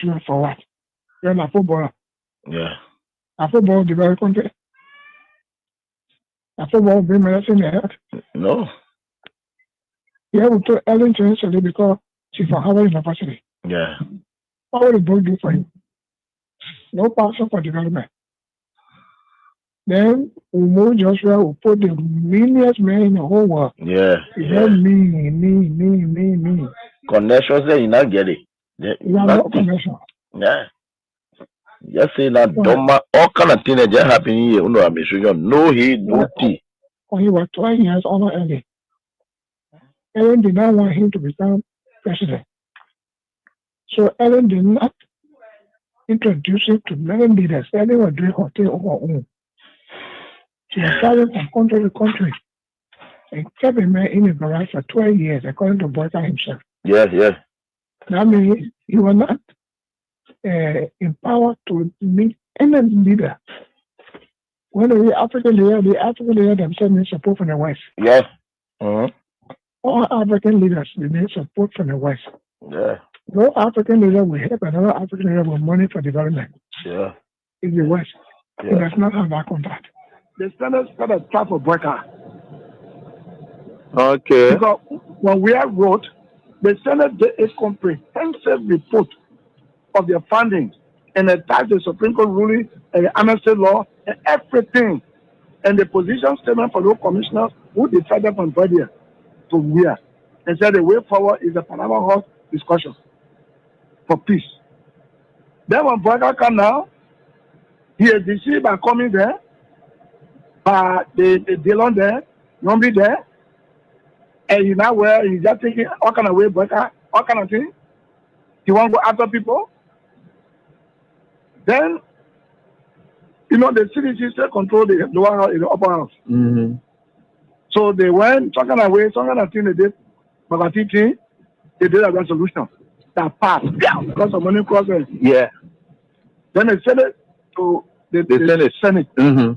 do it for what? You're a footballer. Yeah. A football develop country. A football bring medicine in the head. No. You have to Ellen to because she's from Harvard University. Yeah. What will the book do for him? No passion for development. Then Umo Joshua will put the meanest man in the whole world. Yeah. Yeah. Me. Connections there, you not get it. You have no connection. Yeah. Just say that all kind of things that just happen here. No, he no tea. When he was 12 years older early, Ellen did not want him to become president. So Ellen did not introduce him to many leaders. Ellen was doing her thing on her own. She was traveling from country to country and kept a man in the garage for 12 years, according to Boyka himself. Yes. That means he was not empowered to meet any leader. When the African leader themselves need support from the West. Yes. Mm-hmm. All African leaders need support from the West. Yeah. No African leader will help another African leader with money for development. Yeah. In the West. Yeah. It does not have that contact. The Senate got a trap of Boyka. Okay. Because when we have wrote, the Senate did a comprehensive report of their findings and attached the Supreme Court ruling and the amnesty law and everything. And the position statement for those commissioners who decided from Brady to where and said the way forward is a Panama House discussion for peace. Then when Boyka come now, he is deceived by coming there, by the Dillon there, Nombi there, and he now where he's just thinking all kind of way Boyka, all kind of thing. He want to go after people. Then, the CDC still control the lower house, the upper house. Mm-hmm. So they went, some kind of thing they did, but they did a resolution that passed because of money crossing. Yeah. Then they sent it to the Senate. Mm-hmm.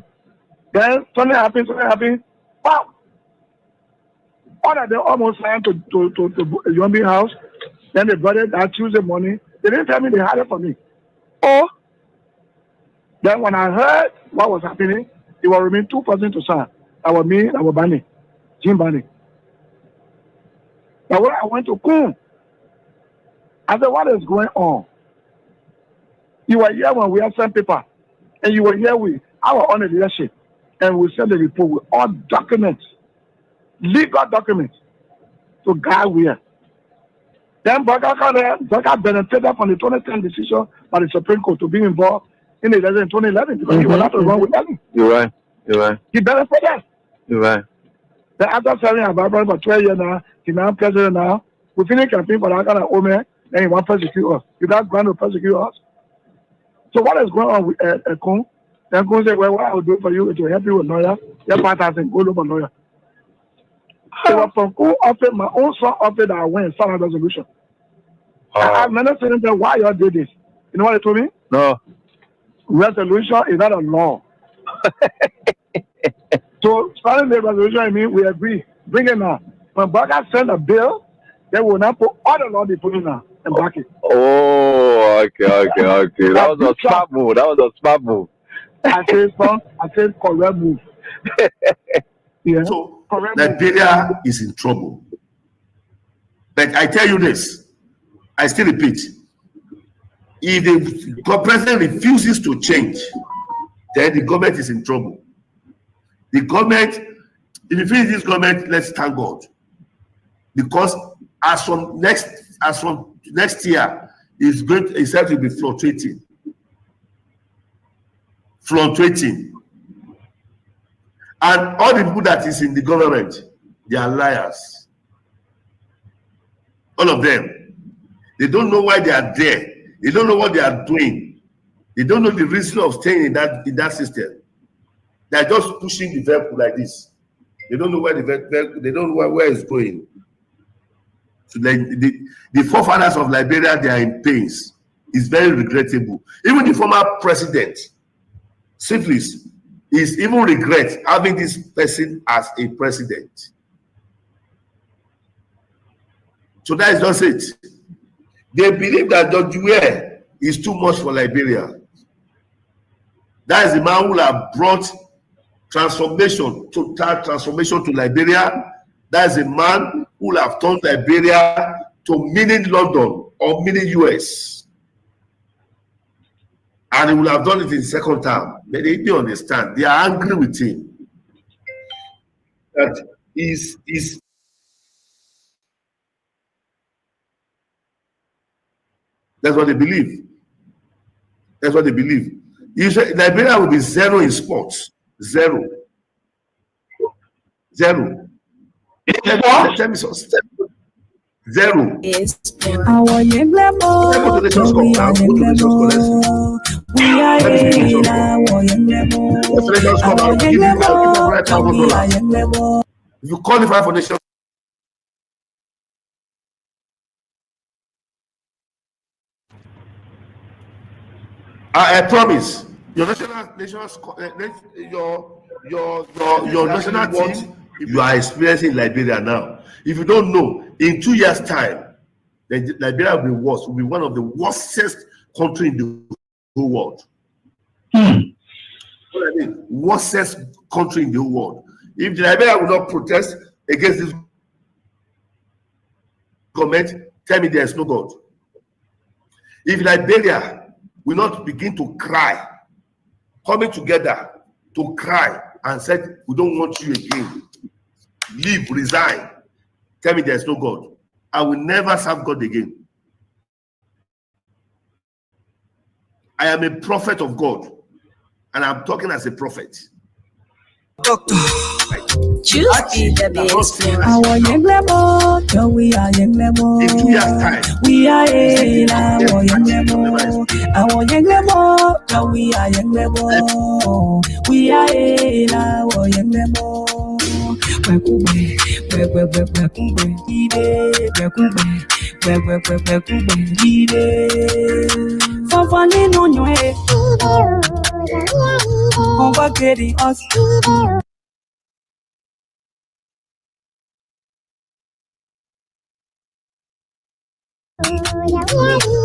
Then something happened. Wow! All that they almost signed to Yombi house. Then they brought it that Tuesday morning. They didn't tell me they had it for me. Oh! Then when I heard what was happening, it was remain 2 persons to sign. That was me, that was Bani, Jim Bani. But when I went to Kum, I said, what is going on? You were here when we had sent paper, and you were here with our own leadership, and we sent the report with all documents, legal documents, to guide where. Then Boyka benefited from the 2010 decision by the Supreme Court to be involved in the election in 2011 because he was not wrong with Ellen. You're right. He benefited. You're right. Then after serving our brother for 12 years now, he's now president now. We finished campaign for that kind of old man, then he wants to persecute us. He does going to persecute us. So what is going on with Kun? Then Kun said, well, what I will do for you is to help you with lawyer. Your partner said, go look for lawyer. So was from Kun offered, my own son offered that I went and signed a resolution. I managed to tell why you all did this. You know what they told me? No. Resolution is not a law. So, starting the resolution, I mean, we agree. Bring it now. When Boyka send a bill, they will not put all the law they put in now and back it. Oh, okay. That was a smart move. I said correct move. Yeah. So, Nigeria is in trouble. But I tell you this, I still repeat, if the president refuses to change, then the government is in trouble. The government, if you finish this government, let's thank God. Because as from next year, it's said to be fluctuating. And all the people that is in the government, they are liars. All of them. They don't know why they are there. They don't know what they are doing. They don't know the reason of staying in that system. They are just pushing the vehicle like this. They don't know where they don't know where it's going. So the forefathers of Liberia, they are in pains. It's very regrettable. Even the former president, Syphilis, is even regret having this person as a president. So that is just it. They believe that Dr. Ware is too much for Liberia. That is the man who have brought transformation, total transformation to Liberia. That is a man who have turned Liberia to mini London or mini US. And he will have done it in second term. But they don't understand. They are angry with him. That is that's what they believe. That's what they believe. You say Liberia will be zero in sports. Zero. Zero. Tell me some step. Zero. Yes. Go to Nations Cup now. Go to Nations Cup. We are in our young level. Go to Nations Cup. I'll give you $5,000. If you qualify for Nations, I promise your national team you are experiencing in Liberia now. If you don't know, in 2 years' time, Liberia will be worse. Will be one of the worstest country in the whole world. What I mean, worstest country in the whole world. If Liberia will not protest against this government, tell me there is no God. If Liberia will not begin to cry, coming together to cry and said, we don't want you again, leave, resign, tell me there's no God, I will never serve God again. I am a prophet of God, and I'm talking as a prophet. Doctor, choose the best. Our young level, we are young level. In 2 years' time, We are in our young level. Our young level, we are young level. We are in our young level. On va créer us.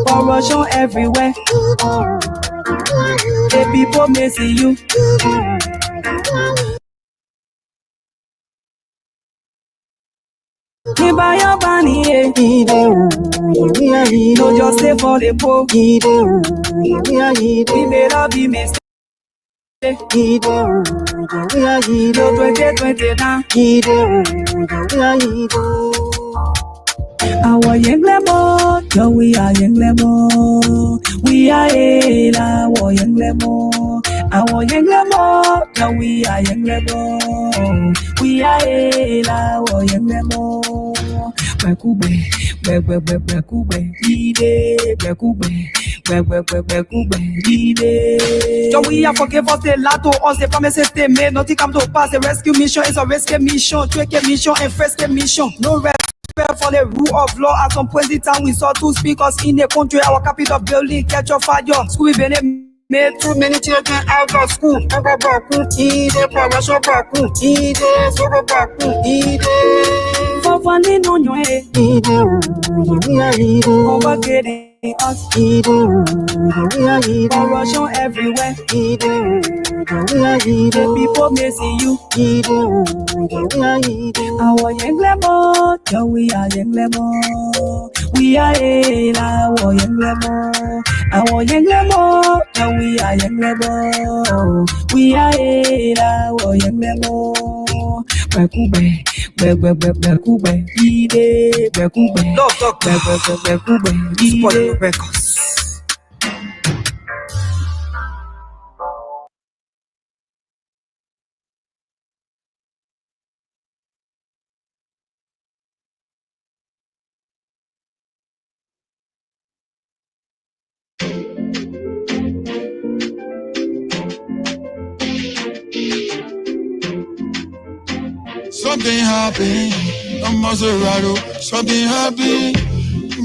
Corruption everywhere. The people may see you. You buy your bunny, no just stay for the poor. We may not be mistake. No 2020 now. Our young level, we are young level. We are in our young level. Our young level, we are young level. We are in our young level. So we are forgive us the lot to us, the promises they made, nothing come to pass. The rescue mission is a rescue mission, tricky mission and first mission. No respect for the rule of law. At some point in time, we saw two speakers in the country, our capital building catch a fire. School been made too many children out of school. For funding on your head. Over getting us. Corruption everywhere. The people may see you. Our young level, we are young level. We are in our young level. Our young level, we are young level. We are in our young level. Records. Something happened, I'm Maserati. Something happened,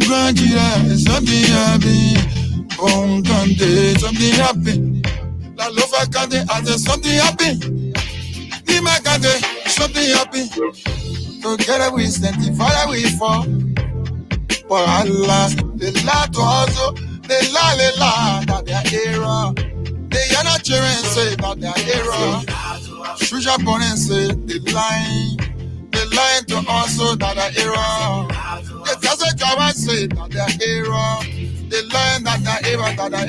Grandira. Something happened, Bon Kante. Something happened, La Lofa Kante. I said something happened, Dima Kante. Something happened. Together we stand, the Father we fall. For Allah, the Lord to hustle. they lie, that their era. They are not cheering, say that their era. Shoot your opponent, say they lying to also that their era. They just a job and say that their era. They lying that their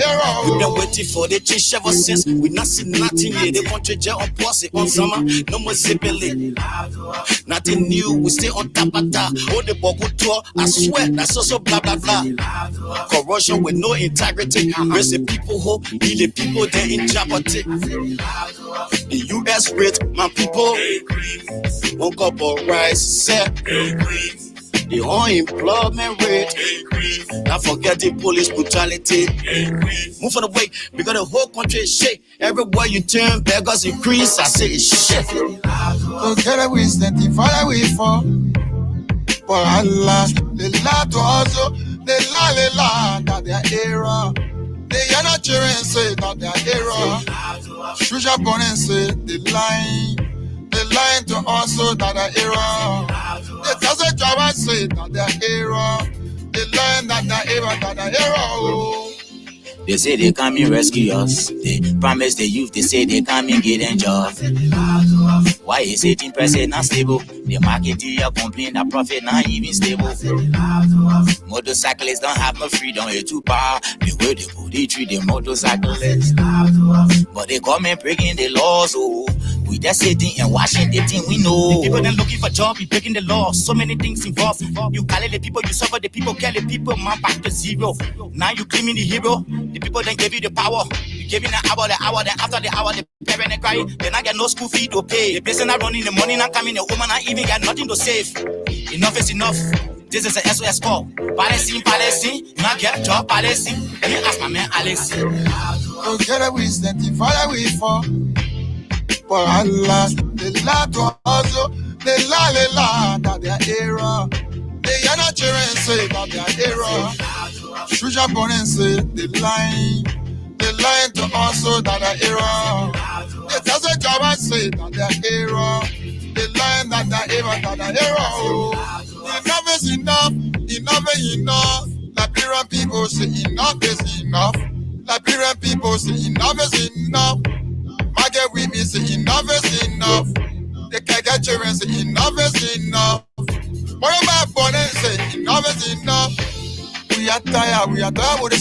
era. We've been waiting for the change ever since. We not seen nothing here. They want to jail on pussy on summer. No more zipping. Nothing new. We stay on top of that. Oh, the Bogu tour. I swear that's also blah blah blah. Corruption with no integrity. Raise the people who be the people they in jeopardy. The US rate, my people. One cup of rice, set. The unemployment rate. Not forget the police brutality. Move on the way, because the whole country is shit. Everywhere you turn, beggars increase. I say it's shit. Together we stand, the Father we fall. For Allah, the lie to also, the lie, that their era. They are not cheering, say that their era. Shoot your opponent, say they lying to also that their era. They just a job and say that their era. They lying that their era. They say they come and rescue us. They promise the youth, they say they come and get them jobs. Why is 18% not stable? The market here complain that profit not even stable. Motorcyclists don't have no freedom, it's too power. The way they put it, treat the motorcyclists. But they come and breaking the laws, oh. We just sitting and watching the thing we know. The people that looking for job, we breaking the law. So many things involved. You call it the people, you suffer the people, kill the people, man back to zero. Now you claiming the hero. The people then give you the power. You giving the hour, then after the hour, the parent they cry. Then I get no school fee to pay. The person not running the money, not coming, the woman not even got nothing to save. Enough is enough. This is a SOS call. Palestine, not get job, Palestine. Let me ask my man Alexi. Together we stand, the Father we fall. For Allah, they lie to also, they lie, that their era. They are not cheering, say that their era. Shoot your opponent, say they lying to also that their era. They just a job and say that their era. They lying that their era. Enough is enough. Liberian people say enough is enough. Liberian people say enough is enough. Market women say enough is enough. The Kaka children say enough is enough. One of my opponents say enough is enough. We are tired with the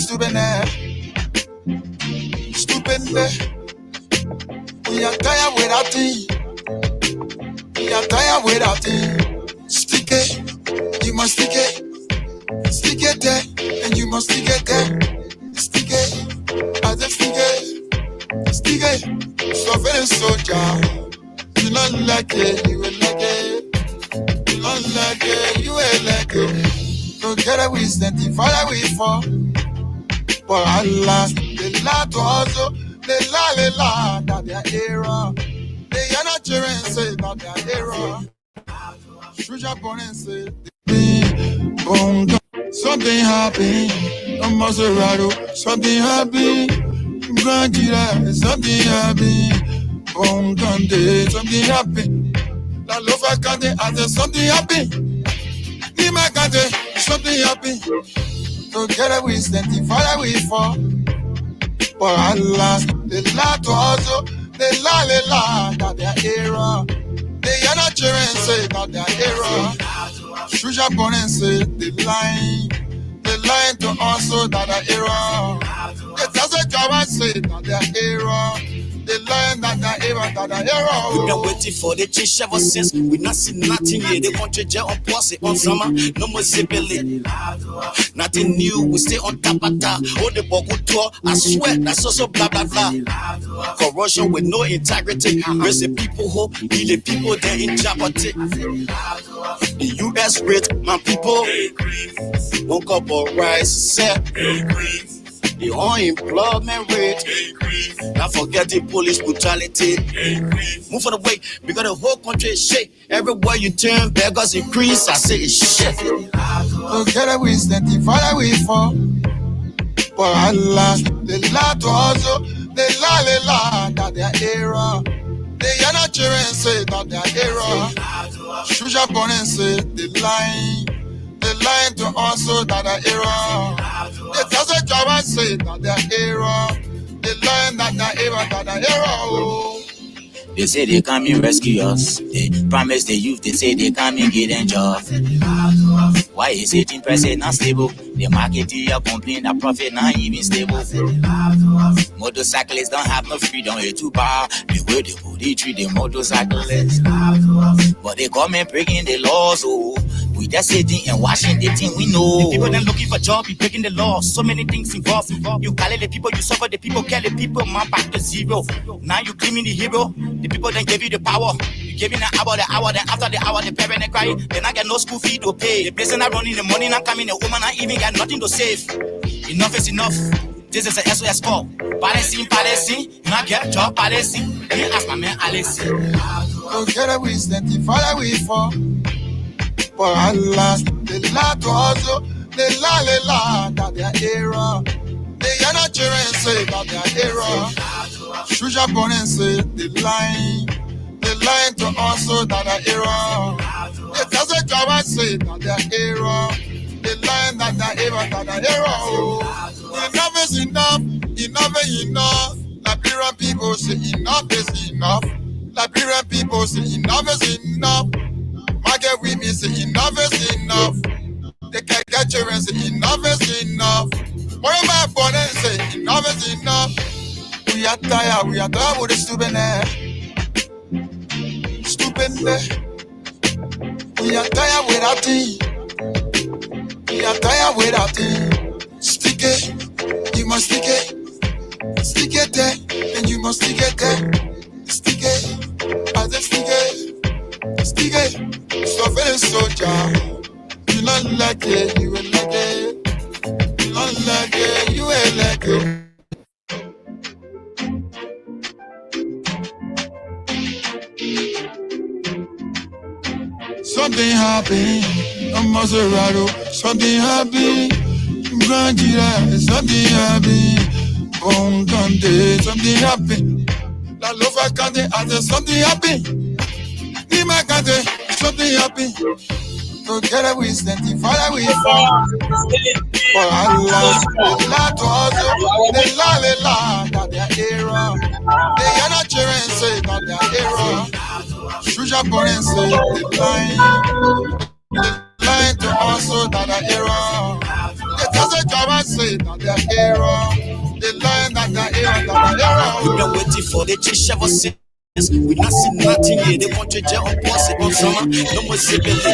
stupidness. We are tired with our team. We are tired with our team. Stick it, you must stick it. Stick it there, and you must stick it there. Stick it, I just stick it. Stick it. So very soldier, you not like it, you will like it. You not like it, you will like it. Together we stand, the Father we fall. For Allah, they lie to also, they lie, that their era. They are not cheering, say that their era. Shoot your opponent, say something happened. No Maserati, something happened. Something happened. Something happened. La lofa kante, I said something happened. Nima kante, something happened. Together we stand, the Father we fall. For Allah, they lie to also, they lie, that their era. They are not cheering, say that their era. Shoot your opponent, say they lying to also that their era. They just a job and say that their era. They lying that their era. We've been waiting for the change ever since. We not seen nothing here. They want to jail on pussy on summer. No more zipping. Nothing new. We stay on top of that. Oh, the Bogu tour. I swear that's also blah blah blah. Corruption with no integrity. Raise the people who be the people they in jeopardy. The US rate, my people. One cup of rice, set. The unemployment rate. Not forget the police brutality. Move on the way, because the whole country is shit. Everywhere you turn, beggars increase. I say it's shit. Together we stand, the Father we fall. For Allah, they lie to also, they lie, that their era. They are not cheering, say that their era. Shoot your opponent, say they lying to also that their era. They just a job and say that they're hero. They learn that they're hero. They say they come and rescue us. They promise the youth, they say they come and get them job. Why is 18% not stable? The market here complain that profit not even stable. Motorcyclists don't have no freedom here to bar. The way they body treat the motorcyclists. But they come and breaking the laws, oh. We just sitting and watching the thing we know. The people that looking for job, be breaking the law. So many things involved. You call it the people, you suffer the people, kill the people, man back to zero. Now you claiming the hero. The people that give you the power. You giving the hour, then after the hour, the parent they cry. Then I get no school fee to pay. The person not running, the money not coming, the woman not even got nothing to save. Enough is enough. This is a SOS call. Palestine, not get job, Palestine. Let me ask my man Alex. Don't get a wisdom, the father we fall. For Allah, the la to also, the la, that their error. They are not children say that their error. Shuja Bonen say the line to also that their error. They just a job and say that their error. The line that their error. Enough is enough, enough is enough. Liberian people say enough is enough. Liberian people say enough is enough. Market women say enough is enough. They can't get children say enough is enough. What about Bonen say enough is enough. We are tired with the stupidness. We are tired with our tea. We are tired with our tea. Stick it, you must stick it. Stick it there, and you must stick it there. Stick it, I just stick it. Stick it, so very soldier. You not like it, you ain't like it. You not like it, you ain't like it. Something happened, a Maserati. Something happened, Grandira. Something happened, Bon Dante. Something happened, La Lofa Kante. Something happened, Nima Kante. Something happened. Together we stand, Father we fall. For Allah, the la to also, the la, that their error. They are not children say that their error. Shuja Bonen say the line to also that their error. They just a job and say that their error. The line that their error. We been waiting for the chief ever since. We not see nothing here. They want to jail on post it on summer. No more stability.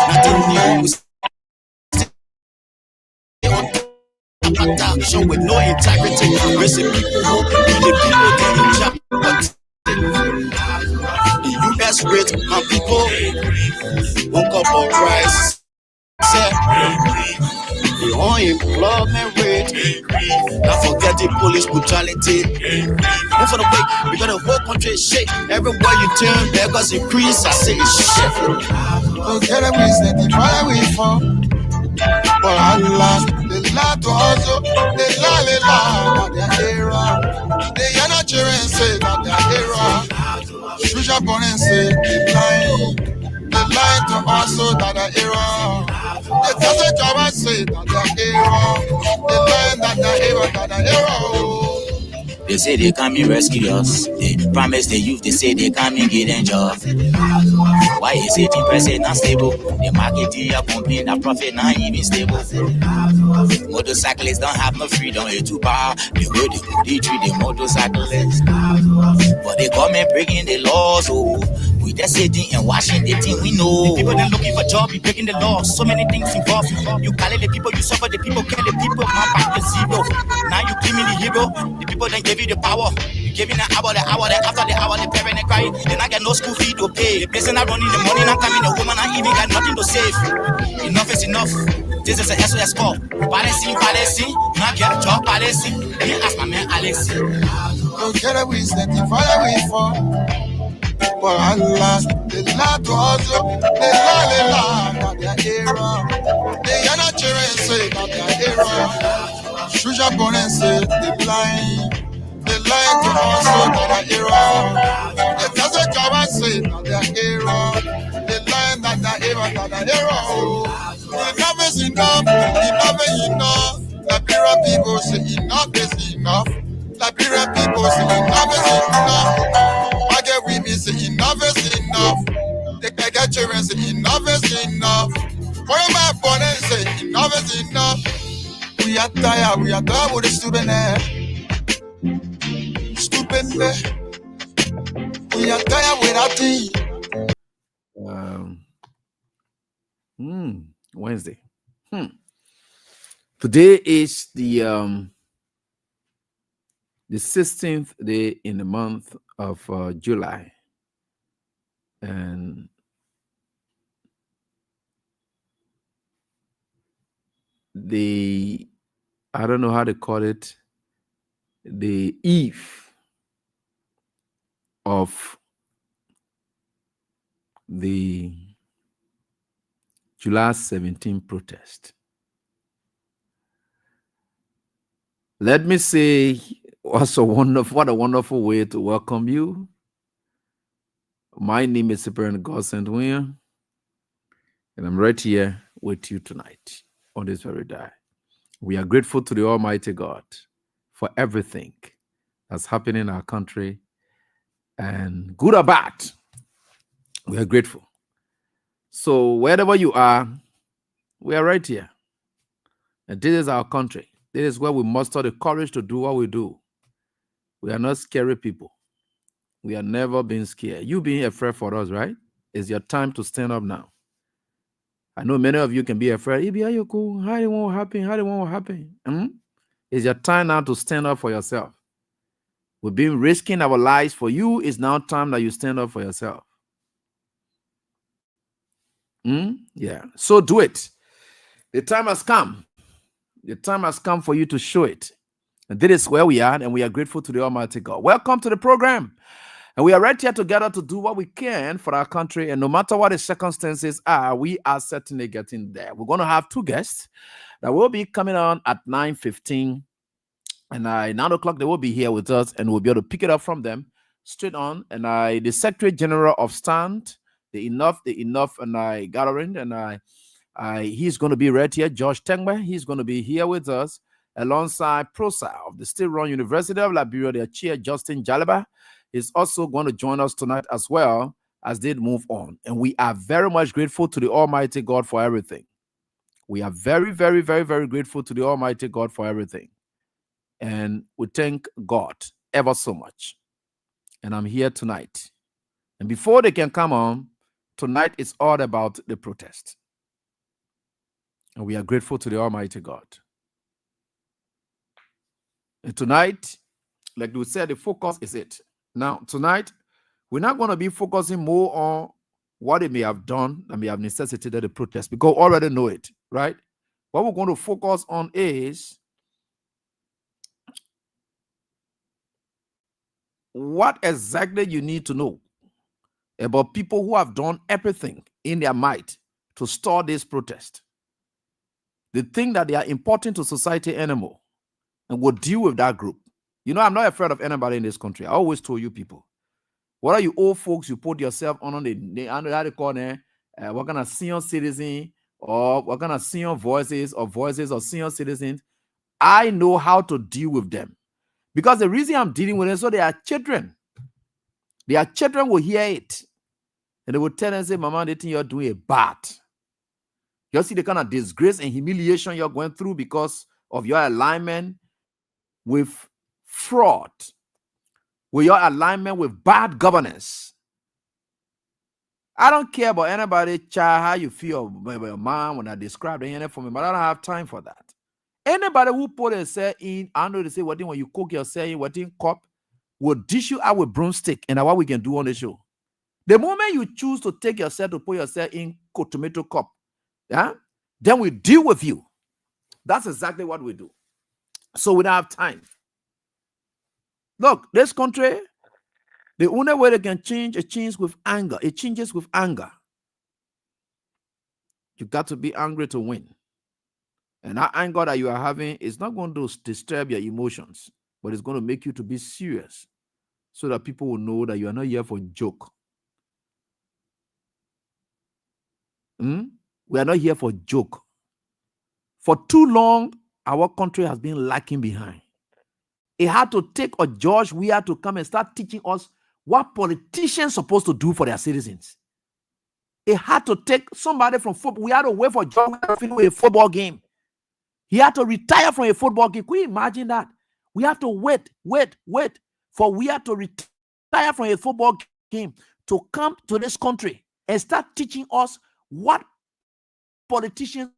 Nothing new. Action with no integrity. Raising people who be the people getting jabbed. The US rate and people woke up on price. The unemployment rate. Not forget the police brutality. Move for the way, we got the whole country shake. Everywhere you turn, beggars increase. I say it's shit. Together we stand, the fire we fall. For Allah, the la to also, the la, that their error. They are not children say that their error. Shuja Bonen say the line to also that their error. They just a job and say that their error. The line that their error. They say they come and rescue us. They promise the youth, they say they come and get them job. Why is 18% not stable? The market here complain that profit not even stable. Motorcyclists don't have no freedom here to bar. The way they body treat the motorcyclists. But they come and breaking the laws, oh. We just sitting and watching the thing we know. The people that looking for job, be breaking the law. So many things involved. You call it the people, you suffer the people, kill the people, man back to zero. Now you claiming the hero. The people that give you the power. You giving the hour, then after the hour, the parent they cry. Then I get no school fee to pay. The person not running, the money not coming, the woman not even got nothing to save. Enough is enough. This is a SOS call. Palestine, not get job, Palestine. Let me ask my man Alex. Together we stand, the fire we fall. For Allah, the la to also, the la, that their error. They are not children say that their error. Shuja Bonen say the line to also that their error. They just a job and say that their error. The line that their error. Enough is enough, enough is enough. people say enough is enough. Liberian people say enough is enough. I get with me say enough is enough. The Nigerians say enough is enough. For my opponent say enough is enough. We are tired with the stupid. We are tired with our team. Wednesday. Today is the 16th day in the month of July, and I don't know how to call it, the eve of the July 17 protest. Let me say, what a wonderful way to welcome you. My name is Superintendent God St. William, and I'm right here with you tonight on this very day. We are grateful to the Almighty God for everything that's happening in our country, and good or bad, we are grateful. So wherever you are, we are right here. And this is our country. This is where we muster the courage to do what we do. We are not scary people. We have never been scared. You being afraid for us, right? It's your time to stand up now. I know many of you can be afraid. How it won't happen? It's your time now to stand up for yourself. We've been risking our lives for you. It's now time that you stand up for yourself. Yeah. So do it. The time has come. The time has come for you to show it. And this is where we are, and we are grateful to the Almighty God. Welcome to the program. And we are right here together to do what we can for our country. And no matter what the circumstances are, we are certainly getting there. We're going to have two guests that will be coming on at 9:15. And at 9 o'clock, they will be here with us, and we'll be able to pick it up from them straight on. And the Secretary General of Stand, the Enough and gathering, and he's going to be right here. Josh Tengbe, he's going to be here with us alongside Prosa of the Still-Run University of Liberia. Their chair, Justin Jalaba, is also going to join us tonight as well as they move on. And we are very much grateful to the Almighty God for everything. We are very, very, very, very grateful to the Almighty God for everything. And we thank God ever so much. And I'm here tonight. And before they can come on, tonight is all about the protest. And we are grateful to the Almighty God. And tonight, like we said, the focus is it. Now, tonight, we're not going to be focusing more on what they may have done that may have necessitated the protest, because we already know it, right? What we're going to focus on is what exactly you need to know about people who have done everything in their might to stop this protest. They think that they are important to society anymore, and will deal with that group. You know, I'm not afraid of anybody in this country. I always told you people, what are you old folks? You put yourself on the how they call it, what kind of senior citizen, or what kind of senior voices or senior citizens. I know how to deal with them, because the reason I'm dealing with them, so they are children. Their children will hear it, and they will tell them, say, Mama, they think you're doing a bad. You see the kind of disgrace and humiliation you're going through because of your alignment with fraud, with your alignment with bad governance. I don't care about anybody, child, how you feel about your mom when I describe the internet for me, but I don't have time for that. Anybody who put a cell in, I know they say, what when you cook yourself in, what in cup, will dish you out with broomstick, and that's what we can do on the show. The moment you choose to take yourself to put yourself in tomato cup, yeah, then we deal with you. That's exactly what we do. So we don't have time. Look, this country, the only way they can change, it changes with anger. It changes with anger. You got to be angry to win. And that anger that you are having is not going to disturb your emotions, but it's going to make you to be serious, so that people will know that you are not here for a joke. We are not here for a joke. For too long, our country has been lacking behind. It had to take a George Weah to come and start teaching us what politicians are supposed to do for their citizens. It had to take somebody from football. We had to wait for George Weah to finish a football game. He had to retire from a football game. Can you imagine that? We have to wait for Weah to retire from a football game to come to this country and start teaching us what politicians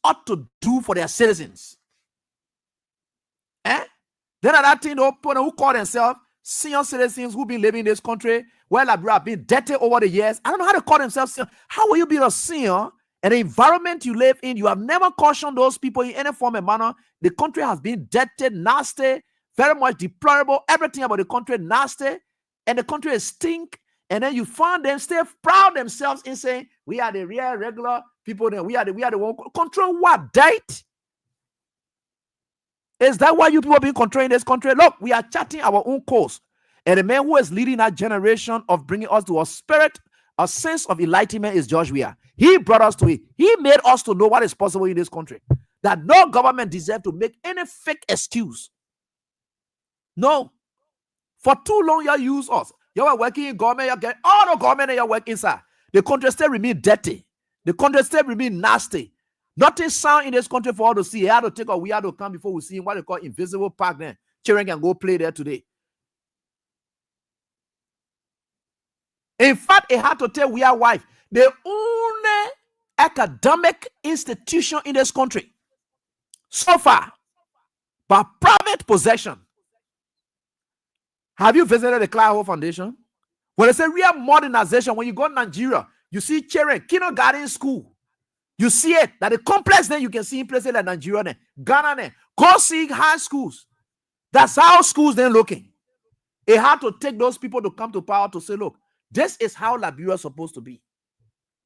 ought to do for their citizens. Then at that thing, who call themselves senior citizens who've been living in this country, well, have been dirty over the years. I don't know how to call themselves senior. How will you be a senior in the environment you live in? You have never cautioned those people in any form and manner. The country has been dirty, nasty, very much deplorable. Everything about the country nasty, and the country is stink. And then you find them still proud themselves in saying, we are the real regular people. Then we are the one control what date. Is that why you people have been controlling this country? Look, we are charting our own course. And the man who is leading that generation of bringing us to a spirit, a sense of enlightenment is George Weah. He brought us to it. He made us to know what is possible in this country. That no government deserves to make any fake excuse. No. For too long, you use us. You are working in government, you get all the government and you work inside. The country still remain dirty. The country still remain nasty. Nothing sound in this country for all to see. He had to take a we had to come before we see what they call invisible park then. Children can go play there today. In fact, it had to tell we are wife. The only academic institution in this country so far, by private possession. Have you visited the Clyde Hall Foundation? When it's a real modernization, when you go to Nigeria, you see children, kindergarten school. You see it, that the complex then you can see in places like Nigeria, Ghana, go see high schools. That's how schools then looking. It had to take those people to come to power to say, look, this is how Liberia is supposed to be.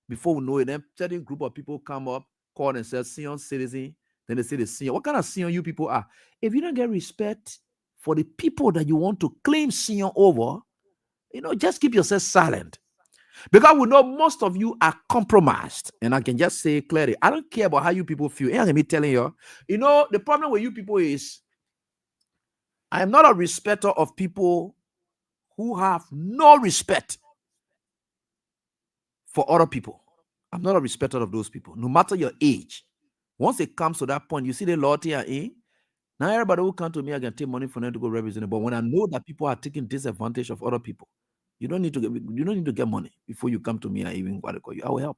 Before we know it, then certain group of people come up, call themselves senior citizen, then they say the senior. What kind of senior you people are? If you don't get respect for the people that you want to claim senior over, just keep yourself silent. Because we know most of you are compromised. And I can just say clearly, I don't care about how you people feel. And me telling you, the problem with you people is I am not a respecter of people who have no respect for other people. I'm not a respecter of those people, no matter your age. Once it comes to that point, you see the loyalty are in. Now everybody who come to me, I can take money for them to go represent it. But when I know that people are taking disadvantage of other people, you don't need to get money before you come to me. I even want to call you. I will help.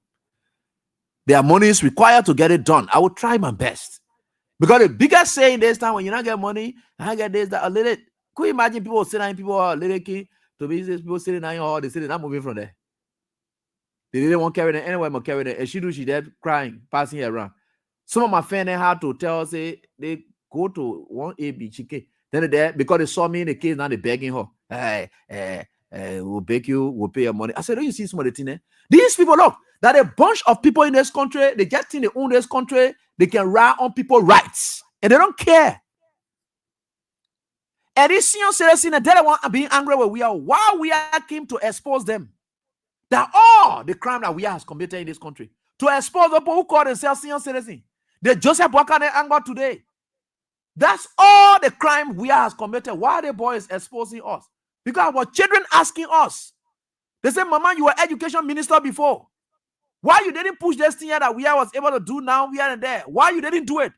Their money is required to get it done. I will try my best. Because the biggest saying this time, when you not get money, I get this, that, a little. Could you imagine people sitting down, people are little key to business, people sitting down, or they say they're not moving from there. They didn't want to carry them anyway, I'm carry them. And she dead crying, passing around. Some of my friends had to tell us they go to one ABGK. Then they because they saw me in the case, now they're begging her. Hey, we'll beg you, we'll pay your money. I said, don't you see some of the thing there? These people, look, that a bunch of people in this country, they get in, they own this country, they can ride on people's rights. And they don't care. And these senior citizens, they don't want to be angry where we are. Why we are came to expose them. That all the crime that we has committed in this country. To expose people who call themselves senior citizens. The Joseph Wakane anger today. That's all the crime we has committed. Why the boys exposing us? Because our children asking us. They say, Mama, you were education minister before. Why you didn't push this thing that we was able to do now, we are there? Why you didn't do it?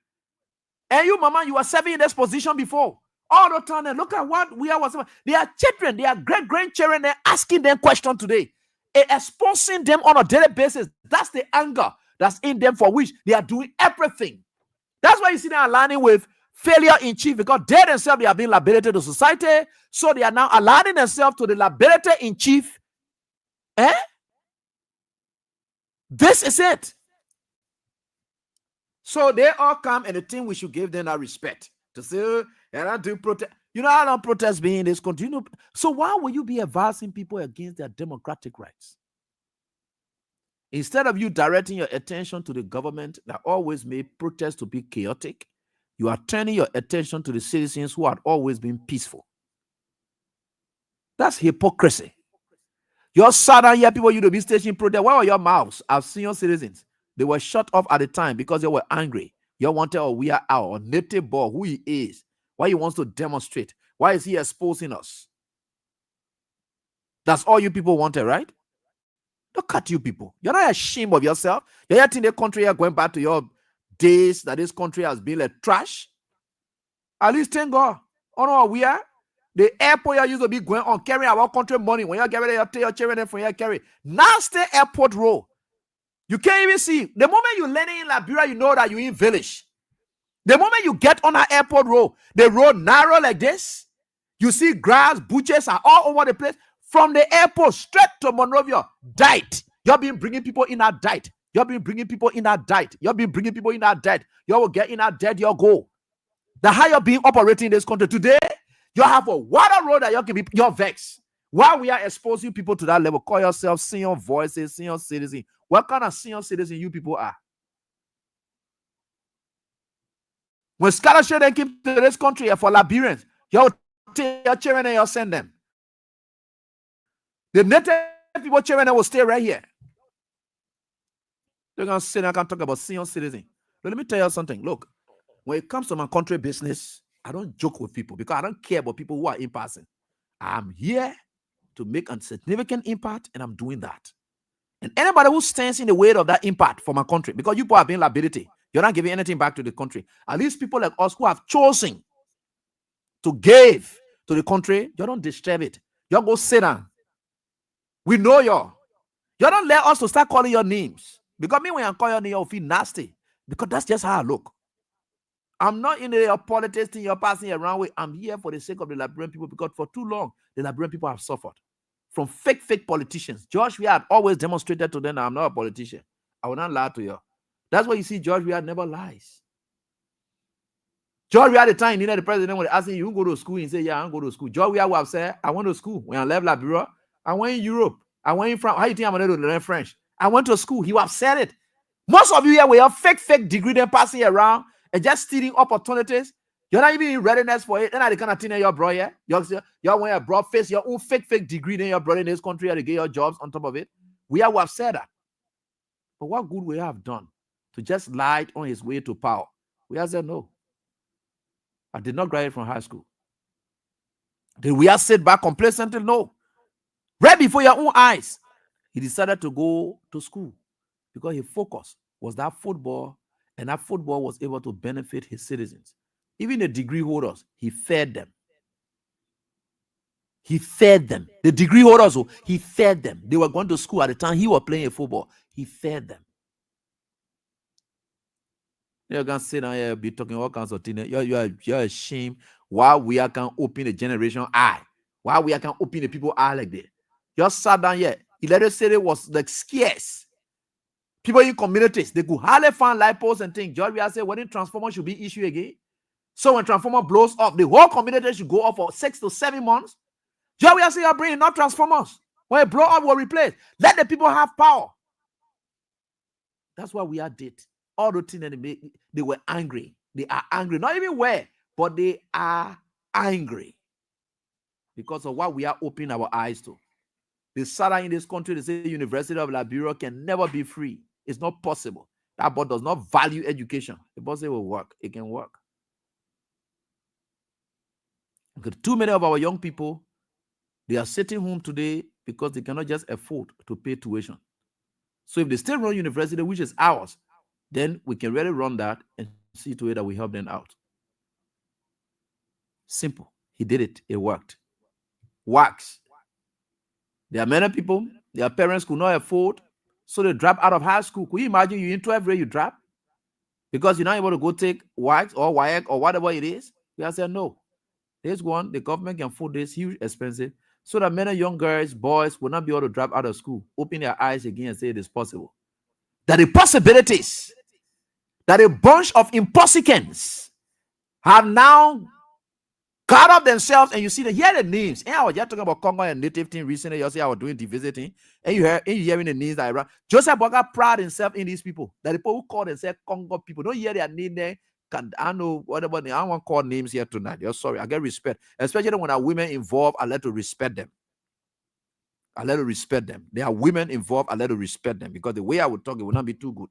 And you, Mama, you were serving in this position before. All the time, look at what we are. They are children, they are great-grandchildren, they're asking them questions today. And exposing them on a daily basis. That's the anger that's in them for which they are doing everything. That's why you see them aligning with failure in chief, because they themselves, they are being liability to society. So they are now aligning themselves to the liability in chief. This is it. So they all come and the thing we should give them that respect. To say, and I do protest. You know, I don't protest being in this country. So why will you be advising people against their democratic rights? Instead of you directing your attention to the government that always made protests to be chaotic, you are turning your attention to the citizens who had always been peaceful. That's hypocrisy. Your southern here people, you to be staging protest. Where were your mouths as senior citizens? They were shut off at the time because they were angry. You wanted or we are out, or native boy, who he is, why he wants to demonstrate, why is he exposing us? That's all you people wanted, right? Look at you people. You're not ashamed of yourself. You're yet in the country, you're going back to your days that this country has been like trash. At least thank God. Oh no, we are. The airport you used to be going on carrying our country money. When you get ready, you take your children from here carry. Nasty airport road. You can't even see. The moment you land in Liberia, you know that you're in village. The moment you get on an airport road, the road narrow like this. You see grass, bushes are all over the place. From the airport straight to Monrovia, diet. You've been bringing people in that diet. You've been bringing people in that diet. You've been bringing people in that diet. You will get in that diet, you'll go. That's how you're being operating in this country. Today, you have a water road that you can be, you're vexed. While we are exposing people to that level, call yourself senior voices, senior citizen. What kind of senior citizen you people are? When scholarship then came to this country for Liberians, you'll take your children and you'll send them. The native people children will stay right here. They're going to say, I can talk about senior citizen. But let me tell you something. Look, when it comes to my country business, I don't joke with people because I don't care about people who are in person. I'm here to make a significant impact, and I'm doing that. And anybody who stands in the way of that impact for my country, because you people have been liability, you're not giving anything back to the country. At least people like us who have chosen to give to the country, you don't disturb it. You go sit down. We know you. You don't let us to start calling your names. Because me, when I call your name, you'll feel nasty. Because that's just how I look. I'm not in the politics thing you're passing around with. I'm here for the sake of the Liberian people, because for too long, the Liberian people have suffered from fake politicians. George Weah had always demonstrated to them that I'm not a politician. I will not lie to you. That's why you see George Weah never lies. George Weah at the time, the president was asking you go to school, and say, yeah, I don't go to school. George Weah would have said, I went to school. When I left Liberia, I went in Europe. I went in France. How do you think I'm going to learn French? I went to school. He would have said it. Most of you here, we have fake degree then passing around and just stealing opportunities. You're not even in readiness for it. Then the kind of thing that you're brought here. You're wearing a broad face, your own fake degree, then you're brought in this country to get your jobs on top of it. We have said that. But what good we have done to just light on his way to power? We have said no. I did not graduate from high school. Did we have sit back complacently? No. Right before your own eyes, he decided to go to school because his focus was that football, and that football was able to benefit his citizens. Even the degree holders, he fed them. He fed them. The degree holders, he fed them. They were going to school at the time he was playing football. He fed them. You're going to sit down here, be talking all kinds of things. You're ashamed. Why we can open the generation eye? Why we can open the people eye like that? Just sat down here. Electricity was like scarce. People in communities, they could hardly find light posts and things. George Weah said, when transformer should be issued again. So when transformer blows up, the whole community should go up for 6 to 7 months. George Weah said, you're bringing not transformers. When it blow up, we'll replace. Let the people have power. That's what we did. All the things that they were angry. They are angry. Not even where, but they are angry. Because of what we are opening our eyes to. They sat in this country, they say University of Liberia can never be free. It's not possible. That board does not value education. The board say it will work. It can work. Because too many of our young people, they are sitting home today because they cannot just afford to pay tuition. So if they still run university, which is ours, then we can really run that and see to it that we help them out. Simple. He did it. It worked. Works. There are many people, their parents could not afford, so they drop out of high school. Could you imagine you in 12th grade, you drop? Because you're not able to go take WACS or WAEC or whatever it is? We have said, no. This one, the government can afford this huge expensive, so that many young girls, boys will not be able to drop out of school, open their eyes again and say it is possible. That the possibilities, that a bunch of impossicants have now cut up themselves, and you see that here the names. And I was just talking about Congo and native team recently. You see, I was doing the visiting, and you hearing the names that I ran. Joseph Boga proud himself in these people. That the people who call themselves Congo people don't hear their name there. I know whatever. I don't want to call names here tonight. You're sorry. I get respect, especially when our women involved. I let to respect them. I let to respect them. There are women involved. I let to respect them because the way I would talk, it will not be too good.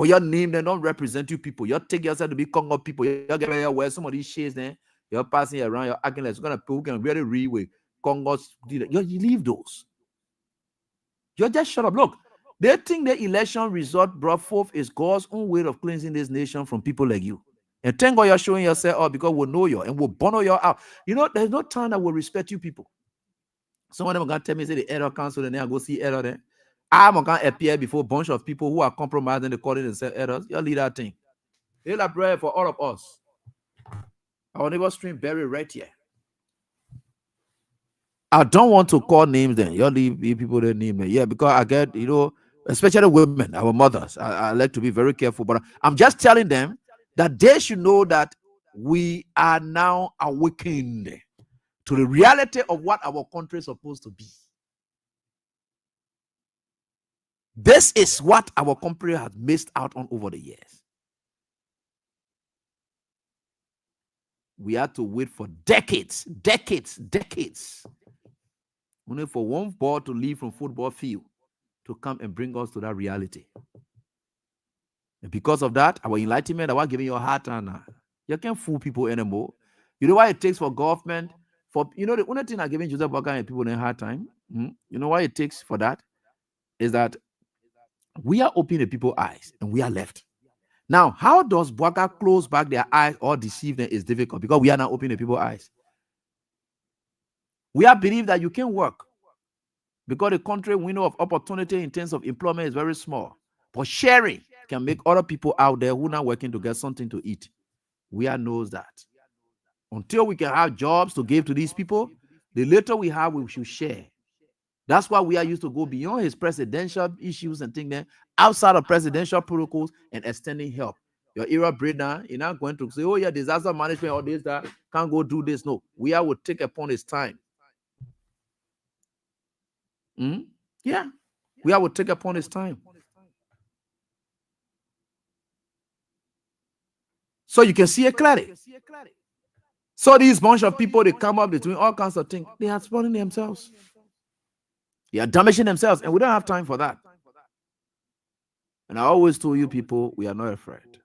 But your name, they don't represent you people. You take yourself to be Congo people. You get ready to wear some of these shades then. You're passing around, you're acting like it's gonna people can really read with Congo's. You leave those. You just shut up. Look, they think the election result brought forth is God's own way of cleansing this nation from people like you. And thank God you're showing yourself up because we'll know you and we'll bono you out. You know, there's no time that will respect you people. Some of them are gonna tell me, say the error council, and then I go see error there. I'm gonna appear before a bunch of people who are compromising the calling themselves errors. You lead that thing. They like prayer for all of us. Our neighbor stream buried right here. I don't want to call names then. You leave people their name. Yeah, because I get, you know, especially women, our mothers. I like to be very careful, but I'm just telling them that they should know that we are now awakened to the reality of what our country is supposed to be. This is what our country has missed out on over the years. We had to wait for decades, only for one ball to leave from football field to come and bring us to that reality. And because of that, our enlightenment, I was giving you a hard time now. You can't fool people anymore. You know why it takes for government, you know, the only thing I'm giving Joseph Boakai and people in a hard time, you know why it takes for that is that we are opening the people's eyes and we are left. Now, how does Boakai close back their eyes or deceive them is difficult because we are now opening the people's eyes. We have believed that you can work because the country window of opportunity in terms of employment is very small. But sharing can make other people out there who are not working to get something to eat. We are knows that. Until we can have jobs to give to these people, the little we have, we should share. That's why we are used to go beyond his presidential issues and things there, outside of presidential protocols and extending help. Your era breakdown, you're not going to say, oh yeah, disaster management or this, that, can't go do this. No, we are will take upon his time. Yeah, we are will take upon his time. So you can see it clearly. So these bunch of people, they come up between all kinds of things. They are spoiling themselves. They are damaging themselves, and we don't have time for that. And I always told you people, we are not afraid.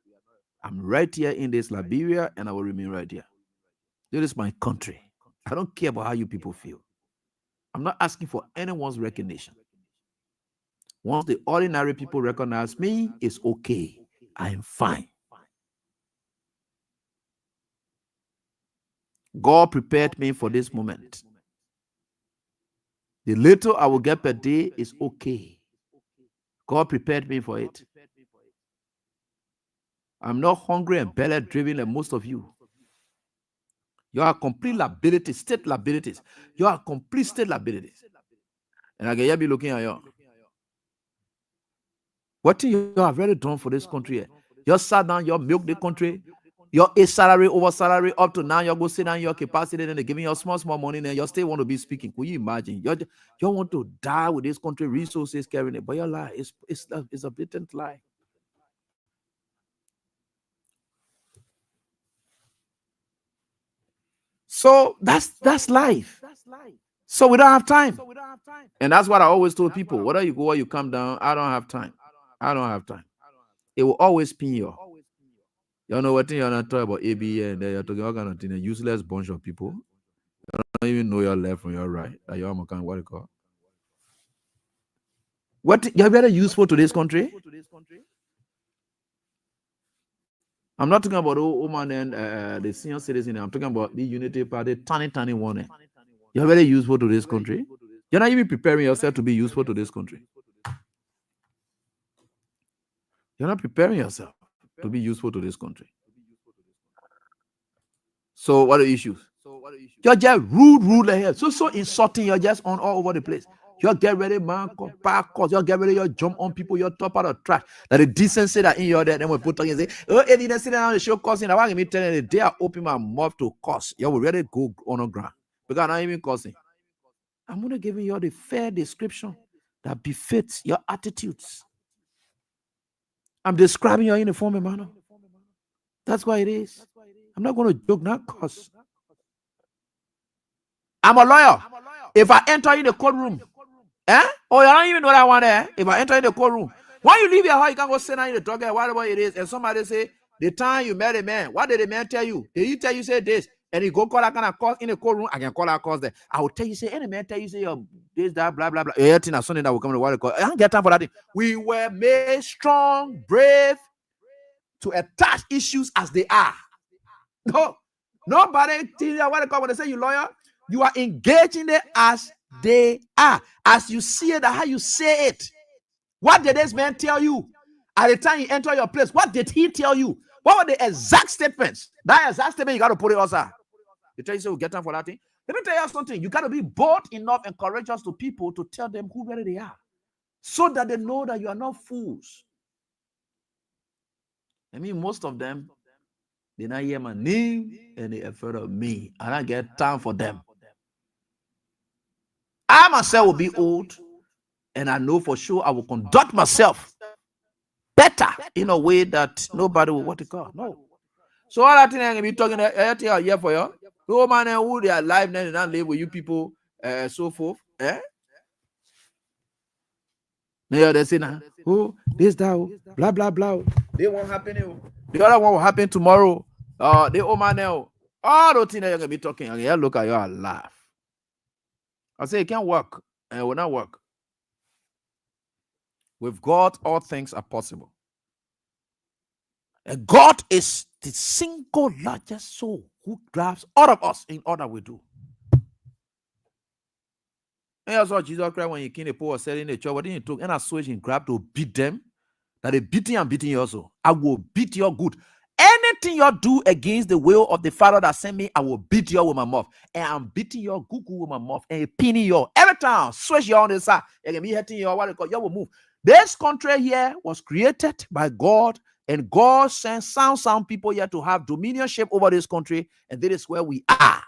I'm right here in this Liberia, and I will remain right here. This is my country. I don't care about how you people feel. I'm not asking for anyone's recognition. Once the ordinary people recognize me, it's okay. I am fine. God prepared me for this moment. The little I will get per day is okay. God prepared me for it. I'm not hungry and belly driven like most of you. You are complete liabilities, state liabilities. You are complete state liabilities. And I can be looking at you. What you have really done for this country? You sat down, you milk the country. Your a salary over salary up to now, you go sit down your capacity, and they're giving you small money, and you still want to be speaking. Could you imagine? You want to die with this country resources carrying it, but your lie it's a blatant lie. So that's life. So we don't have time. And that's what I always told people. Whether you go or you come down, I don't have time. I don't have time. It will always pin you. You know what thing you're not talking about ABA and you're talking about kind of thing, a useless bunch of people. You don't even know your left from your right. That you're what you call. What you're very useful to this country? I'm not talking about woman and the senior citizen. I'm talking about the Unity Party, tiny one. You're very useful to this country. You're not even preparing yourself to be useful to this country. You're not preparing yourself to be useful to this country. So what are the issues? You're just rude ahead. So insulting. You're just on all over the place. You get ready, man. Back course. You get ready. You jump on people. You top out of trash. That the decency that in your there. Then we put on and say, oh, if you sit down on the show cursing, I want me telling you the day I open my mouth to curse, you will ready go on the ground because I'm not even cursing. I'm gonna give you the fair description that befits your attitudes. I'm describing your uniform, man. That's why it is. I'm not going to joke, not curse. I'm a lawyer. If I enter in the courtroom, oh, you don't even know that one there. If I enter in the courtroom, When you leave your house, you can go sit down in the dog, whatever it is, and somebody say, the time you met a man, what did the man tell you? Did he tell you say this? And he go call that kind of cause in the courtroom, I can call that cause there. I will tell you, say, any man tell you, say, your this, that, blah, blah, blah. Everything something that will come to the water. I don't get time for that thing. We were made strong, brave, to attach issues as they are. No, nobody tell you what they call when they say you lawyer, you are engaging it as they are. As you see it, how you say it. What did this man tell you at the time he entered your place? What did he tell you? What were the exact statements? That exact statement, you got to put it outside. You tell you, say, we'll get time for that thing. Let me tell you something. You got to be bold enough and courageous to people to tell them who really they are, so that they know that you are not fools. I mean, most of them, they not hear my name and they afraid of me. I don't get time for them. I myself will be old, and I know for sure I will conduct myself better in a way that nobody will what to call. No. So all that thing I'm gonna be talking here for you. No man who they are alive now and not live with you people, so forth. Now they say now, oh, this that, blah blah blah. They won't happen. The other one will happen tomorrow. They oh man now. All those things you're gonna be talking. I look at you and laugh. I say it can't work, and it will not work. With God, all things are possible. And God is the single largest soul who grabs all of us in all that we do. And that's what Jesus Christ, when he came to Paul, said in the church, what did he took? And I saw him grab to beat them. That they beating and beating you also. I will beat you good. Anything you do against the will of the Father that sent me, I will beat you with my mouth. And I'm beating your good with my mouth and pinning you every time. Switch you on the side. And me hitting you, what they call you will move. This country here was created by God, and God sent some people here to have dominionship over this country, and this is where we are.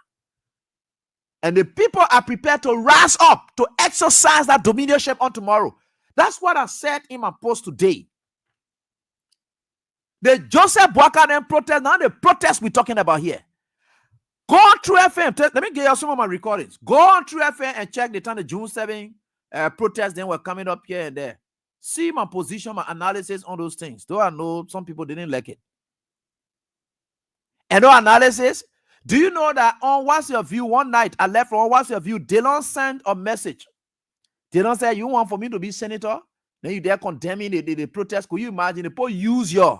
And the people are prepared to rise up to exercise that dominionship on tomorrow. That's what I said in my post today. The Joseph Boakan protest, now the protest we're talking about here. Go on through FM. Let me get you some of my recordings. Go on through FM and check the time the June 7 protests then were coming up here and there. See my position, my analysis on those things. Though I know some people didn't like it. And no analysis. Do you know that on What's Your View one night, I left from What's Your View, Dylan sent a message. Dylan said, you want for me to be senator? Then you there condemning the protest. Could you imagine? The people use you.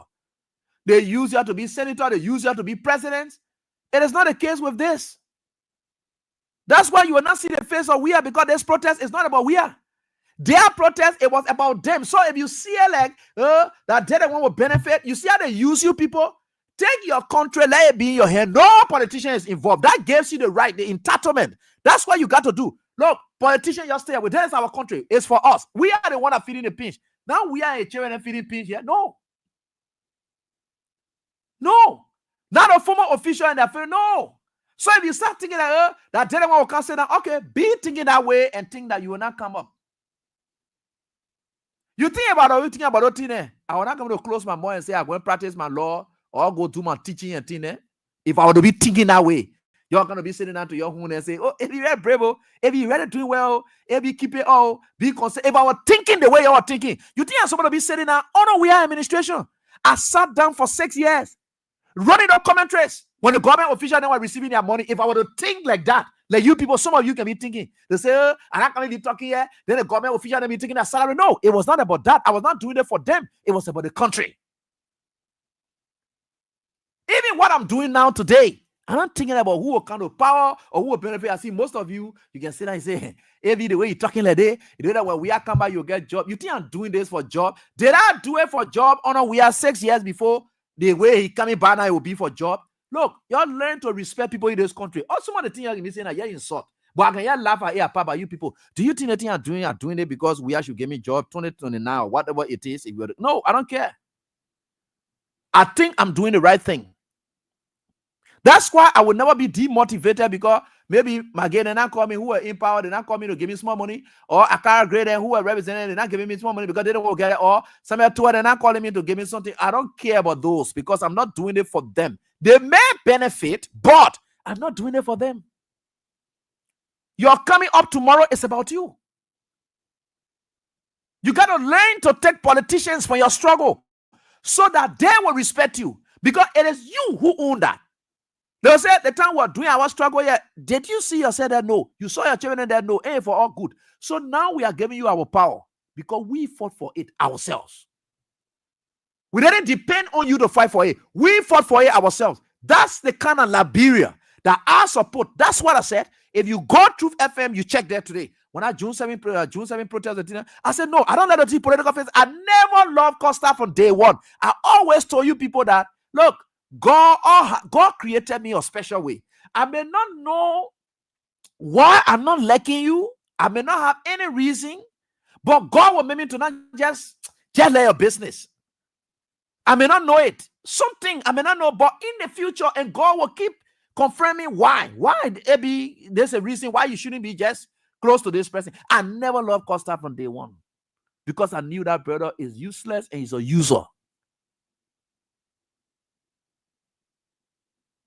They use you to be senator. They use you to be president. It is not the case with this. That's why you will not see the face of we are, because this protest is not about we are. Their protest, it was about them. So if you see it like that they one will benefit, you see how they use you people? Take your country, let it be in your hand. No politician is involved. That gives you the right, the entitlement. That's what you got to do. Look, politicians just stay with this. Our country. It's for us. We are the one that feeding the pinch. Now we are a children and feeding pinch here. No. No. Not a former official in that field. No. So if you start thinking that that they will come say that, okay, be thinking that way and think that you will not come up. You think about it, you think about it, I will not come to close my mouth and say I'm going to practice my law or go do my teaching and thing. If I were to be thinking that way, you're going to be sitting down to your home and say, oh, if you're brave, if you're ready doing well, if you keep it all, be concerned. If I were thinking the way you are thinking, you think I'm supposed to be sitting down? Oh no, we are administration. I sat down for 6 years, running up commentaries. When the government officials were receiving their money, if I were to think like that, like you people, some of you can be thinking, they say, I'm not going to be talking here. Then the government official will be taking their salary. No, it was not about that. I was not doing it for them. It was about the country. Even what I'm doing now today, I'm not thinking about who will come to power or who will benefit. I see most of you, you can sit down and say, every the way you're talking like that, you know that when we are come back, you'll get job. You think I'm doing this for job? Did I do it for job? Oh no, we are 6 years before the way he coming back now, it will be for job. Look, y'all learn to respect people in this country. Also, some of the things you're saying that you're insult. But I can hear laugh at here about you people. Do you think the thing I'm doing it because we should give me job 2029 or whatever it is? No, I don't care. I think I'm doing the right thing. That's why I will never be demotivated because maybe my gay, they not call me who are in power, they not call me to give me small money, or a car grade who are represented, they're not giving me small money because they don't want to get it, or somewhere to they're not calling me to give me something. I don't care about those because I'm not doing it for them. They may benefit, but I'm not doing it for them. You're coming up tomorrow, it's about you. You got to learn to take politicians for your struggle so that they will respect you, because it is you who own that. They'll say the time we're doing our struggle here, did you see yourself there? No. You saw your children there? No. Hey, for all good. So now we are giving you our power because we fought for it ourselves. We didn't depend on you to fight for it. We fought for it ourselves. That's the kind of Liberia that I support. That's what I said. If you go through FM, you check there today. When I June 7 protest, I said, no, I don't let the political face. I never loved Costa from day one. I always told you people that, look, God created me a special way. I may not know why I'm not liking you. I may not have any reason, but God will make me to not just let your business. I may not know it. Something I may not know, but in the future, and God will keep confirming why. Why, maybe there's a reason why you shouldn't be just close to this person. I never loved Costa from day one because I knew that brother is useless and he's a user.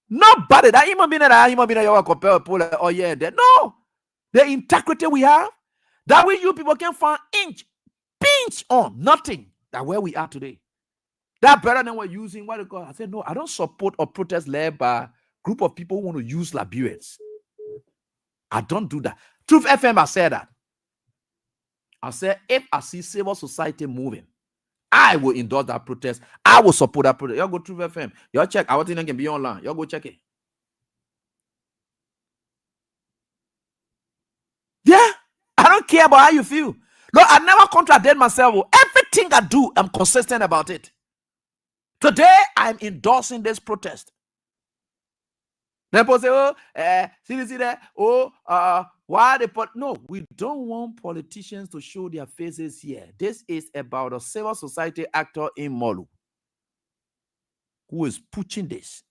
Nobody that human being you compare oh yeah, no, the integrity we have, that way you people can find pinch on nothing that where we are today. That better than we're using what they call. I said, no, I don't support a protest led by a group of people who want to use Liberians. I don't do that. Truth FM, I said that. I said, if I see civil society moving, I will endorse that protest. I will support that protest. Y'all go Truth FM. Y'all check. Our thing can be online. Y'all go check it. Yeah. I don't care about how you feel. No, I never contradict myself. Everything I do, I'm consistent about it. Today, I'm endorsing this protest. Then people say, oh, see there, why they put? No, we don't want politicians to show their faces here. This is about a civil society actor in Molu who is pushing this.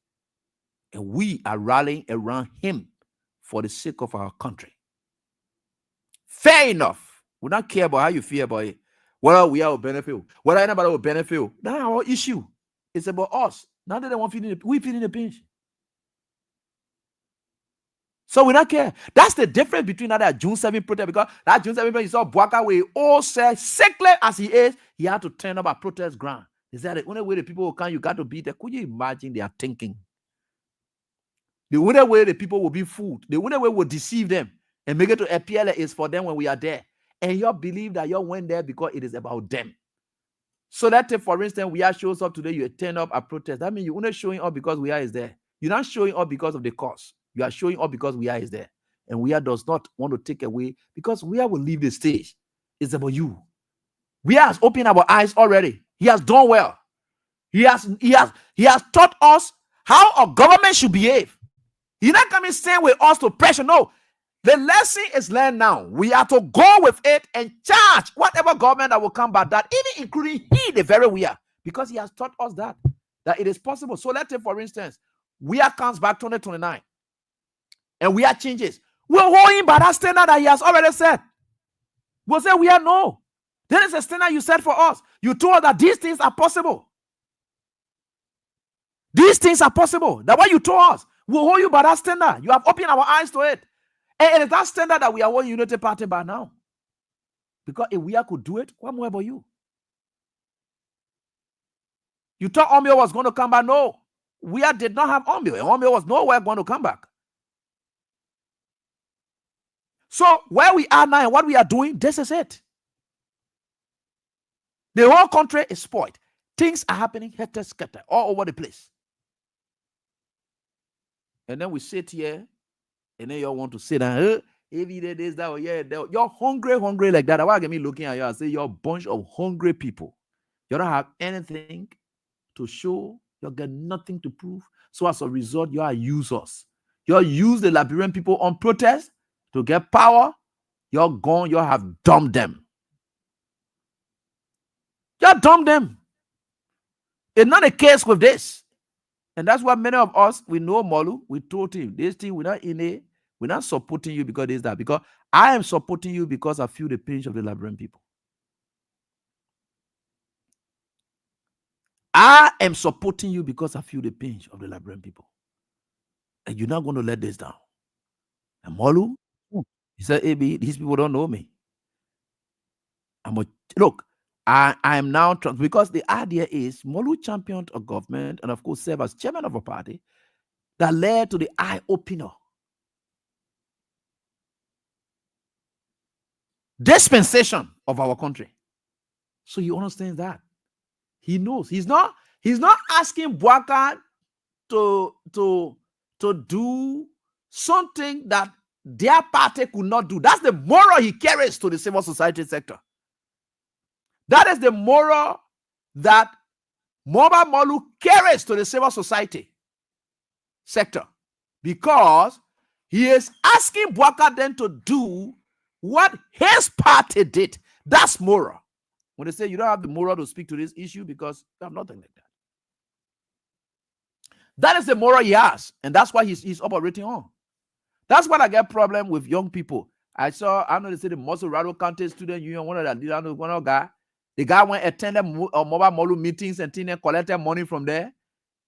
And we are rallying around him for the sake of our country. Fair enough. We don't care about how you feel about it. Whether we are a benefit, whether anybody will benefit. That's our issue. It's about us. Now they want we feeling the pinch. So we don't care. That's the difference between that June 7 protest, because that June 7 protest, you saw Bwaka where he all said, sickly as he is, he had to turn up a protest ground. He said the only way the people will come, you got to be there. Could you imagine their thinking? The only way the people will be fooled, the only way will deceive them and make it to appear like it's for them when we are there. And you believe that you went there because it is about them. So that if, for instance, we are shows up today, you turn up a protest. That means you're only showing up because we are is there. You're not showing up because of the cause. You are showing up because we are is there. And we are does not want to take away because we are will leave the stage. It's about you. We has opened our eyes already. He has done well. He has taught us how a government should behave. He's not coming staying with us to pressure. No. The lesson is learned now. We have to go with it and charge whatever government that will come back, that even including he, the very we are, because he has taught us that it is possible. So let's say, for instance, we are comes back 2029 and we are changes. We'll hold him by that standard that he has already set. We'll say we are no. There is a standard you set for us. You told us that these things are possible. These things are possible. That's what you told us. We'll hold you by that standard. You have opened our eyes to it. And it's that standard that we are one Unity Party by now. Because if we could do it, what more about you? You thought Omio was going to come back? No. We did not have Omio. Omio was nowhere going to come back. So where we are now and what we are doing, this is it. The whole country is spoiled. Things are happening scatter all over the place. And then we sit here. And then you want to sit down, every day this, that, or yeah, you're hungry like that. That's why I get me looking at you and say you're a bunch of hungry people. You don't have anything to show. You got nothing to prove. So as a result, you are users. You use the Liberian people on protest to get power. You're gone. You have dumped them. You dumped them. It's not a case with this. And that's why many of us, we know Molu, we told him, this thing, we're not in it. We're not supporting you because this, that. Because I am supporting you because I feel the pinch of the Liberian people. I am supporting you because I feel the pinch of the Liberian people. And you're not going to let this down. And Molu, he said, hey, these people don't know me. Look, I am now, because the idea is Molu championed a government and, of course, served as chairman of a party that led to the eye-opener dispensation of our country. So he understands that. He knows. He's not asking Bwaka to do something that their party could not do. That's the moral he carries to the civil society sector. That is the moral that Moba Molu carries to the civil society sector, because he is asking Bwaka then to do what his party did. That's moral. When they say you don't have the moral to speak to this issue because you have nothing like that. That is the moral he has, and that's why he's operating on. That's what I get problem with young people. I know they say the Mosorado County Student Union, one of the guy. The guy went attended Mobile Molu meetings and collected money from there.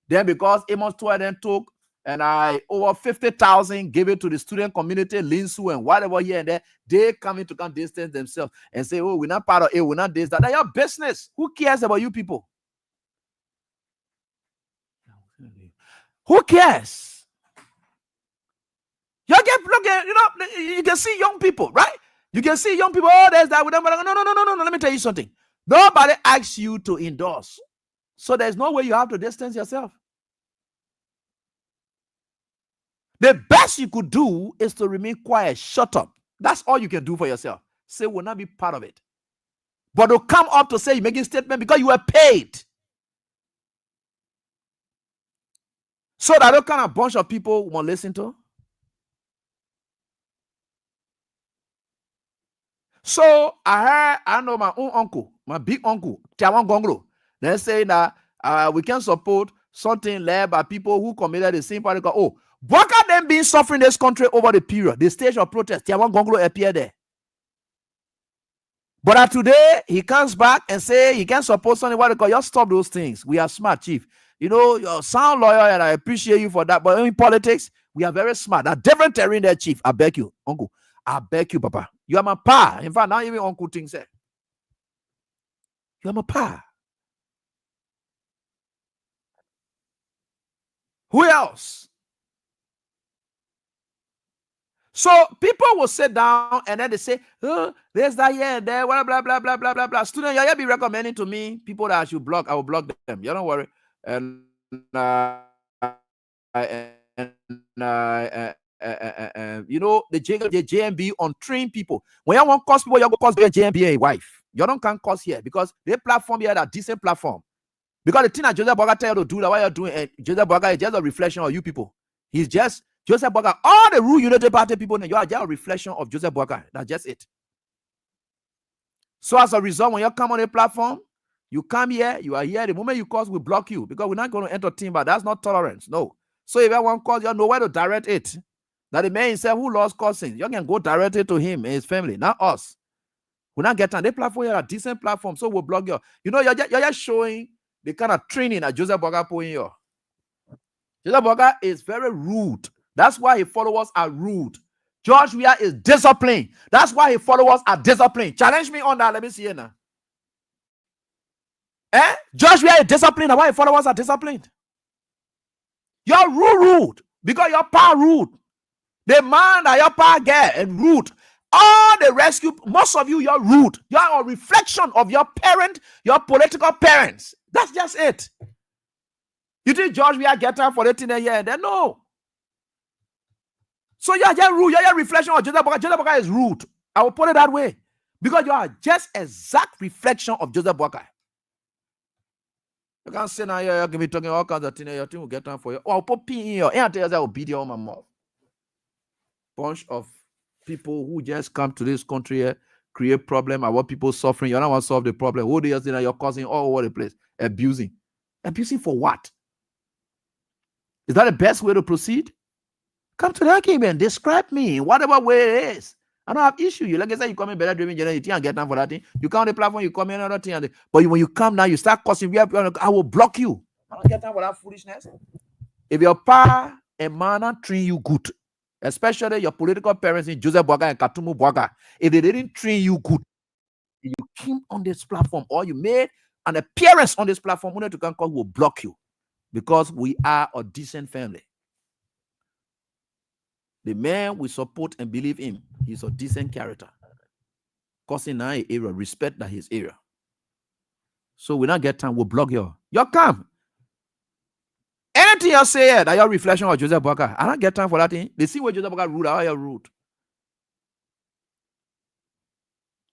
Then because Amos Tour then took and over 50,000 gave it to the student community, Linsu and whatever here and there, they come in to come distance themselves and say, oh, we're not part of it, we're not this, that. That's your business. Who cares about you people? Who cares? You can see young people, right? You can see young people, oh, there's that with them. No. Let me tell you something. Nobody asks you to endorse. So there's no way you have to distance yourself. The best you could do is to remain quiet, shut up. That's all you can do for yourself. Say we'll not be part of it. But to come up to say you're making a statement because you were paid. So that what kind of bunch of people want to listen to? So I know my own uncle, my big uncle, Tiawan Gongro. They say that we can support something led by people who committed the same party. Oh, Bwaka them being suffering this country over the period, the stage of protest. Tiawan Gongro appeared there. But today he comes back and say he can support something. What they call, just stop those things. We are smart, chief. You know, you're sound lawyer, and I appreciate you for that. But in politics, we are very smart. That different terrain there, chief. I beg you, uncle. I beg you, Papa. You are my pa. In fact, not even uncle thinks that. You are my pa. Who else? So people will sit down and then they say, oh, there's that here and there, blah, blah, blah, blah, blah, blah, blah. Student, you'll be recommending to me people that I should block. I will block them. You don't worry. And you know, the JMB on train people. When you want to cause people, you go cause their JMB a wife. You don't can cause here because they platform here that decent platform. Because the thing that Joseph Boga tell you to do, that what you're doing, and Joseph Boga is just a reflection of you people. He's just Joseph Boga. All the Rule Unity Party people, you are just a reflection of Joseph Boga. That's just it. So as a result, when you come on a platform, you come here, you are here. The moment you cause, we block you because we're not going to entertain, but that's not tolerance. No. So if everyone calls, you know where to direct it. That the man himself who lost causing, you can go directly to him and his family, not us. We're not getting they platform here, a decent platform, so we'll block you. You know, you're just showing the kind of training that Joseph Boga put in you. Joseph Boga is very rude. That's why his followers are rude. George Weah is disciplined. That's why his followers are disciplined. Challenge me on that. Let me see it now. George Weah is disciplined. That's why his followers are disciplined. You're rude because you're power rude. The man that your power get and rude. All the rescue, most of you, you're rude. You're a reflection of your parent, your political parents. That's just it. You think George Weah get time for 18 years and then no. So you're just rude. You're a reflection of Joseph Boga. Joseph Boga is rude. I will put it that way. Because you are just exact reflection of Joseph Boga. You can't say now you can be talking all kinds of things. Your team will get time for you. Oh, I'll put pin in your ear and tell you that will beat you on my mouth. Bunch of people who just come to this country here, create problem. I want people suffering. You don't want to solve the problem. Who do you think that you're causing all over the place? Abusing. Abusing for what? Is that the best way to proceed? Come to the argument. Describe me in whatever way it is. I don't have issue. You like I said, you come in better driven general, you can't get time for that thing. You come on the platform, you come in another thing. But when you come now, you start causing. I will block you. I don't get time for that foolishness. If your pa and man treat you good, especially your political parents in Joseph Boga and Katumu Boga, if they didn't treat you good, you came on this platform or you made an appearance on this platform, will block you because we are a decent family. The man we support and believe in, he's a decent character. Because in our area, respect that his area. So we not get time, we'll block you. You come. Anything you say that your reflection of Joseph Boakai, I don't get time for that thing. They see what Joseph Boakai ruled, how you ruled.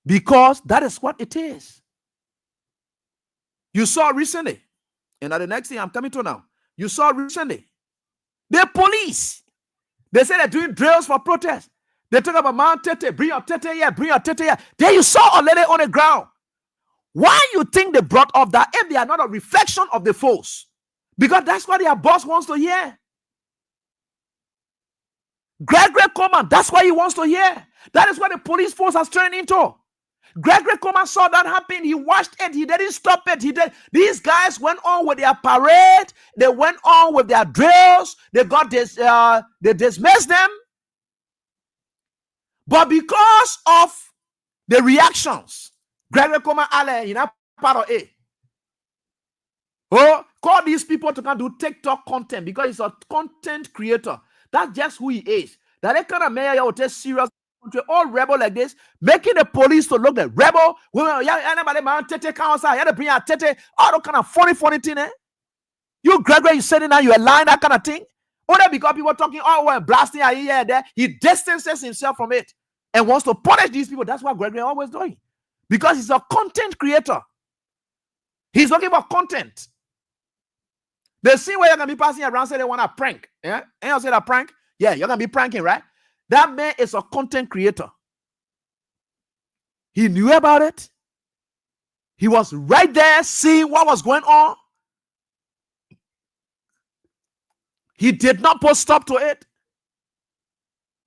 Because that is what it is. You saw recently, and the next thing I'm coming to now, you saw recently, the police, they say they're doing drills for protest. They talk about Mount Tete, bring your Tete here, bring your Tete here. There you saw a lady on the ground. Why you think they brought up that if they are not a reflection of the force? Because that's what their boss wants to hear. Gregory Coleman, that's what he wants to hear. That is what the police force has turned into. Gregory Coleman saw that happen. He watched it. He didn't stop it. These guys went on with their parade. They went on with their drills. They got this. They dismissed them. But because of the reactions, Gregory Coleman, you know, part of it. Oh, call these people to come do TikTok content because he's a content creator. That's just who he is. That they kind of mayor will take serious. All rebel like this, making the police to look like rebel. Anybody man Tete council, you had to bring a Tete, all that kind of funny thing. You Gregory, you said it now, you are lying, that kind of thing. Only because people talking, we're blasting here and there, he distances himself from it and wants to punish these people. That's what Gregory always doing. Because he's a content creator. He's looking for content. The scene where you're gonna be passing around, say they want a prank. Yeah, and you say that prank? Yeah, you're gonna be pranking, right? That man is a content creator. He knew about it. He was right there seeing what was going on. He did not put stop to it.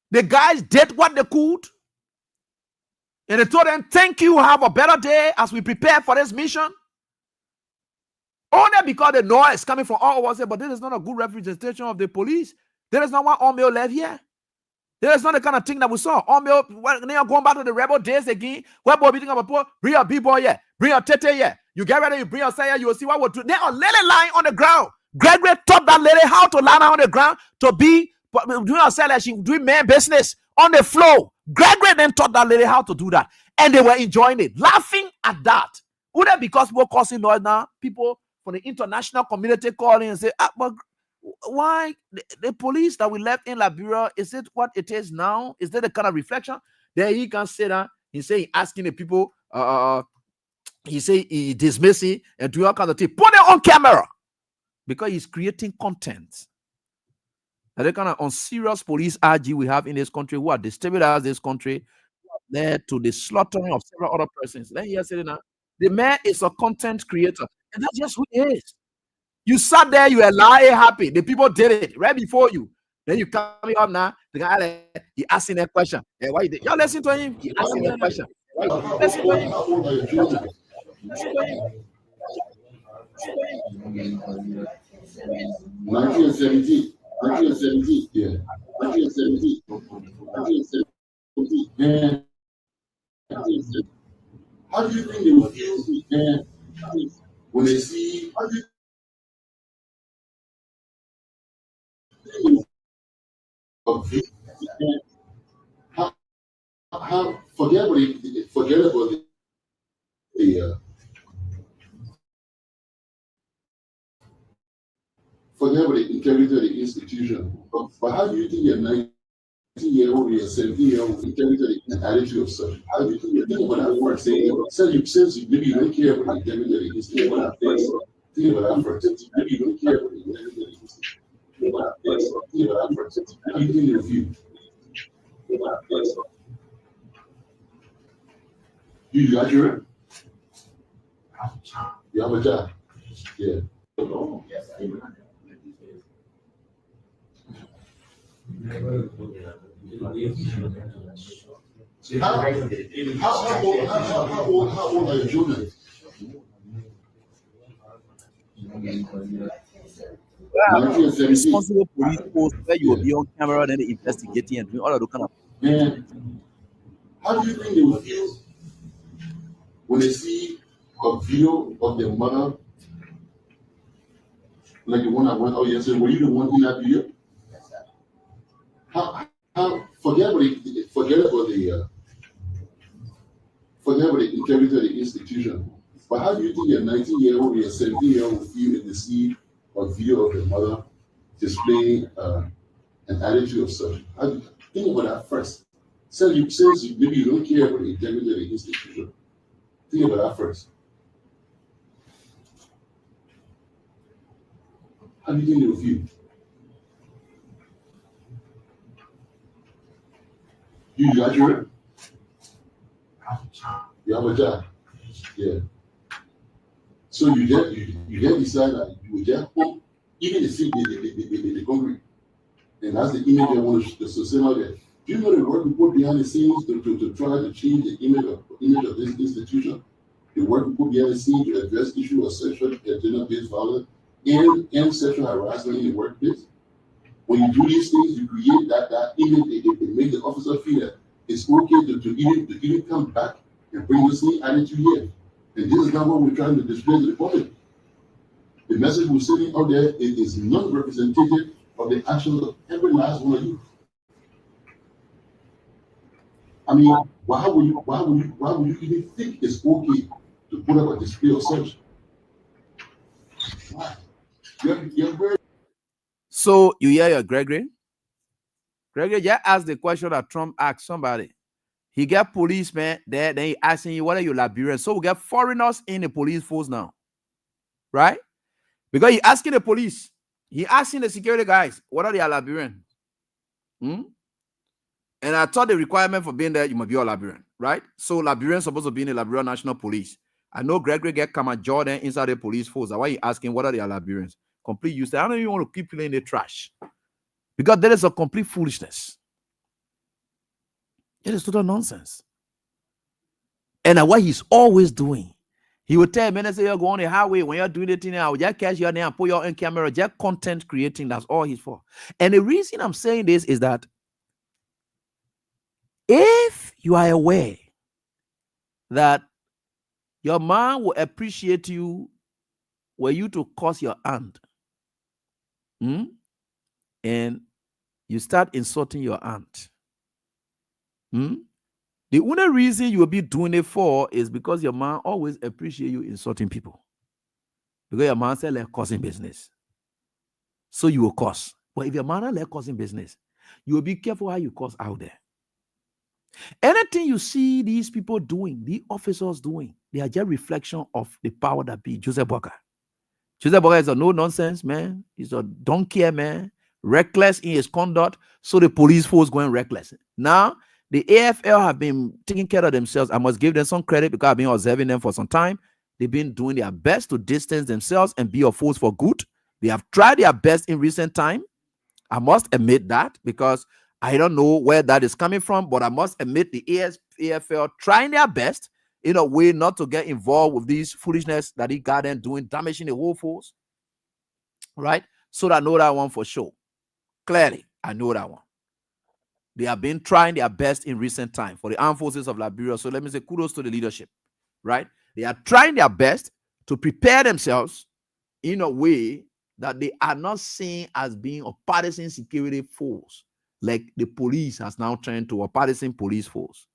The guys did what they could. And they told them, thank you, have a better day as we prepare for this mission. Only because the noise is coming from all of us, but this is not a good representation of the police. There is not one Omeo left here. There is not the kind of thing that we saw. When they are going back to the rebel days again, where boy beating up a boy, bring your B-boy here, bring your Tete here. You get ready, you bring your say, you will see what we'll do. They are literally lying on the ground. Gregory taught that lady how to lie on the ground to be doing herself like she doing man business on the floor. Gregory then taught that lady how to do that. And they were enjoying it, laughing at that. Would that because people causing noise now? People from the international community calling and say, but why the police that we left in Liberia, is it what it is now? Is that the kind of reflection? Then he can say that. He say asking the people, he say he dismissing and do all kinds of things. Put it on camera because he's creating content. And the kind of unserious police RG we have in this country who are destabilized this country led to the slaughtering of several other persons. Let me hear say now. The man is a content creator, and that's just who he is. You sat there, you were lying happy. The people did it right before you. Then you coming up now. The guy he asking that question. Hey, why you did? Y'all listen to him. He asking that question. Listen to him. 1970. 1970. Yeah. 1970. 1970. Man. How do you think they will feel, man, when they see? How forget about the integrity of the institution. But how do you think a 90-year-old or a 70-year-old integrity and attitude of such? How do you think about that for since maybe you don't care about the integrity of the institution? Think about that for maybe you don't care about the integrity of the institution. Think about that for how do you think they refuse? You got your you have a job. Yeah. How old are your children? Responsible police post where you will be on camera, then investigating and doing all of those kind of. Man, how do you think they will feel when they see a video of their mother, like the one I went out yesterday, were you the one in that video? How forget about the integrity of the institution. But how do you think a 19-year-old or a 17-year-old will feel if they see a video of their mother displaying an attitude of such? How do you think about that first? Since maybe you don't care about the integrity of the institution, think about that first. How do you think they will feel? You graduate? You have a job. Yeah. So you get decide that you will get home, even the concrete. And that's the image they want to send out there. Do you know the work we put behind the scenes to try to change the image of this institution? The work we put behind the scenes to address issues of sexual and gender-based violence and sexual harassment in the workplace? When you do these things, you create that image. It make the officer feel that it's okay to even come back and bring the same attitude here. And this is not what we're trying to display to the public. The message we're sending out there is not representative of the actions of every last one of you. I mean, why would you even think it's okay to put up a display of such? Why? You're very. So you hear your Gregory? Gregory just asked the question that Trump asked somebody. He get policemen there, then he asking you, what are you Liberian? So we get foreigners in the police force now. Right? Because he asking the police, he asking the security guys, what are they Liberian? And I thought the requirement for being there, you must be a Liberian, right? So Liberian supposed to be in the Liberian National Police. I know Gregory get come and Jordan inside the police force. That's why he asking, what are they Liberians? Complete useless. I don't even want to keep playing the trash. Because there is a complete foolishness. It is total nonsense. And what he's always doing, he will tell me, say, you're going on the highway, when you're doing the thing, I'll just catch your name and put your own camera, just content creating, that's all he's for. And the reason I'm saying this is that if you are aware that your man will appreciate you were you to curse your aunt, and you start insulting your aunt, the only reason you will be doing it for is because your man always appreciate you insulting people. Because your man said, like causing business. So you will curse. But if your man not like causing business, you will be careful how you curse out there. Anything you see these people doing, the officers doing, they are just reflection of the power that be Joseph Boakai. Joseph Boakai is a no-nonsense man. He's a don't care man. Reckless in his conduct. So the police force going reckless. Now, the AFL have been taking care of themselves. I must give them some credit because I've been observing them for some time. They've been doing their best to distance themselves and be a force for good. They have tried their best in recent time. I must admit that because I don't know where that is coming from, but I must admit the AFL trying their best in a way not to get involved with this foolishness that he got them doing, damaging the whole force. Right? So I know that one for sure. Clearly, I know that one. They have been trying their best in recent time for the armed forces of Liberia. So let me say kudos to the leadership, right? They are trying their best to prepare themselves in a way that they are not seen as being a partisan security force, like the police has now turned to a partisan police force.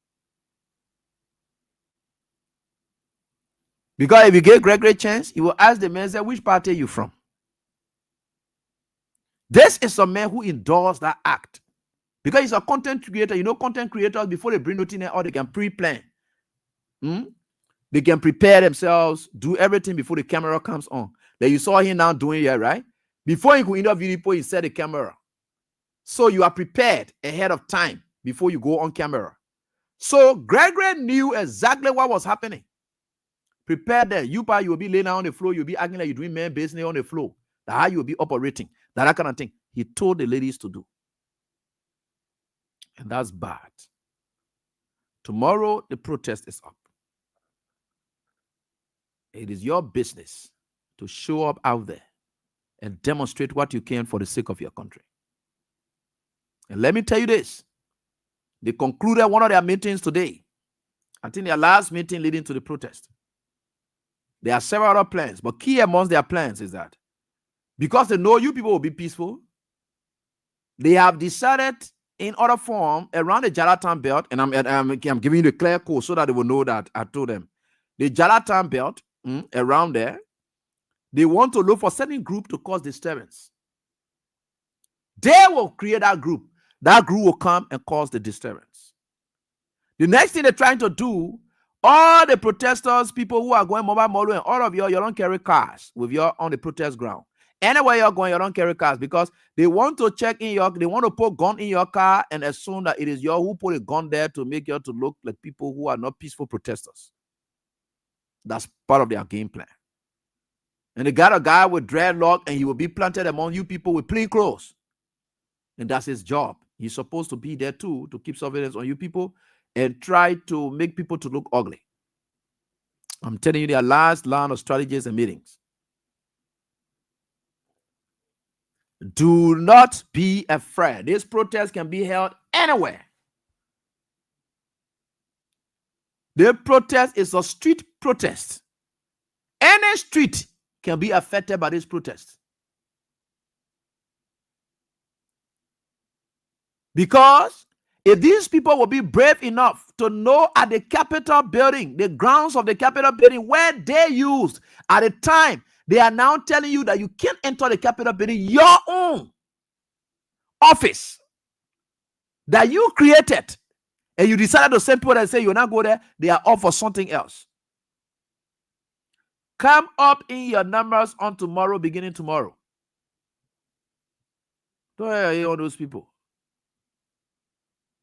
Because if you give Gregory a chance, he will ask the man, say, which party are you from? This is a man who endorsed that act. Because he's a content creator. You know, content creators, before they bring nothing out, they can pre-plan. They can prepare themselves, do everything before the camera comes on. Like you saw him now doing here, right? Before he could interview people, he set the camera. So you are prepared ahead of time before you go on camera. So Gregory knew exactly what was happening. Prepared there. You will be laying down on the floor. You'll be acting like you're doing man business on the floor. That's how you'll be operating. That kind of thing. He told the ladies to do. And that's bad. Tomorrow, the protest is up. It is your business to show up out there and demonstrate what you can for the sake of your country. And let me tell you this. They concluded one of their meetings today I think their last meeting leading to the protest. There are several other plans, but key amongst their plans is that because they know you people will be peaceful, they have decided in other form around the Jalatan belt, and I'm giving you the clear code so that they will know that I told them. The Jalatan belt around there, they want to look for certain group to cause disturbance. They will create that group. That group will come and cause the disturbance. The next thing they're trying to do, all the protesters, people who are going mobile model, and all of you don't carry cars with you on the protest ground. Anywhere you're going, you don't carry cars because they want to check in your, they want to put gun in your car and assume that it is you who put a gun there to make you to look like people who are not peaceful protesters. That's part of their game plan. And they got a guy with dreadlock and he will be planted among you people with plain clothes. And that's his job. He's supposed to be there too to keep surveillance on you people and try to make people to look ugly. I'm telling you, their last line of strategies and meetings. Do not be afraid. This protest can be held anywhere. The protest is a street protest. Any street can be affected by this protest. Because if these people will be brave enough to know at the Capitol building, the grounds of the Capitol building, where they used at the time, they are now telling you that you can't enter the Capitol building, your own office that you created, and you decided to send people that say you'll not go there, they are off for something else. Come up in your numbers on tomorrow, beginning tomorrow. Don't hear all those people.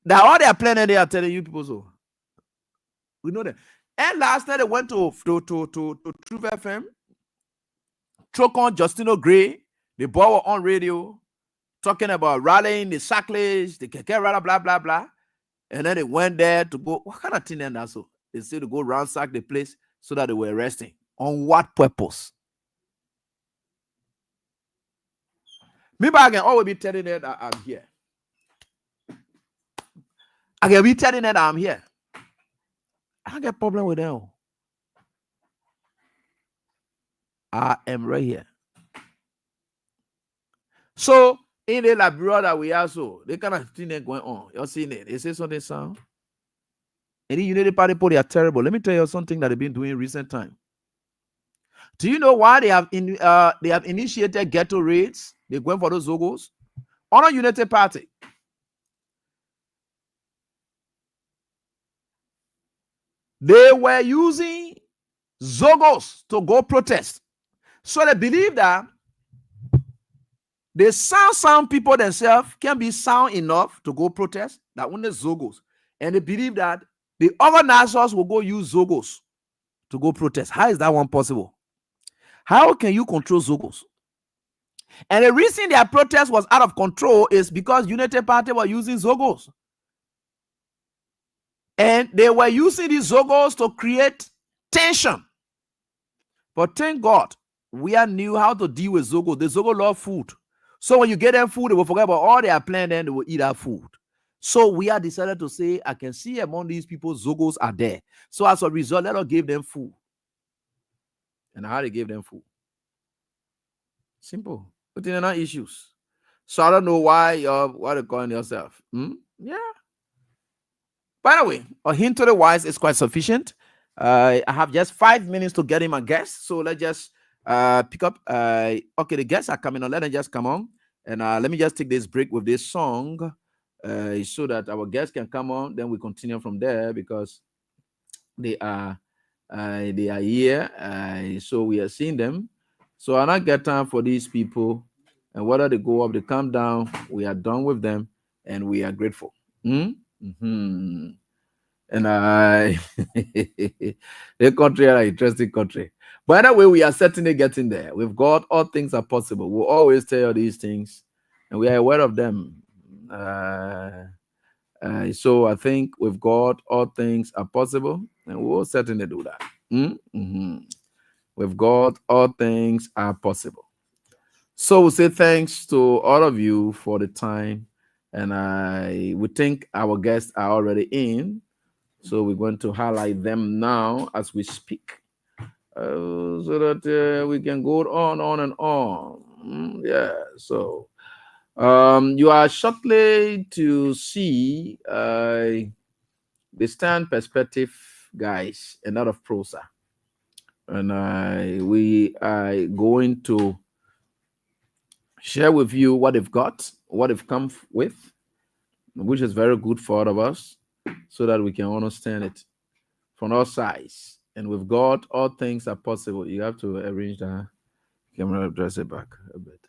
Now all they are planning, they are telling you people so. We know that. And last night they went to Truth FM, choke on Justino Gray. The boy were on radio talking about rallying the sacklage, the keke rally, blah, blah, blah. And then they went there to go, what kind of thing then that's so? They said to go ransack the place so that they were arresting. On what purpose? Maybe I can always be telling them that I'm here. I can be telling them that I'm here. I don't get a problem with them. I am right here. So, in the library that we are, so they kind of thing going on. You're seeing it. They say something sound. And the Unity Party people, they are terrible. Let me tell you something that they've been doing in recent time. Do you know why they have initiated ghetto raids? They're going for those Zogos. On a Unity Party. They were using Zogos to go protest. So they believe that the sound people themselves can be sound enough to go protest, that when the Zogos. And they believe that the organizers will go use Zogos to go protest. How is that one possible? How can you control Zogos? And the reason their protest was out of control is because Unity Party were using Zogos. And they were using these Zogos to create tension. But thank God, we are knew how to deal with Zogo. The Zogo love food. So when you get them food, they will forget about all their plan, then they will eat our food. So we are decided to say, I can see among these people, Zogos are there. So as a result, let us give them food. And how they gave them food. Simple. But they're not issues. So I don't know why you're what are calling yourself. Yeah. By the way, a hint to the wise is quite sufficient. I have just 5 minutes to get in my guests. So let's just pick up. Okay, the guests are coming on. Let them just come on. And let me just take this break with this song so that our guests can come on. Then we continue from there because they are here. So we are seeing them. So I not get time for these people. And whether they go up, they come down, we are done with them, and we are grateful. And the country are an interesting country. By the way, we are certainly getting there. With God, all things are possible. We'll always tell you these things, and we are aware of them. So I think with God, all things are possible, and we will certainly do that. With God, all things are possible. So we say thanks to all of you for the time, and we think our guests are already in So we're going to highlight them now as we speak, so that we can go on and on. Yeah. So you are shortly to see the stand perspective, guys, and not of prosa. And we are going to share with you what they've got, what they've come with, which is very good for all of us, so that we can understand it from all sides. And with God, all things are possible. You have to arrange the camera, dress it back a bit.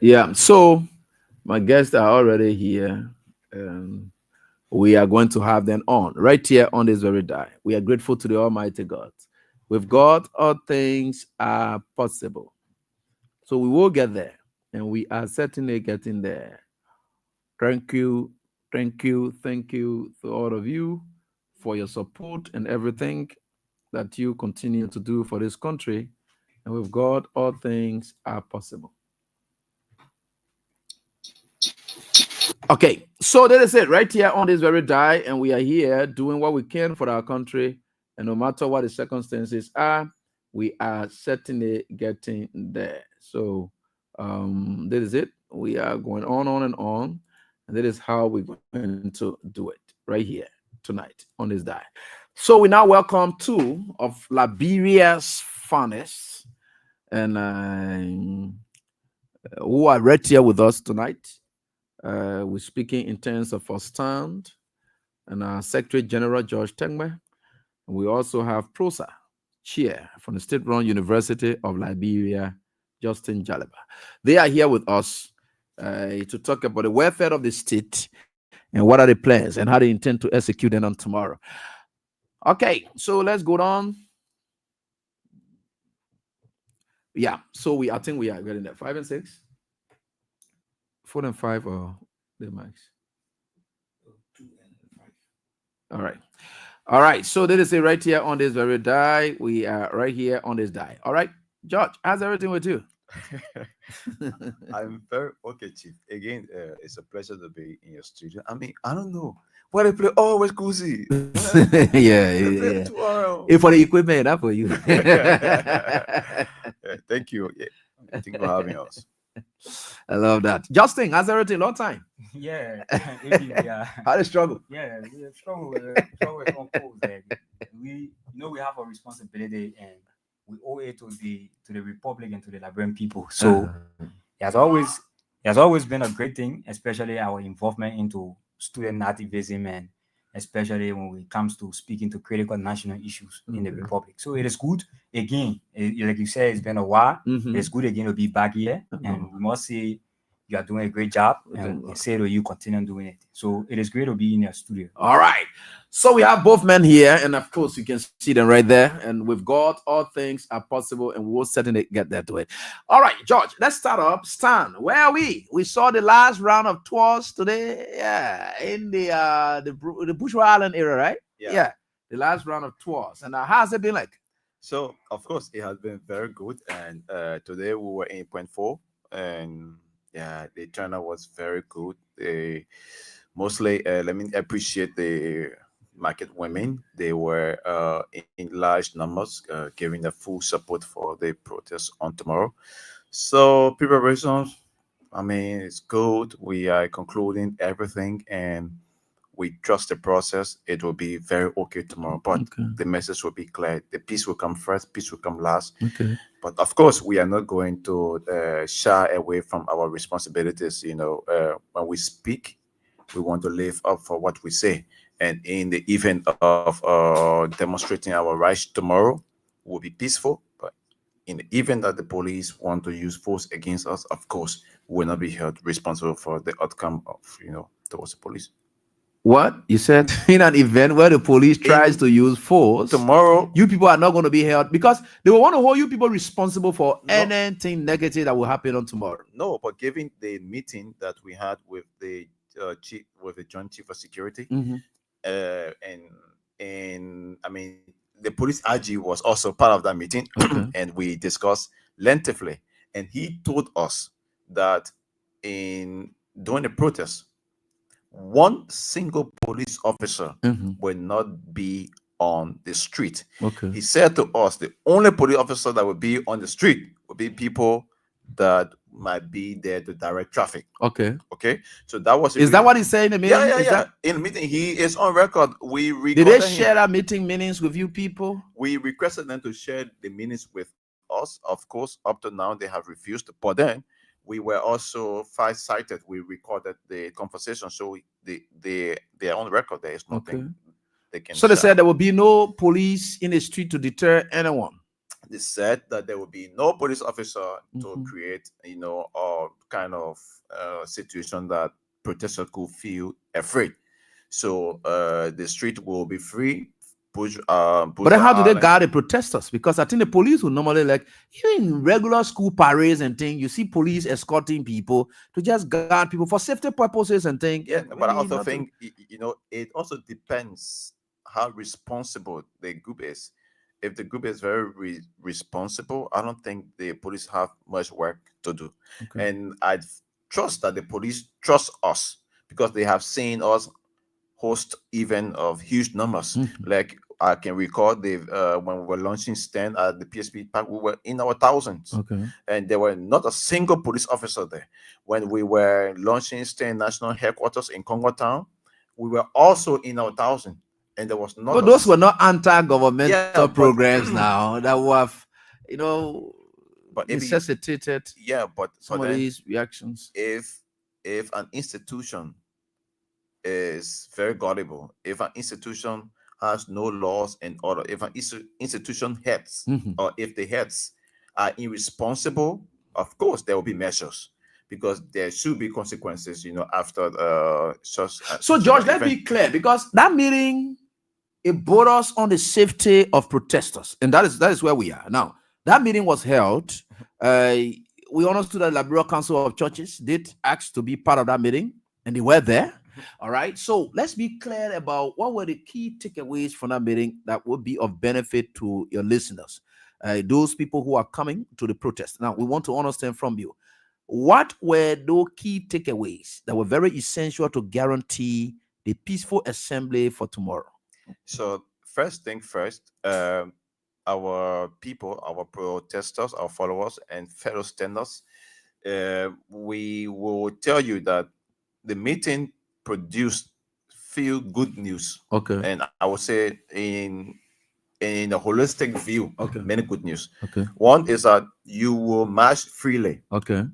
Yeah, so my guests are already here. We are going to have them on right here on this very day. We are grateful to the Almighty God. With God, all things are possible. So we will get there, and we are certainly getting there. Thank you to all of you for your support and everything that you continue to do for this country. And with God, all things are possible. Okay, so that is it right here on this very day, and we are here doing what we can for our country. And no matter what the circumstances are, we are certainly getting there. So that is it. We are going on and on, and that is how we're going to do it right here tonight on this day. So we now welcome two of Liberia's finest, and who are right here with us tonight. We're speaking in terms of our stand and our Secretary General George Tengme. We also have Prosa Chair from the State-run University of Liberia, Justin Jalaba. They are here with us to talk about the welfare of the state and what are the plans and how they intend to execute them on tomorrow. Okay, so let's go on. Yeah, so I think we are getting there. 5 and 6. 4 and 5 or the max? 2 and 5. All right. So that is it right here on this very day. We are right here on this day. All right, George, how's everything with you? I'm very okay, Chief. Again, it's a pleasure to be in your studio. I mean, I don't know what I play. Oh, where's Kuzi? yeah. If for the equipment, not for you. Thank you. Yeah. Thank you for having us. I love that. Justin, how's everything? Long time. Yeah. How the struggle? Yeah, we struggle with uncles. We we have a responsibility and we owe it to the Republic and to the Liberian people. So it has always been a great thing, especially our involvement into student activism and especially when it comes to speaking to critical national issues in the Republic. So it is good. Again, like you said, it's been a while. It's good again to be back here. And we must say you are doing a great job. And we say to you, continue doing it. So it is great to be in your studio. All right. So we have both men here. And of course, you can see them right there. And with God, all things are possible. And we'll certainly get there to it. All right, George, let's start up. Stan, where are we? We saw the last round of tours today. Yeah, in the Bushra Island area, right? Yeah. The last round of tours. And how's it been like? So, of course, it has been very good. And today we were in point 4. And yeah, the turnout was very good. Mostly, let me appreciate the market women. They were in large numbers, giving the full support for the protest on tomorrow. So preparations, I mean, it's good. We are concluding everything and we trust the process. It will be very okay tomorrow, but the message will be clear. The peace will come first, peace will come last. But of course, we are not going to shy away from our responsibilities. When we speak, we want to live up for what we say. And in the event of demonstrating our rights tomorrow, we'll be peaceful. But in the event that the police want to use force against us, of course, we will not be held responsible for the outcome of, towards the police. What? You said in an event where the police tries to use force tomorrow, you people are not going to be held because they will want to hold you people responsible for anything negative that will happen on tomorrow. No, but given the meeting that we had with the chief, with the Joint Chief of Security, and I mean the police IG was also part of that meeting, and we discussed lengthily. and he told us that in during the protest, one single police officer will not be on the street. Okay. He said to us the only police officer that will be on the street will be people that might be there to direct traffic. Okay. Okay. So that was Is that what he said in the meeting? Yeah, Is that- in the meeting, he is on record. We Did they recorded share him. that meeting minutes with you people? We requested them to share the minutes with us. Of course, up to now they have refused. But then we were also farsighted. We recorded the conversation, so they are on record. There is nothing they can. So they share. said there will be no police in the street to deter anyone. They said that there will be no police officer to create, a kind of situation that protesters could feel afraid. So the street will be free. But then how do they guard the protesters? Because I think the police will normally, like, even in regular school parades and things, you see police escorting people to just guard people for safety purposes and things. Yeah, but I also think, it also depends how responsible the group is. If the group is very responsible, I don't think the police have much work to do. Okay. And I trust that the police trust us because they have seen us host event of huge numbers. Like I can recall when we were launching stand at the PSP Park, we were in our thousands. Okay. And there were not a single police officer there. When we were launching stand national headquarters in Congo Town, we were also in our thousands. And there was not. But those were not anti-governmental programs now that were, but necessitated. But some of these reactions. If an institution is very gullible, if an institution has no laws and order, if an institution heads or if the heads are irresponsible, of course there will be measures. Because there should be consequences, after such. So, George, let's be clear, because that meeting, it brought us on the safety of protesters, and that is where we are now. That meeting was held. We understood that the Liberal Council of Churches did ask to be part of that meeting, and they were there. All right. So let's be clear about what were the key takeaways from that meeting that would be of benefit to your listeners, those people who are coming to the protest. Now, we want to understand from you, what were those key takeaways that were very essential to guarantee the peaceful assembly for tomorrow? So first thing first, our people, our protesters, our followers, and fellow standers, we will tell you that the meeting produced feel good news. Okay. And I would say in a holistic view, many good news. Okay. One is that you will march freely. Okay.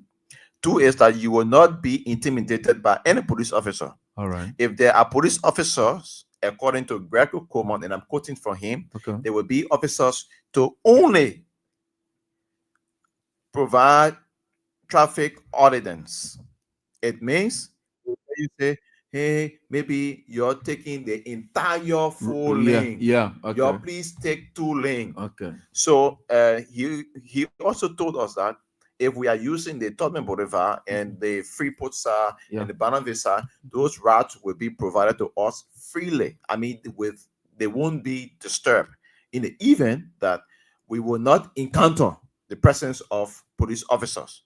Two is that you will not be intimidated by any police officer. All right. If there are police officers, according to Gregory Coleman, and I'm quoting from him, there will be officers to only provide traffic ordinance. It means you say, hey, maybe you're taking the entire full lane. Yeah. Okay. You please take 2 lanes. Okay. So he also told us that if we are using the Tottenham Boulevard and the Freeport side and the Barnaby side, those routes will be provided to us freely. I mean, they won't be disturbed in the event that we will not encounter the presence of police officers.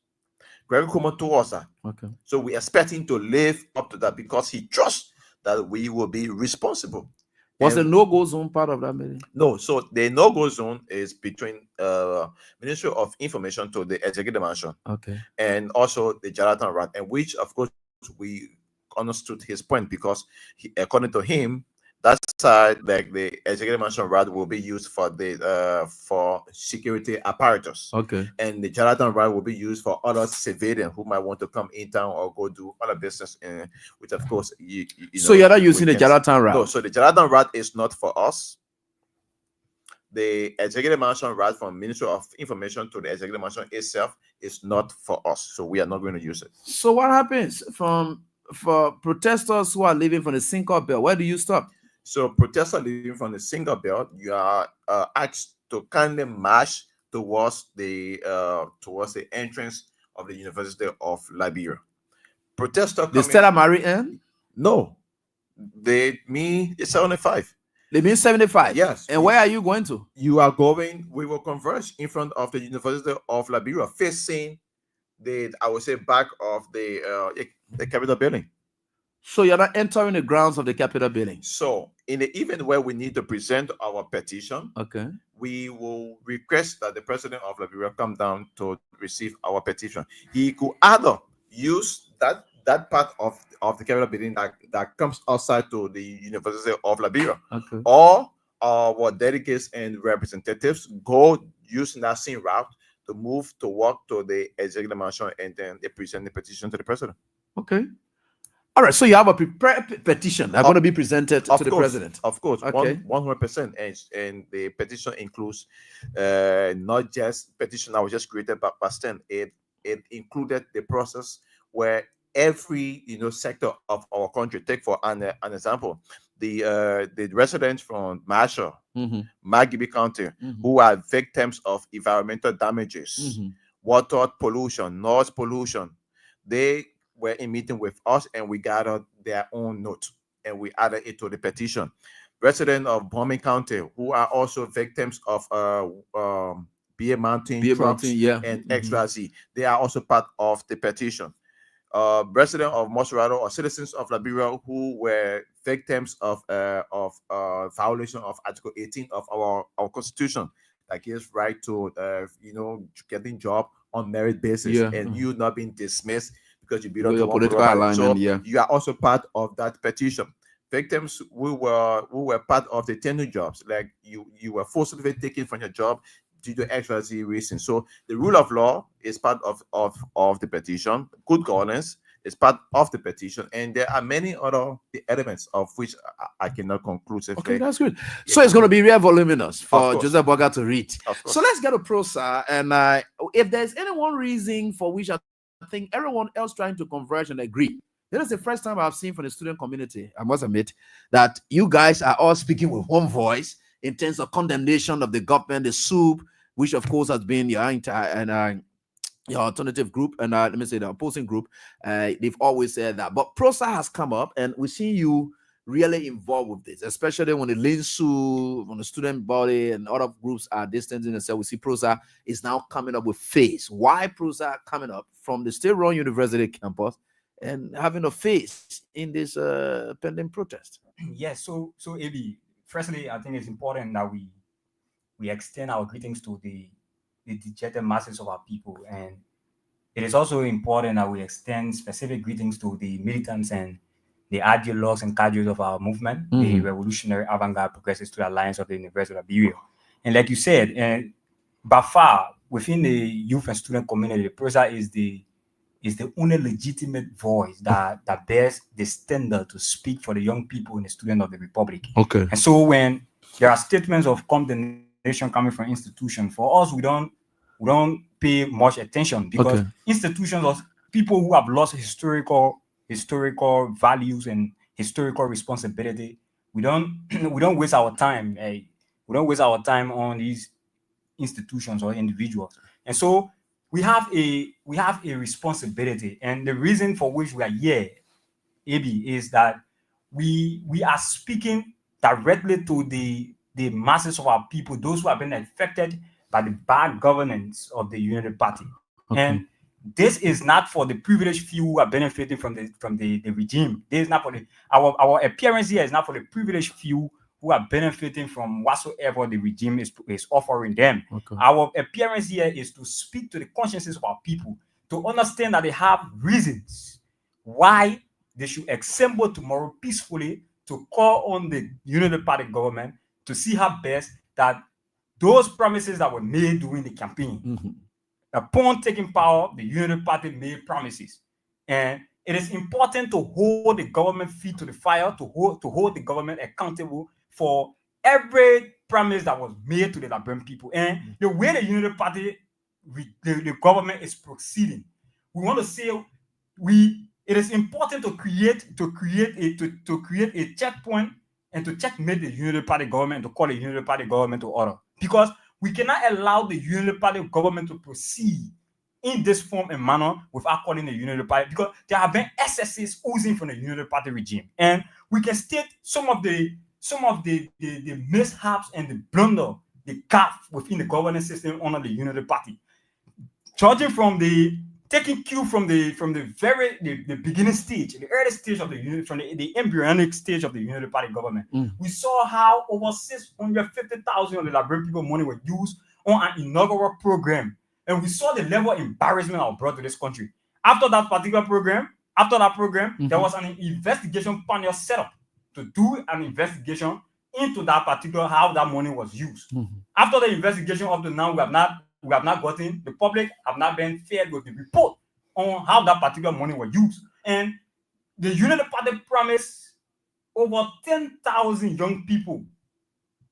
Greg Kuma told us that. Okay. So we expect him to live up to that because he trusts that we will be responsible. Was the no-go zone part of that meeting? No. So the no-go zone is between Ministry of Information to the Executive Mansion. Okay. And also the Jonathan Rat, and which of course we understood his point because according to him, that side, like the Executive Mansion Rat, will be used for the for security apparatus. Okay. And the Jonathan Rat will be used for other civilians who might want to come in town or go do other business, which of course so you're not using the Jonathan Rat? No. So the Jonathan Rat is not for us. The Executive Mansion Rat from Ministry of Information to the Executive Mansion itself is not for us. So we are not going to use it. So what happens for protesters who are living from the Single Belt? Where do you stop? So protesters living from the Single Belt, you are asked to kindly march towards the entrance of the University of Liberia. Protesters. The Stella Marie N? No, it's 75. They mean 75. Yes. And where are you going to? We will converge in front of the University of Liberia, facing I would say, back of the Capitol building. So you're not entering the grounds of the Capitol building. So in the event where we need to present our petition, okay, we will request that the president of Liberia come down to receive our petition. He could either use that part of the Capitol building that comes outside to the University of Liberia, okay, or our delegates and representatives go using that same route to move to walk to the executive mansion, and then they present the petition to the president. Okay. All right. So you have a prepared petition that's going to be presented to the president. Of course. Okay. 100%. And the petition includes not just petition that was just created by Stan. It included the process where every sector of our country, take for an example, the residents from Marshall, Magibi County, who are victims of environmental damages, water pollution, noise pollution, they were in meeting with us, and we gathered their own note and we added it to the petition. Residents of Bombing County, who are also victims of Beer Mountain trucks and XYZ, they are also part of the petition. Residents of Mosserado or citizens of Liberia who were victims of violation of Article 18 of our Constitution, that gives right to getting job on merit basis and you not being dismissed because you belong to one political alignment. So you are also part of that petition. Victims who were part of the tenure jobs, like you were forcibly taken from your job due to XYZ reasons. So the rule of law is part of the petition. Good governance is part of the petition, and there are many other elements of which I cannot conclusively. Okay, that's good. So it's going to be real voluminous for Joseph Boga to read. So let's get to prosa, and if there's any one reason for which I think everyone else trying to converge and agree, this is the first time I've seen from the student community, I must admit, that you guys are all speaking with one voice in terms of condemnation of the government, the SUB, which of course has been your your alternative group, and let me say the opposing group. They've always said that, but PROSA has come up, and we see you really involved with this, especially when the LINSU, when the student body and other groups are distancing themselves. We see PROSA is now coming up with face. Why PROSA coming up from the state-run university campus and having a face in this pending protest? Yes, so AB, firstly, I think it's important that we extend our greetings to the dejected masses of our people, and it is also important that we extend specific greetings to the militants and the ideologues and cadres of our movement, the Revolutionary Avant-Garde Progressive Student Alliance of the University of Liberia. And like you said, by far within the youth and student community, PROSA is the only legitimate voice that bears the standard to speak for the young people and the students of the Republic. Okay. And so when there are statements of condemnation coming from institutions, for us, we don't pay much attention, because institutions or people who have lost historical values and historical responsibility, we don't waste our time. We don't waste our time on these institutions or individuals. And so we have a responsibility, and the reason for which we are here, AB, is that we are speaking directly to the masses of our people, those who have been affected by the bad governance of the Unity Party. And this is not for the privileged few who are benefiting from the regime. This is not for our appearance here is not for the privileged few who are benefiting from whatsoever the regime is offering them. Our appearance here is to speak to the consciences of our people, to understand that they have reasons why they should assemble tomorrow peacefully to call on the Unity Party government to see how best that those promises that were made during the campaign, upon taking power, the Unity Party made promises. And it is important to hold the government feet to the fire, to hold the government accountable for every promise that was made to the Liberian people. And the way the Unity Party, the government is proceeding, we want to say it is important to create a checkpoint and to checkmate the Unity Party government, to call the Unity Party government to order. Because we cannot allow the Unity Party government to proceed in this form and manner without calling the Unity Party, because there have been excesses oozing from the Unity Party regime. And we can state some of the some of the mishaps and the blunder, the gap within the governance system under the Unity Party. Judging from taking cue from the very beginning stage, the early stage of the unit, from the embryonic stage of the Unity Party government, we saw how over 650,000 of the Liberian people money were used on an inaugural program, and we saw the level of embarrassment that was brought to this country. After that program, there was an investigation panel set up to do an investigation into that particular how that money was used. After the investigation up to now, we have not gotten, the public have not been fed with the report on how that particular money was used. And the Unity Party promised over 10,000 young people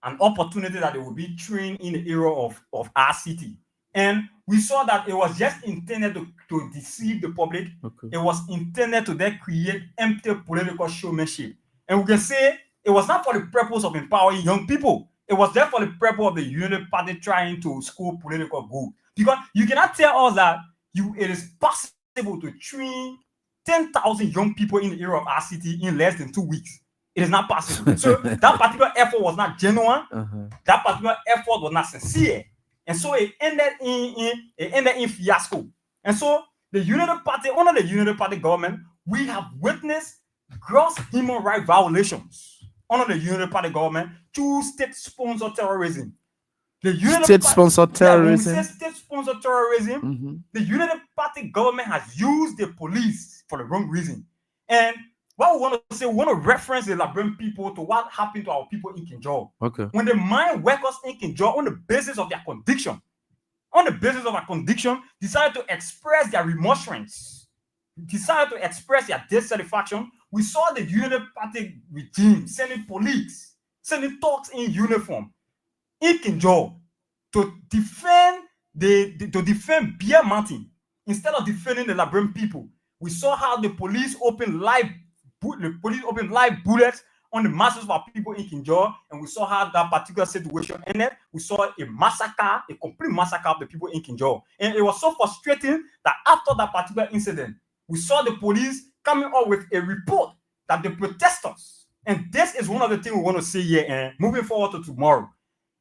an opportunity that they will be trained in the era of RCT. And we saw that it was just intended to deceive the public. It was intended to then create empty political showmanship. And we can say it was not for the purpose of empowering young people. It was there for the purpose of the Unity Party trying to score political goal. Because you cannot tell us that it is possible to train 10,000 young people in the era of RCT in less than 2 weeks. It is not possible. So that particular effort was not genuine. That particular effort was not sincere. And so it ended in fiasco. And so the Unity Party, under the Unity Party government, we have witnessed gross human rights violations under the Unity Party government through state-sponsored terrorism. State-sponsored terrorism. When we say state-sponsored terrorism, the Unity Party government has used the police for the wrong reason. And what we want to say, we want to reference the Liberian people to what happened to our people in Kinjor. When the mine workers in Kinjor, on the basis of their conviction, decided to express their remonstrance, decided to express their dissatisfaction, we saw the Unity Party regime sending police, sending thugs in uniform in Kinjor to defend Beer Mountain instead of defending the Liberian people. We saw how the police opened live bullets on the masses of our people in Kinjor, and we saw how that particular situation ended. We saw a massacre, a complete massacre of the people in Kinjor. And it was so frustrating that after that particular incident, we saw the police coming up with a report that the protesters, and this is one of the things we want to say here, and moving forward to tomorrow,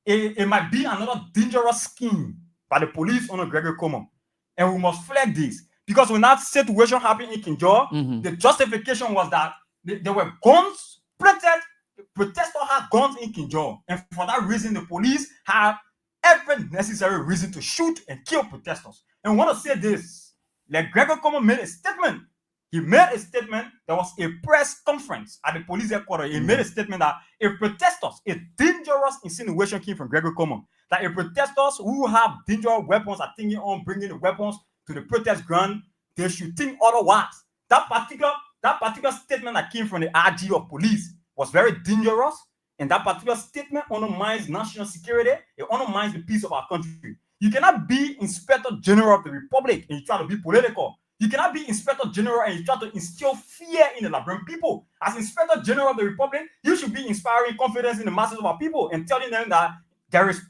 it might be another dangerous scheme by the police under Gregory Common, and we must flag this. Because when that situation happened in Kinjor, the justification was that there were guns planted. The protesters had guns in Kinjor, and for that reason, the police had every necessary reason to shoot and kill protesters. And we want to say this: like Gregor Common made a statement. He made a statement. There was a press conference at the police headquarters. He made a statement that if protesters, a dangerous insinuation came from Gregor Common, that if protesters who have dangerous weapons are thinking on bringing the weapons to the protest ground, they should think otherwise. That particular statement that came from the RG of police was very dangerous, and that particular statement undermines national security. It undermines the peace of our country. You cannot be Inspector General of the Republic and you try to be political. You cannot be Inspector General and you try to instill fear in the Liberian people. As Inspector General of the Republic, you should be inspiring confidence in the masses of our people and telling them that there is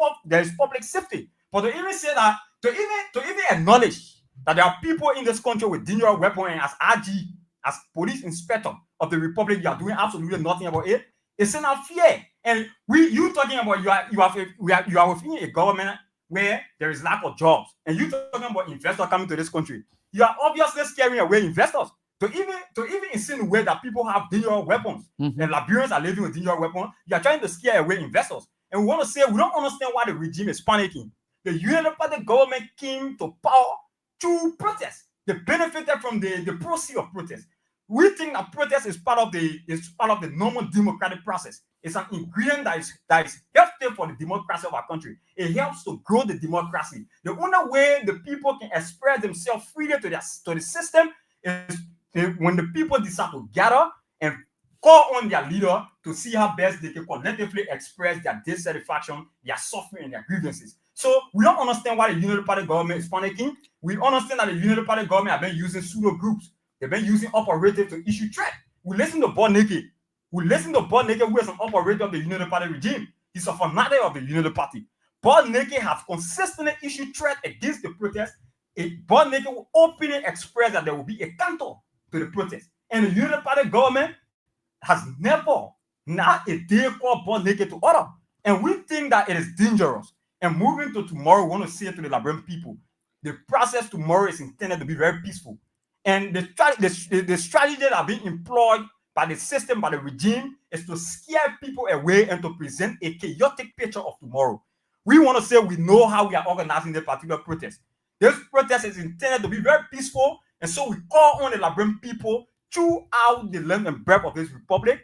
public safety. But to even say that, to even acknowledge that there are people in this country with dangerous weapons, and as RG, as police inspector of the Republic, you are doing absolutely nothing about it. It's in our fear. And you talking about you are within a government where there is lack of jobs, and you talking about investors coming to this country. You are obviously scaring away investors. To even insinuate that people have dangerous weapons and Liberians are living with dangerous weapons, you are trying to scare away investors. And we want to say we don't understand why the regime is panicking. The Unity Party government came to power through protest. They benefited from the proceeds of protest. We think that protest is part of the normal democratic process. It's an ingredient that is helpful for the democracy of our country. It helps to grow the democracy. The only way the people can express themselves freely to the system is when the people decide to gather and call on their leader to see how best they can collectively express their dissatisfaction, their suffering, and their grievances. So we don't understand why the Unity Party government is panicking. We understand that the Unity Party government have been using pseudo groups. They've been using operatives to issue threat. We listen to Bob Naked. Who is an operator of the Unity Party regime. He's a fanatic of the Unity Party. Bob Naked has consistently issued threat against the protest. Bob Naked will openly express that there will be a counter to the protest. And the Unity Party government has never Now a day called born naked to order. And we think that it is dangerous. And moving to tomorrow, we want to say to the Liberian people, the process tomorrow is intended to be very peaceful. And the strategy that are being employed by the system, by the regime, is to scare people away and to present a chaotic picture of tomorrow. We want to say we know how we are organizing the particular protest. This protest is intended to be very peaceful, and so we call on the Liberian people throughout the length and breadth of this republic.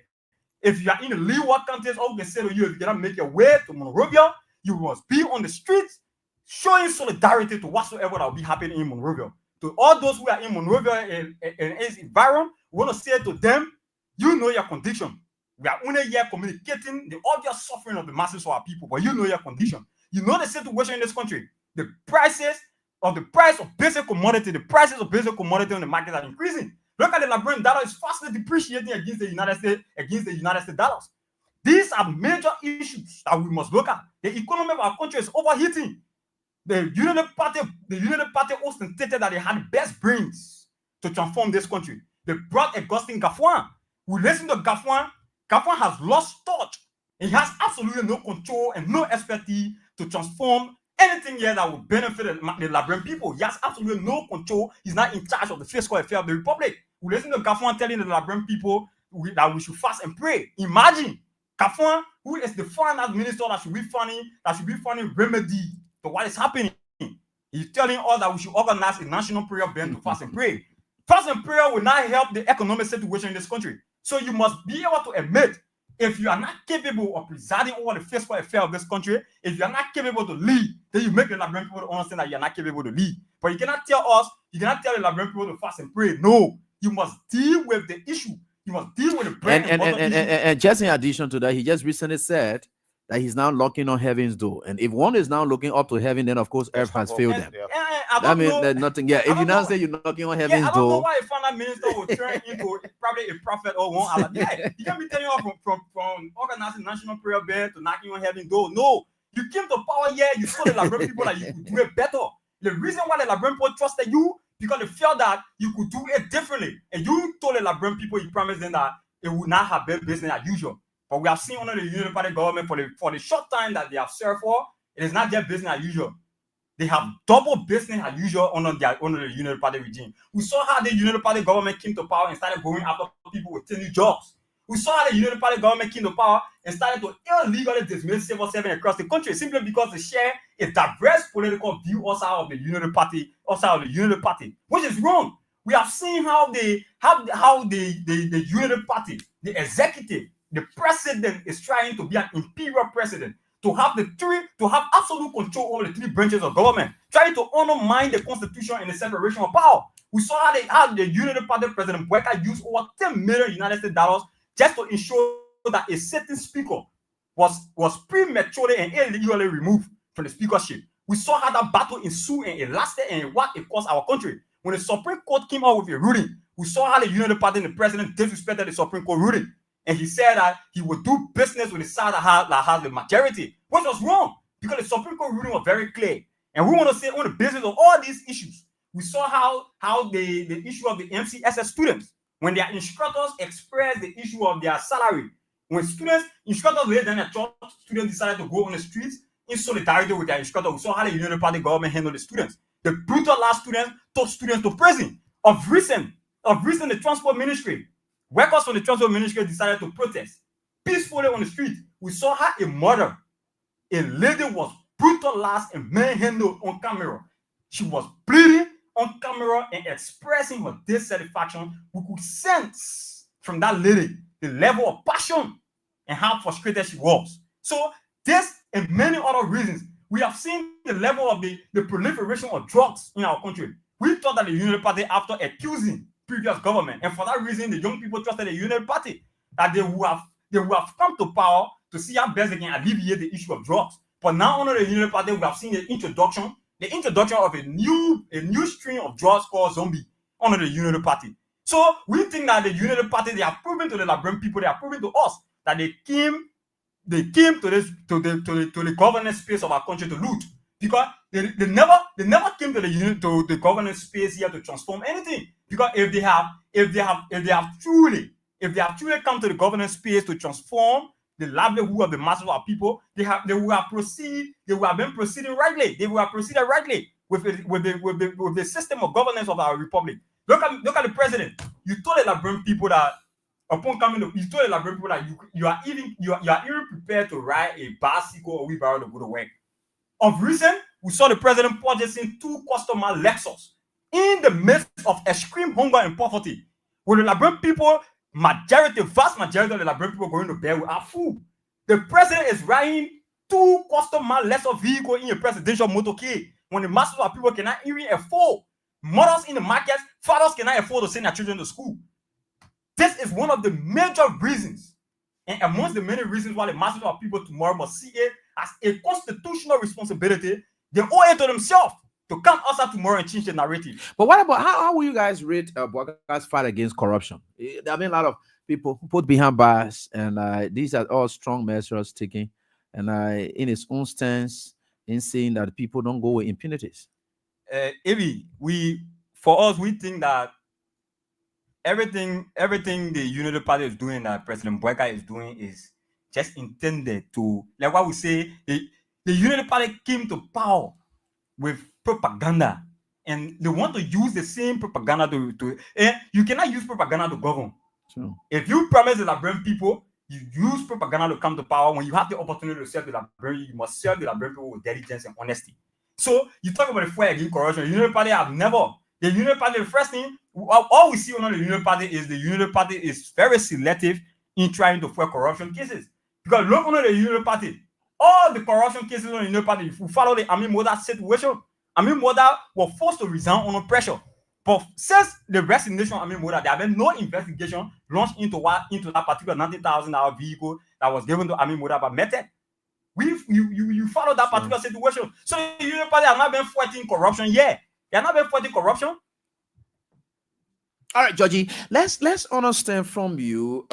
If you are in the leeward countries, all we can say to you, if you cannot make your way to Monrovia, you must be on the streets showing solidarity to whatsoever that will be happening in Monrovia. To all those who are in Monrovia and its environment, we want to say to them, you know your condition. We are only here communicating the obvious suffering of the masses of our people, but you know your condition. You know the situation in this country. The price of basic commodity, the prices of basic commodity on the market are increasing. Look at the Liberian dollar is fastly depreciating against the United States dollars. These are major issues that we must look at. The economy of our country is overheating. The Unity Party ostentated that they had the best brains to transform this country. They brought Augustine Gafwan. We listen to Gafwan. Gafwan has lost touch. He has absolutely no control and no expertise to transform anything here that will benefit the Liberian people. He has absolutely no control. He's not in charge of the fiscal affairs of the republic. We listen to Gafwan telling the Liberian people that we should fast and pray. Imagine Gafwan, who is the finance minister that should be finding remedy to what is happening. He's telling us that we should organize a national prayer band to fast and pray. Fast and prayer will not help the economic situation in this country. So you must be able to admit, if you are not capable of presiding over the fiscal affairs of this country, if you are not capable to lead, then you make the Liberian people understand that you are not capable to lead. But you cannot tell the Liberian people to fast and pray. No, you must deal with the issue. You must deal with the bread and just in addition to that, he just recently said that he's now knocking on heaven's door. And if one is now looking up to heaven, then of course earth has failed them. That means there's nothing. Yeah, if you now say you're knocking on heaven's door, I don't know why a finance minister will turn into probably a prophet or one Allah. Yeah, he can be telling you from organizing national prayer band to knocking on heaven's door. No, you came to power here. You told the Liberian people that you could do it better. The reason why the Liberian people trusted you because they felt that you could do it differently, and you told the Liberian people, you promised them that it would not have been business as usual. But we have seen under the Unity Party government for the short time that they have served for, it is not their business as usual. They have double business as usual under the Unity Party regime. We saw how the Unity Party government came to power and started going after people with 10 new jobs. We saw how the Unity Party government came to power and started to illegally dismiss civil servants across the country simply because they share a diverse political view outside of the Unity Party, which is wrong. We have seen how the Unity Party, the executive, the president is trying to be an imperial president, to have absolute control over the three branches of government, trying to undermine the constitution and the separation of power. We saw how the Unity Party president Bueka used over $10 million United States dollars just to ensure that a certain speaker was prematurely and illegally removed from the speakership. We saw how that battle ensued and it lasted and what it cost our country. When the Supreme Court came out with a ruling, we saw how the Unity Party and the president disrespected the Supreme Court ruling. And he said that he would do business with the side that has the majority, which was wrong because the Supreme Court ruling was very clear. And we want to say on the basis of all these issues, we saw how the issue of the MCSS students, when their instructors expressed the issue of their salary, when instructors laid down their job, students decided to go on the streets in solidarity with their instructors. We saw how the Unity Party government handled the students. The brutalized students took students to prison. Of recent, the transport ministry, workers from the transport ministry decided to protest peacefully on the street. We saw how a lady was brutalized and manhandled on camera. She was bleeding on camera and expressing her dissatisfaction. We could sense from that lady the level of passion and how frustrated she was. So this and many other reasons, we have seen the level of the proliferation of drugs in our country. We thought that the Unity Party, after accusing previous government, and for that reason, the young people trusted the Unity Party, that they would have come to power to see how best they can alleviate the issue of drugs. But now under the Unity Party, we have seen the introduction of a new strain of drugs called zombie under the Unity Party. So we think that the Unity Party, they are proving to the Liberian people, they are proving to us that they came to the governance space of our country to loot, because they never came to the governance space here to transform anything. Because if they have if they have truly come to the governance space to transform the livelihood of the masses of our people, they will have been proceeding rightly. They will have proceeded rightly with the system of governance of our republic. Look at the president. You told the Liberian people that upon coming, you told the Liberian people that you are even prepared to ride a bicycle or wheelbarrow to go to work. Of recent, we saw the president purchasing 2 customer Lexus in the midst of extreme hunger and poverty. With the Liberian people, vast majority of the Liberian people going to bed without food. The president is riding 2 customer Lexus vehicles in a presidential motorcade when the masses of people cannot even afford. Mothers in the markets, fathers cannot afford to send their children to school. This is one of the major reasons, and amongst the many reasons why the masses of people tomorrow must see it as a constitutional responsibility. They owe it to themselves to come outside tomorrow and change the narrative. But what about how will you guys rate Bwaka's fight against corruption? I mean, a lot of people put behind bars, and these are all strong measures taken, and in its own stance in saying that people don't go with impunities. We think that everything the Unity Party is doing, that President Bwaka is doing, is just intended to, like what we say, the Unity Party came to power with propaganda, and they want to use the same propaganda to you cannot use propaganda to govern. Sure. If you promise the Liberian people, you use propaganda to come to power. When you have the opportunity to serve the Liberian, you must serve the Liberian people with diligence and honesty. So you talk about the fight against corruption. The Unity Party have never. The Unity Party, the first thing, all we see on the Unity Party is the Unity Party is very selective in trying to fight corruption cases. Because look on the Unity Party, all the corruption cases on the Unity Party, if you follow the Amin Moda situation, Amin Moda was forced to resign under pressure. But since the resignation of Amin Moda, there have been no investigation launched into that particular $90,000 vehicle that was given to Amin Moda by Method. You follow that particular situation. So the Unity Party have not been fighting corruption yet. They have not been fighting corruption. All right, Georgie, let's understand from you.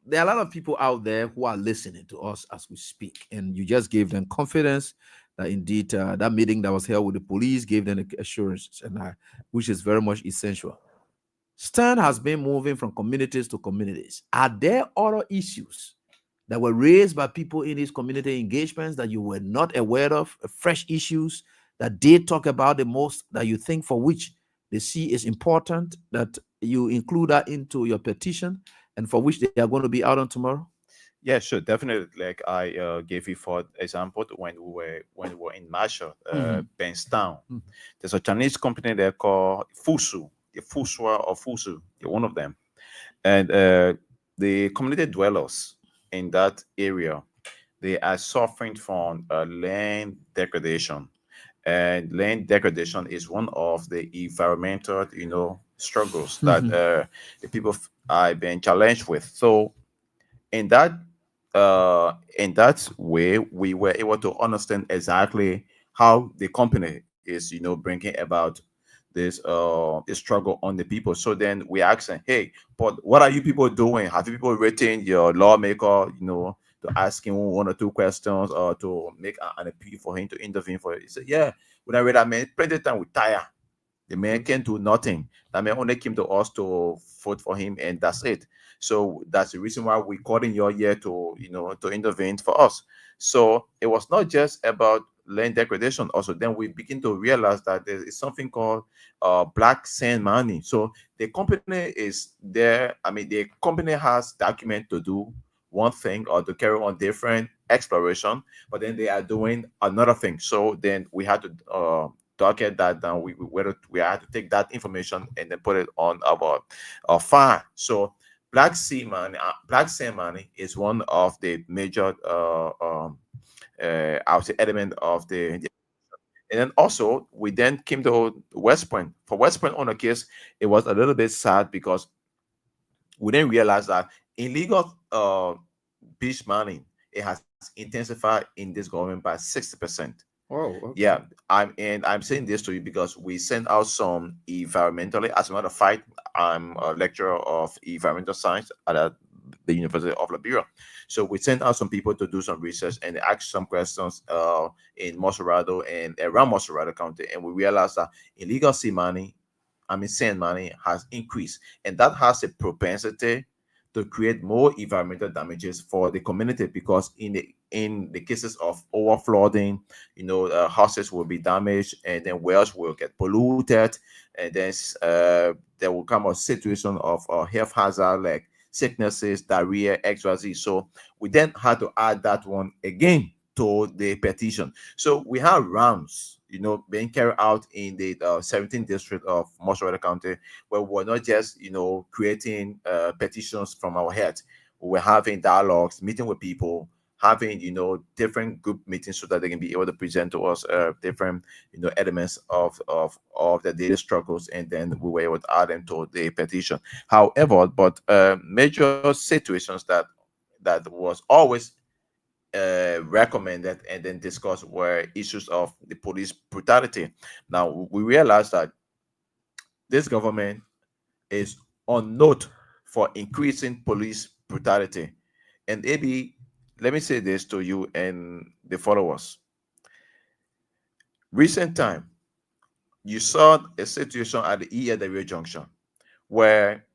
There are a lot of people out there who are listening to us as we speak, and you just gave them confidence that indeed that meeting that was held with the police gave them assurance, and which is very much essential. Stern has been moving from communities to communities. Are there other issues that were raised by people in these community engagements that you were not aware of, fresh issues that they talk about the most, that you think for which they see is important, that you include that into your petition and for which they are going to be out on tomorrow? Yeah, sure, definitely. Like I gave you for example when we were in Marshall, Benstown. There's a Chinese company there called Fusu, the Fusua or Fusu, one of them, and the community dwellers in that area, they are suffering from land degradation, and land degradation is one of the environmental, struggles that the people are being challenged with. So in that way, we were able to understand exactly how the company is, bringing about this struggle on the people. So then we asked them, hey, but what are you people doing? Have you people written your lawmaker, to ask him 1 or 2 questions or to make an appeal for him to intervene for it? He said, yeah, when I read that man, plenty of time we tire. The man can't do nothing. That man only came to us to vote for him, and that's it. So that's the reason why we called in your year to, to intervene for us. So it was not just about land degradation. Also, then we begin to realize that there is something called black sand money. So the company is there. I mean, the company has document to do one thing or to carry on different exploration, but then they are doing another thing. So then we had to docket that down. We had to take that information and then put it on our file. So black sand money is one of the major element of the. And then also we then came to West Point. For West Point on the case, it was a little bit sad because we didn't realize that illegal beach mining, it has intensified in this government by 60%. Oh, okay. Yeah, I'm saying this to you because we sent out some environmentally. As a matter of fact, I'm a lecturer of environmental science at the University of Liberia. So we sent out some people to do some research and ask some questions in Moserado and around Moserado County, and we realized that illegal sand money has increased, and that has a propensity to create more environmental damages for the community, because in the cases of overflooding, houses will be damaged, and then wells will get polluted, and then there will come a situation of health hazard like sicknesses, diarrhea, XYZ. So we then had to add that one again to the petition. So we have rounds, being carried out in the 17th district of Moscow County, where we're not just, creating petitions from our heads. We're having dialogues, meeting with people, having, different group meetings so that they can be able to present to us different, elements of the daily struggles, and then we were able to add them to the petition. However, but major situations that was always recommended and then discussed were issues of the police brutality. Now, we realize that this government is on note for increasing police brutality. And maybe, let me say this to you and the followers. Recent time, you saw a situation at the EAW junction where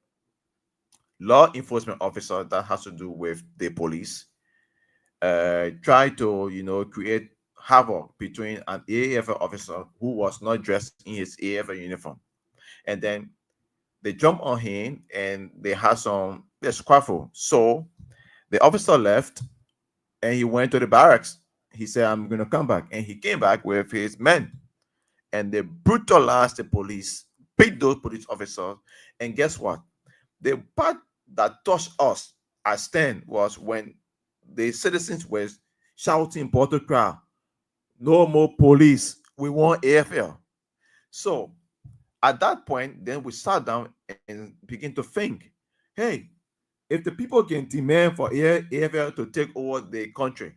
law enforcement officer that has to do with the police try to create havoc between an AFL officer who was not dressed in his AFL uniform, and then they jump on him and they had some squaffle. So the officer left and he went to the barracks. He said, "I'm going to come back," and he came back with his men, and they brutalized the police, beat those police officers. And guess what? The part that touched us as Stan was when the citizens were shouting bottle crowd, "No more police, we want AFL." So at that point, then we sat down and begin to think, hey, if the people can demand for AFL to take over the country,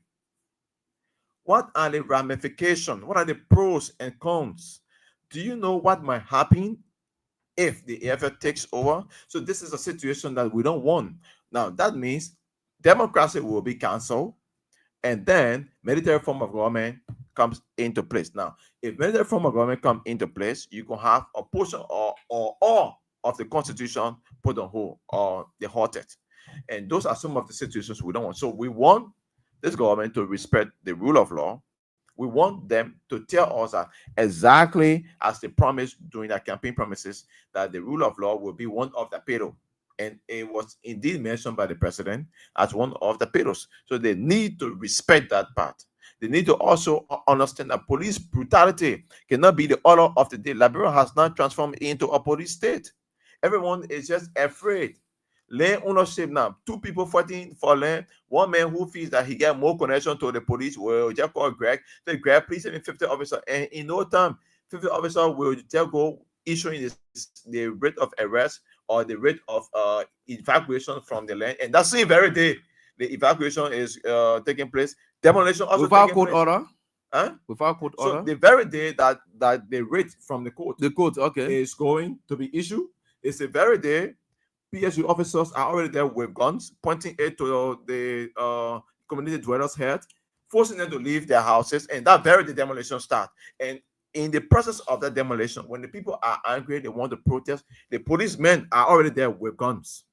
what are the ramifications? What are the pros and cons? Do you know what might happen if the AFL takes over? So this is a situation that we don't want. Now, that means democracy will be canceled, and then military form of government comes into place. Now, if military form of government comes into place, you can have a portion or all of the constitution put on hold or halted. And those are some of the situations we don't want. So we want this government to respect the rule of law. We want them to tell us that exactly as they promised during their campaign promises, that the rule of law will be one of the pillars. And it was indeed mentioned by the president as one of the pillars. So they need to respect that part. They need to also understand that police brutality cannot be the order of the day. Liberia has not transformed into a police state. Everyone is just afraid. Land ownership now. Two people fighting for land. One man who feels that he get more connection to the police will just call Greg. Say, "Greg, please send me 50 officers." And in no time, 50 officers will just go issuing the rate of arrest or the rate of evacuation from the land. And that's the very day the evacuation is taking place. Demolition also without taking court place. order. Huh? Without court So order. the very day that the rate from the court Okay, is going to be issued, it's the very day PSU officers are already there with guns, pointing it to the community dwellers' head, forcing them to leave their houses, and that very day demolition start. And in the process of that demolition, when the people are angry, they want to protest, the policemen are already there with guns.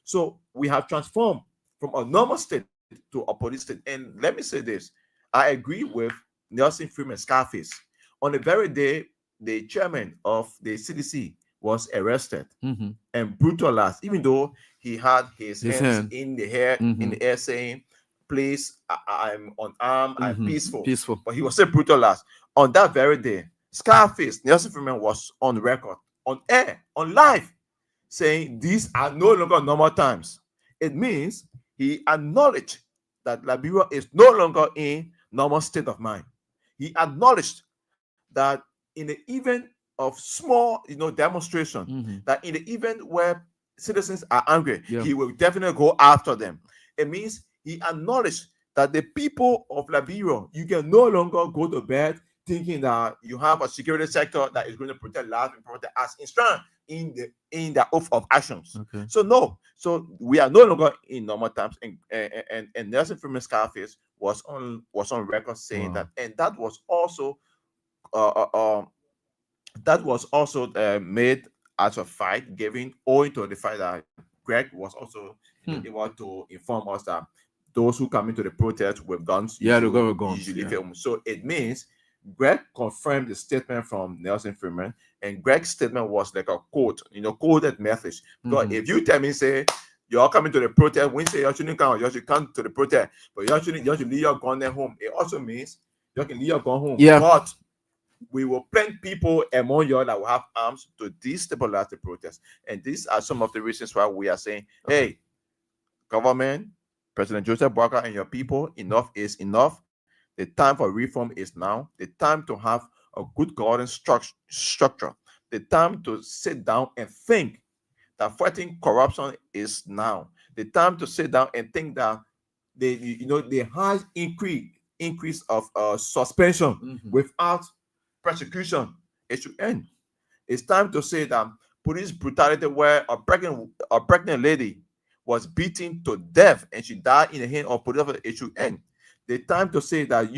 So we have transformed from a normal state to a police state. And let me say this, I agree with Nelson Freeman Scarface. On the very day the chairman of the CDC was arrested and brutalized, even though he had his hands in the air saying, "Please, I'm unarmed, I'm peaceful. But he was still brutalized. On that very day, Scarface, Nelson Freeman, was on record, on air, on live, saying these are no longer normal times. It means he acknowledged that Liberia is no longer in normal state of mind. He acknowledged that in the event of small, demonstration, that in the event where citizens are angry, he will definitely go after them. It means he acknowledged that the people of Liberia, you can no longer go to bed thinking that you have a security sector that is going to protect life and protect us in the oath of actions. So no, so we are no longer in normal times. And Nelson Freeman Scarface was on record saying that, and that was also made as a fight, giving owing to the fact that Greg was also able to inform us that those who come into the protest with guns, Yeah, they go with guns, usually yeah. film. So it means Greg confirmed the statement from Nelson Freeman, and Greg's statement was like a quote, coded message. Because if you tell me, say, you're coming to the protest, when you say you shouldn't come, you should come to the protest, but you should leave your gun at home, it also means you can leave your gun home. Yeah. But we will plant people among you that will have arms to destabilize the protest. And these are some of the reasons why we are saying, hey, government, President Joseph Boakai and your people, enough is enough. The time for reform is now. The time to have a good governance structure. The time to sit down and think that fighting corruption is now. The time to sit down and think that the high increase of suspension without prosecution, it should end. It's time to say that police brutality where a pregnant lady was beaten to death and she died in the hand of police officer, it should end. The time to say that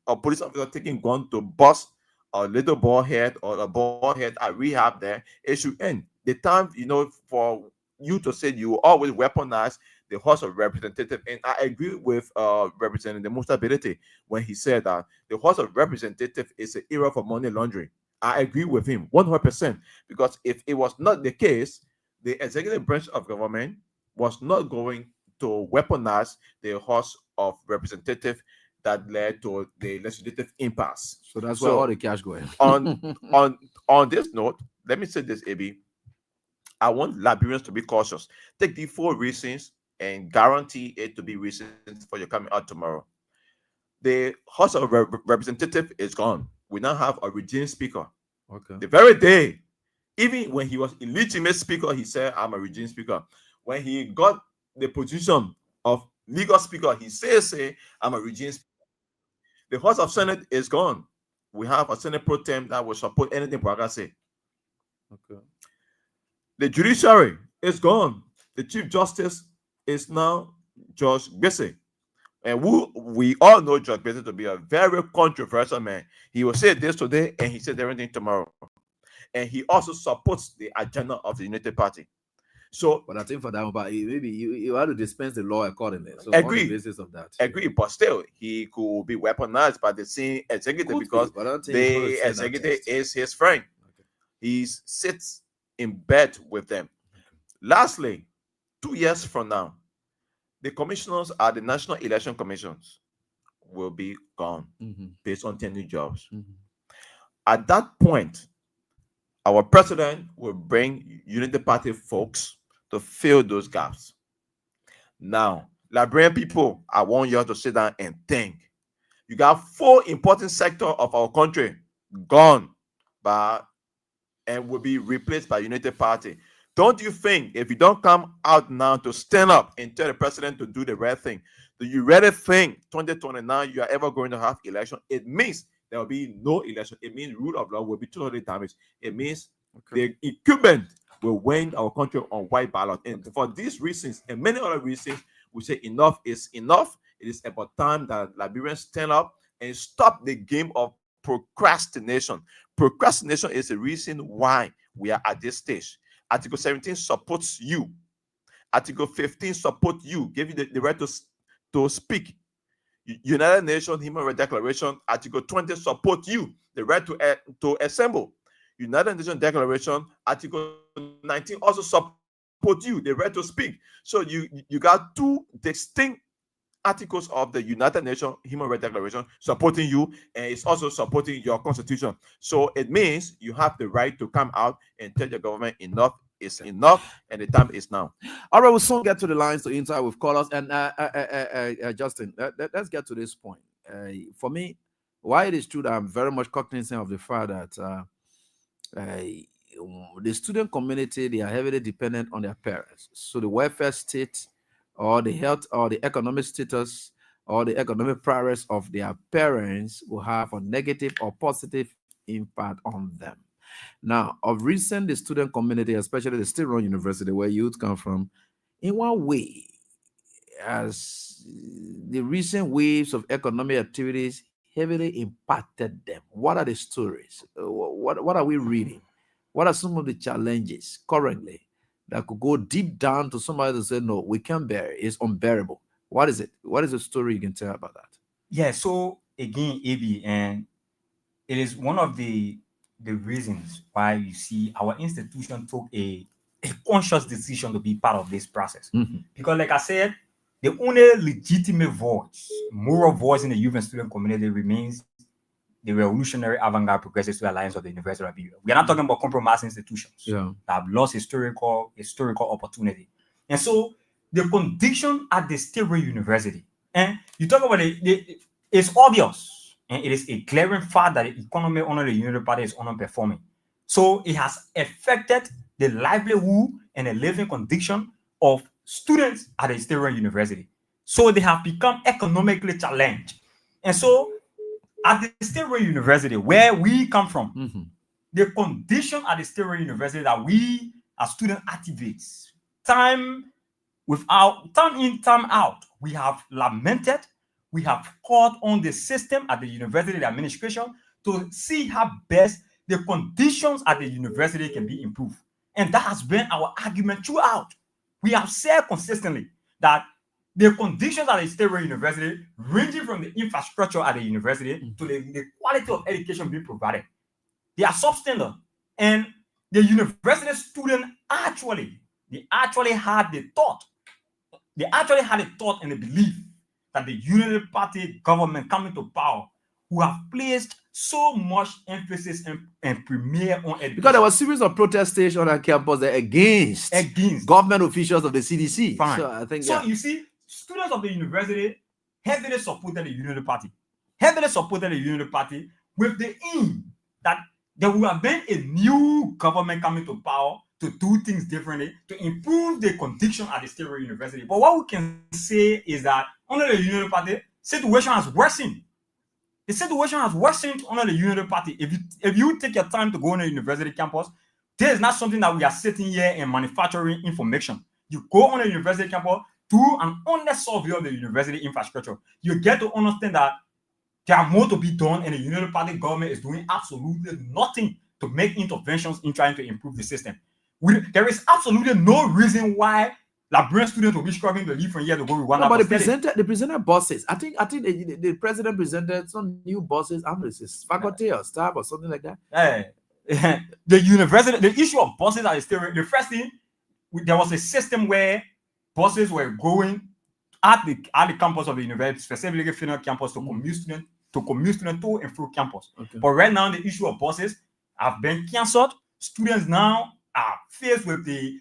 a police officer taking gun to bust a little bald head or a bald head at rehab there, it should end. The time, for you to say you always weaponize the House of Representatives, and I agree with Representative Instability when he said that the House of Representatives is an era for money laundering. I agree with him 100%, because if it was not the case, the executive branch of government was not going to weaponize the House of Representatives that led to the legislative impasse. So that's where all the cash going. on this note, let me say this, AB. I want Liberians to be cautious. Take the 4 reasons and guarantee it to be reasons for your coming out tomorrow. The House of Representatives is gone. We now have a regime speaker. Okay. The very day, even when he was illegitimate speaker, he said, I'm a regime speaker. When he got the position of legal speaker, he says, I'm a regime speaker. The House of Senate is gone. We have a Senate pro tem that will support anything Boakai say. Okay. The judiciary is gone. The Chief Justice is now Judge Gbese. And we all know Judge Gbese to be a very controversial man. He will say this today and he said everything tomorrow. And he also supports the agenda of the United Party. So, but I think for that, maybe you have to dispense the law accordingly. So agree. On the basis of that, agree. But still, he could be weaponized by the same executive because the executive is his friend. Okay. He sits in bed with them. Okay. Lastly, 2 years from now, the commissioners at the National Election Commissions will be gone based on 10 new jobs. At that point, our president will bring Unity Party folks to fill those gaps. Now, Liberian people, I want you all to sit down and think. You got 4 important sectors of our country gone and will be replaced by United Party. Don't you think if you don't come out now to stand up and tell the president to do the right thing, do you really think 2029 you are ever going to have election? It means there will be no election. It means rule of law will be totally damaged. It means the incumbent will win our country on white ballot. And for these reasons and many other reasons, we say enough is enough. It is about time that Liberians stand up and stop the game of procrastination. Procrastination is the reason why we are at this stage. Article 17 supports you. Article 15 supports you, give you the right to speak. United Nations Human Rights Declaration, Article 20 supports you, the right to assemble. United Nations Declaration, Article 19 also supports you, the right to speak. So you got 2 distinct articles of the United Nations Human Rights Declaration supporting you, and it's also supporting your constitution. So it means you have the right to come out and tell your government enough is enough, and the time is now. All right, we'll soon get to the lines to interact with callers. And Justin, let's get to this point. For me, why it is true that I'm very much cognizant of the fact that the student community, they are heavily dependent on their parents. So the welfare state or the health or the economic status or the economic prowess of their parents will have a negative or positive impact on them. Now, of recent, the student community, especially the state-run university where youth come from, in one way, as the recent waves of economic activities heavily impacted them. What are the stories? What are we reading? What are some of the challenges currently that could go deep down to somebody to say, no, we can't bear it. It's unbearable. What is it? What is the story you can tell about that? Yeah, so again, AB, and it is one of the reasons why you see our institution took a conscious decision to be part of this process. Because like I said, the only legitimate voice, moral voice in the youth and student community remains the revolutionary avant-garde progressive student alliance of the University of Liberia. We are not talking about compromised institutions that have lost historical opportunity. And so the condition at the State University, and you talk about it, it's obvious, and it is a glaring fact that the economy under the Unity Party is underperforming. So it has affected the livelihood and the living condition of students at the State University. So they have become economically challenged. And so at the State University, where we come from, the condition at the State University that we as student activists, time in, time out, we have lamented, we have called on the system at the university, the administration, to see how best the conditions at the university can be improved. And that has been our argument throughout. We have said consistently that the conditions at the State University, ranging from the infrastructure at the university to the quality of education being provided, they are substandard. And the university student actually had the thought and the belief that the Unity Party government coming to power who have placed so much emphasis and premier on education. Because there was a series of protestations on campus against government officials of the CDC. Fine. So I think you see, students of the university heavily supported the Unity Party. With the aim that there would have been a new government coming to power to do things differently, to improve the condition at the State University. But what we can say is that under the Unity Party, situation has worsened. The situation has worsened under the Unity Party. If you take your time to go on a university campus, this is not something that we are sitting here and manufacturing information. You go on a university campus, do an honest survey of the university infrastructure. You get to understand that there are more to be done, and the Unity Party government is doing absolutely nothing to make interventions in trying to improve the system. There is absolutely no reason why Liberian students will be struggling to leave from here to go to Rwanda. But they presented buses. I think the president presented some new buses. I'm going to say faculty or staff or something like that. The university, the issue of buses are still the first thing. There was a system where buses were going at the campus of the university, specifically Finland campus, to commute students to and through campus. Okay. But right now, the issue of buses have been cancelled. Students now are faced with the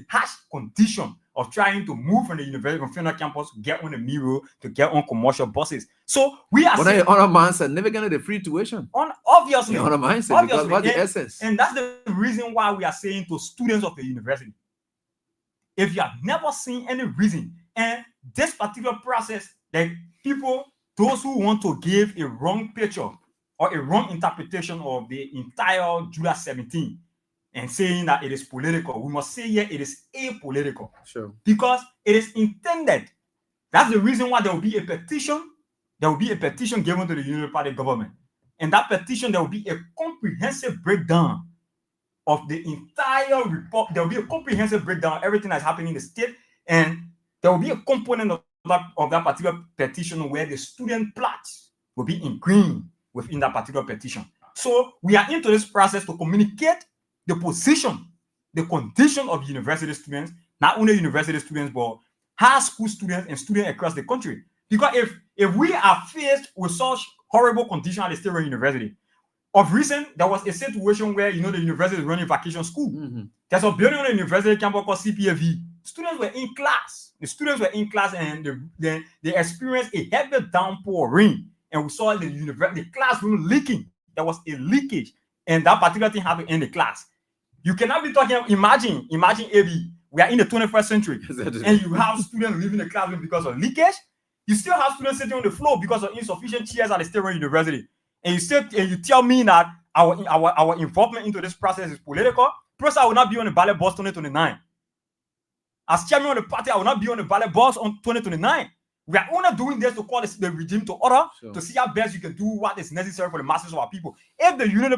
harsh condition of trying to move from the university from Finland campus, get on the mirror, to get on commercial buses. So we are saying on a mindset, never gonna the free tuition. Obviously, on a mindset, because what's the essence? And that's the reason why we are saying to students of the university, if you have never seen any reason, and this particular process, that people, those who want to give a wrong picture or a wrong interpretation of the entire July 17, and saying that it is political, we must say here it is apolitical. Sure. Because it is intended. That's the reason why there will be a petition. There will be a petition given to the Unity Party government. And that petition, there will be a comprehensive breakdown of the entire report. There will be a comprehensive breakdown of everything that's happening in the state. And there will be a component of that particular petition where the student plots will be in green within that particular petition. So we are into this process to communicate the position, the condition of university students, not only university students, but high school students and students across the country. Because if we are faced with such horrible conditions at the State University, of recent, there was a situation where, the university is running vacation school. There's a building on the university campus called CPFV. Students were in class. The students were in class, and they experienced a heavy downpour rain. And we saw the classroom leaking. There was a leakage. And that particular thing happened in the class. You cannot be talking, imagine, AB, we are in the 21st century, and you have students leaving the classroom because of leakage. You still have students sitting on the floor because of insufficient chairs at the State University. And you tell me that our involvement into this process is political. Plus, I will not be on the ballot box 2029. As chairman of the party, I will not be on the ballot box on 2029. We are only doing this to call the regime to order, to see how best you can do what is necessary for the masses of our people. If the Unity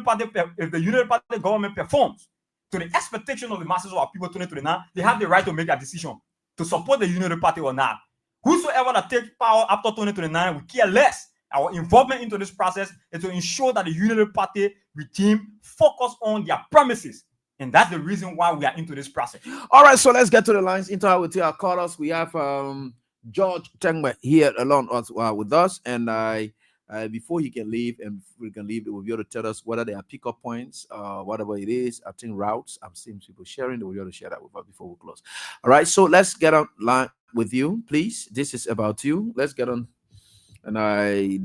Party government performs, to the expectation of the masses of our people 2029, they have the right to make a decision to support the unity party or not. Whosoever that takes power after 2029, we care less. Our involvement into this process is to ensure that the unity party regime focus on their promises. And that's the reason why we are into this process. All right, so let's get to the lines. Into with our callers, we have George Tengwe here along with us, and before he can leave, and we can leave, we'll be able to tell us whether there are pickup points, whatever it is. I think routes. I'm seeing people sharing. We'll be able to share that with us before we close. All right, so let's get on line with you, please. This is about you. Let's get on, and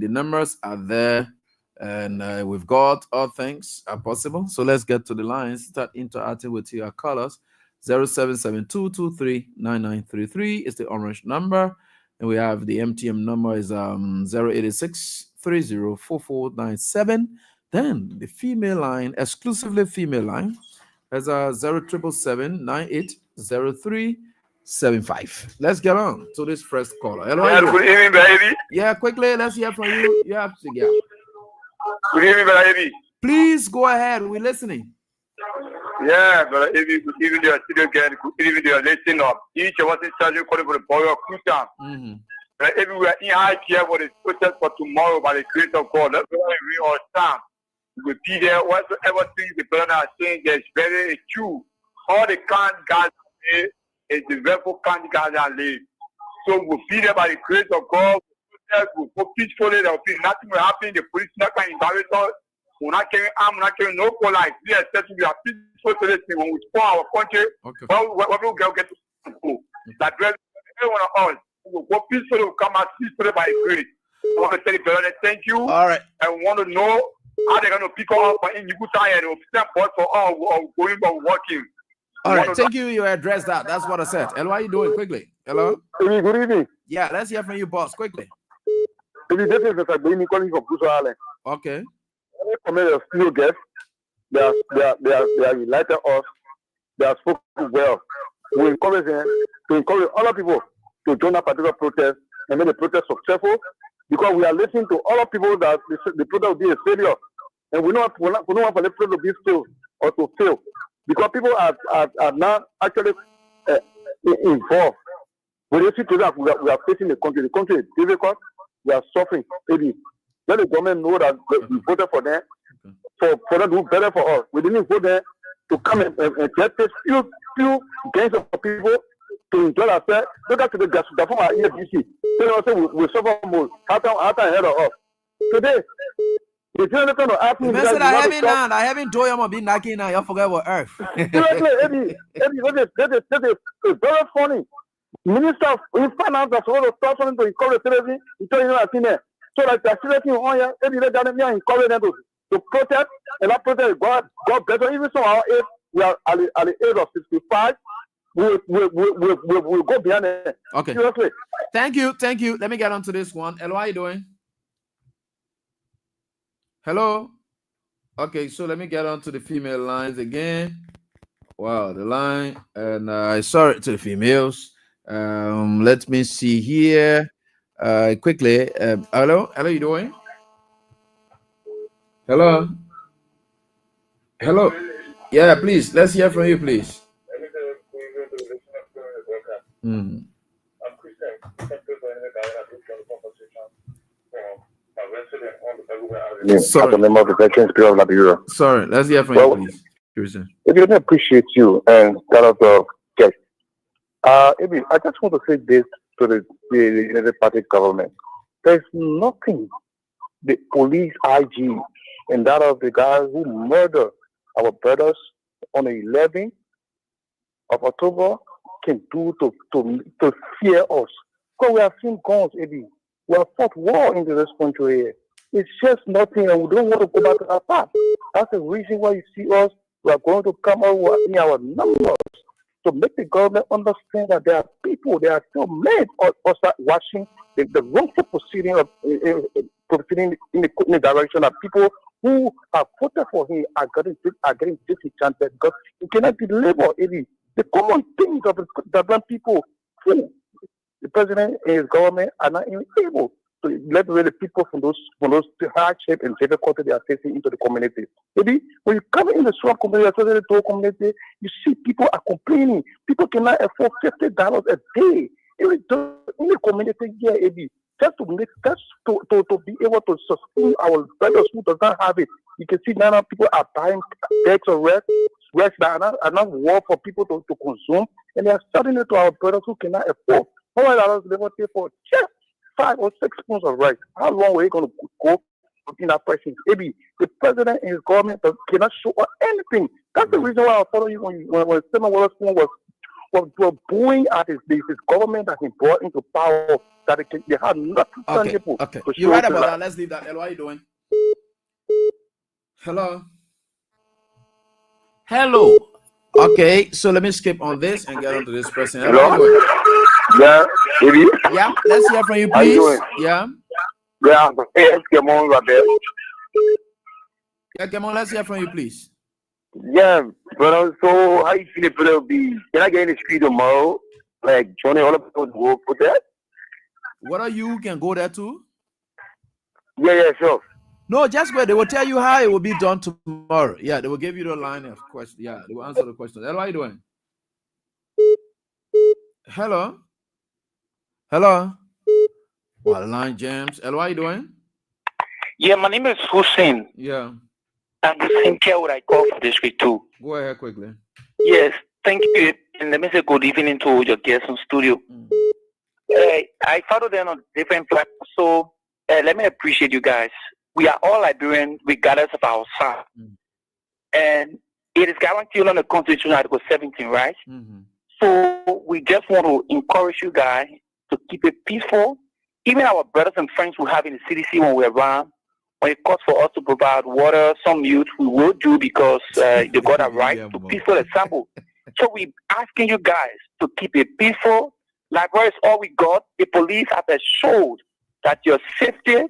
the numbers are there. And we've got all things are possible. So let's get to the lines. Start interacting with your callers. 0772239933 is the orange number. And we have the MTM number is 086304497. Then the female line, exclusively female line, has a 0777980375. Let's get on to this first caller. Hello. Yeah, good evening, baby. Yeah, quickly, let's hear from you. You have to get. Good evening, Brother Ebi. Please go ahead. We're listening. Yeah, Brother Ebi. Good evening, dear studio again. Good evening, dear listening up. Each of us is charging calling for the power of Kutan. Brother Ebi, we are in high care for the protest for tomorrow by the grace of God. That's why we all stand. We will be there. Whatsoever things the brother are saying, there's very true. All the candidates is the verbal candidates are laid. So we'll be there by the grace of God. Will go peacefully. There will be nothing will happen. The police not can embarrass us. We're not carrying arms. We're not carrying no police. We are set to be peaceful to this thing when we support our country. Okay. Well, we will get to school. That everyone of us will go peacefully. Will come out peacefully by grace. I want to tell the brother thank you. All right. I want to know how they're going to pick up in Yukutai and stand for all going or working. All right. Thank you. You addressed that. That's what I said. And what are you doing quickly? Hello. Good evening. Yeah. Let's hear from you, boss. Quickly. This is Mr. Baini calling from Kuso Island. Okay. Some of the studio guests, they are enlightened us. They have spoken well. We encourage them to encourage other people to join a particular protest and make the protest successful, because we are listening to other people that the protest will be a failure, and we don't want for the protest to be still or to fail, because people are now actually involved. We listen to that. We are facing the country. The country is difficult. We are suffering. Maybe let the government know that we voted for them, for them to do better for us. We didn't vote there to come and get this few gangs of people to enjoy ourselves. Look at the from our EFDC. They also we suffer more. How ahead of us today. If you're not going to ask me, I haven't told you I'm be knocking now. You forget what earth. Seriously, Eddie, that is very funny. Minister of Finance is supposed to start something to encourage citizens. You tell you know there. So that they're seriously on here, Eddie, let them encourage them to protest, and that protest God better. Even some of our age, we are at the age of 65. We'll go beyond it. Okay. Seriously. Thank you. Let me get on to this one. Hello, how are you doing? Hello. Okay, so let me get on to the female lines again. Wow, the line, and sorry to the females. Let me see here. Quickly. Hello, you doing? Hello. Yeah, please. Let's hear from you, please. Sorry. As a member of the Veterans Bureau of Liberia. Sorry, let's hear from you, please. I really appreciate you and that of the guest. I just want to say this to the United Party government. There's nothing the police IG and that of the guys who murdered our brothers on the 11th of October can do to fear us. Because we have seen guns, Eddie. We have fought war in this country here. It's just nothing, and we don't want to go back to that path. That's the reason why you see us. We are going to come out in our numbers to make the government understand that there are people, they are still made or start watching the wrongful proceeding in the direction of people who have voted for him are getting disenchanted because you cannot deliver the common things of the people who the president and his government are not even able to let the people from those hardship and difficulty they are facing into the community. Maybe when you come in the swamp community, especially the community, you see people are complaining. People cannot afford $50 a day. Even in the community here, just to be able to sustain our brothers who does not have it. You can see now people are buying bags of rest that are not worth for people to consume, and they are selling it to our brothers who cannot afford. $100 they will pay for just 5 or 6 spoons of rice. How long are you going to go in that person? Maybe the president and his government cannot show us anything. That's the reason why I follow you when Stephen Waterspoon was booing at his government that he brought into power, that they had nothing tangible. Okay. You're right about that. Let's leave that. What are you doing? Hello. Okay, so let me skip on this and get on to this person. Hello? Yeah, baby. Yeah, let's hear from you, please. Yeah. Yeah, yes, come on, Robert. Yeah, come on, let's hear from you, please. Yeah, brother. So, how you feeling, brother? Can I get in the street tomorrow? Like, joining all of those work for that? What you can go there too? Yeah, sure. No, just wait. They will tell you how it will be done tomorrow. Yeah, they will give you the line of question. Yeah, they will answer the question. Hello, how are you doing? Hello? Well, line jams. Hello, how are you doing? Yeah, my name is Hussein. Yeah. I'm the same care what I call for District 2. Go ahead quickly. Yes, thank you. And let me say good evening to your guests in studio. I follow them on different platforms, so let me appreciate you guys. We are all Liberians regardless of our side. And it is guaranteed on the Constitution Article 17, right? So we just want to encourage you guys to keep it peaceful. Even our brothers and friends we have in the CDC when we're around, when it calls for us to provide water, some youth, we will do because they got a right to peaceful example. So we're asking you guys to keep it peaceful. Library is all we got. The police have assured that your safety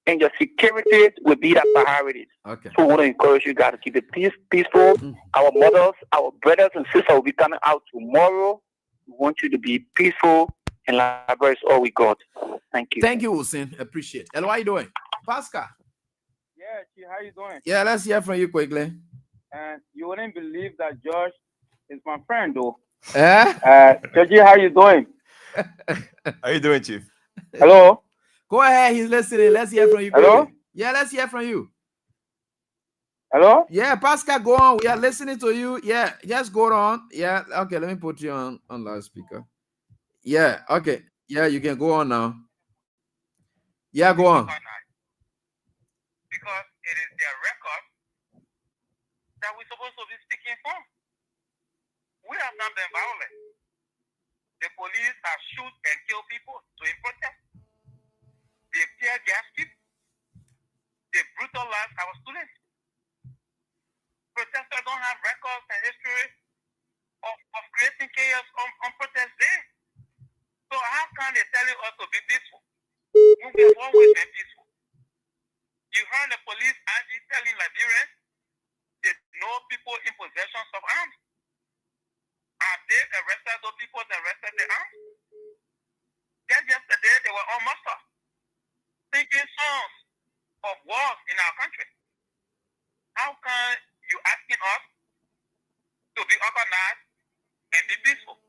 and your security will be the priorities. Okay. So we want to encourage you guys to keep it peaceful. Our mothers, our brothers and sisters will be coming out tomorrow. We want you to be peaceful, and library is all we got. Thank you. Thank you, Hussein. Appreciate it. Hello, how are you doing? Pascal. Yeah, Chi, how you doing? Yeah, let's hear from you quickly. And you wouldn't believe that Josh is my friend, though. Georgie, how you doing? How you doing, Chief? Hello? Go ahead, he's listening. Let's hear from you quickly. Hello? Yeah, let's hear from you. Hello? Yeah, Pascal, go on. We are listening to you. Yeah, just go on. Yeah, okay, let me put you on loudspeaker. Yeah, okay. Yeah, you can go on now. Yeah, go on. Because it is their record that we're supposed to be speaking for. We have not been violent. The police have shoot and kill people in protest. They tear gas people. They brutalize our students. Protesters don't have records and history of creating chaos on protest day. So how can they tell us to be peaceful when we have always been peaceful? You heard the police actually telling Liberians that no people in possession of arms. Have they arrested those people that arrested the arms? Just yesterday they were on muster, singing songs of wars in our country. How can you asking us to be organized and be peaceful?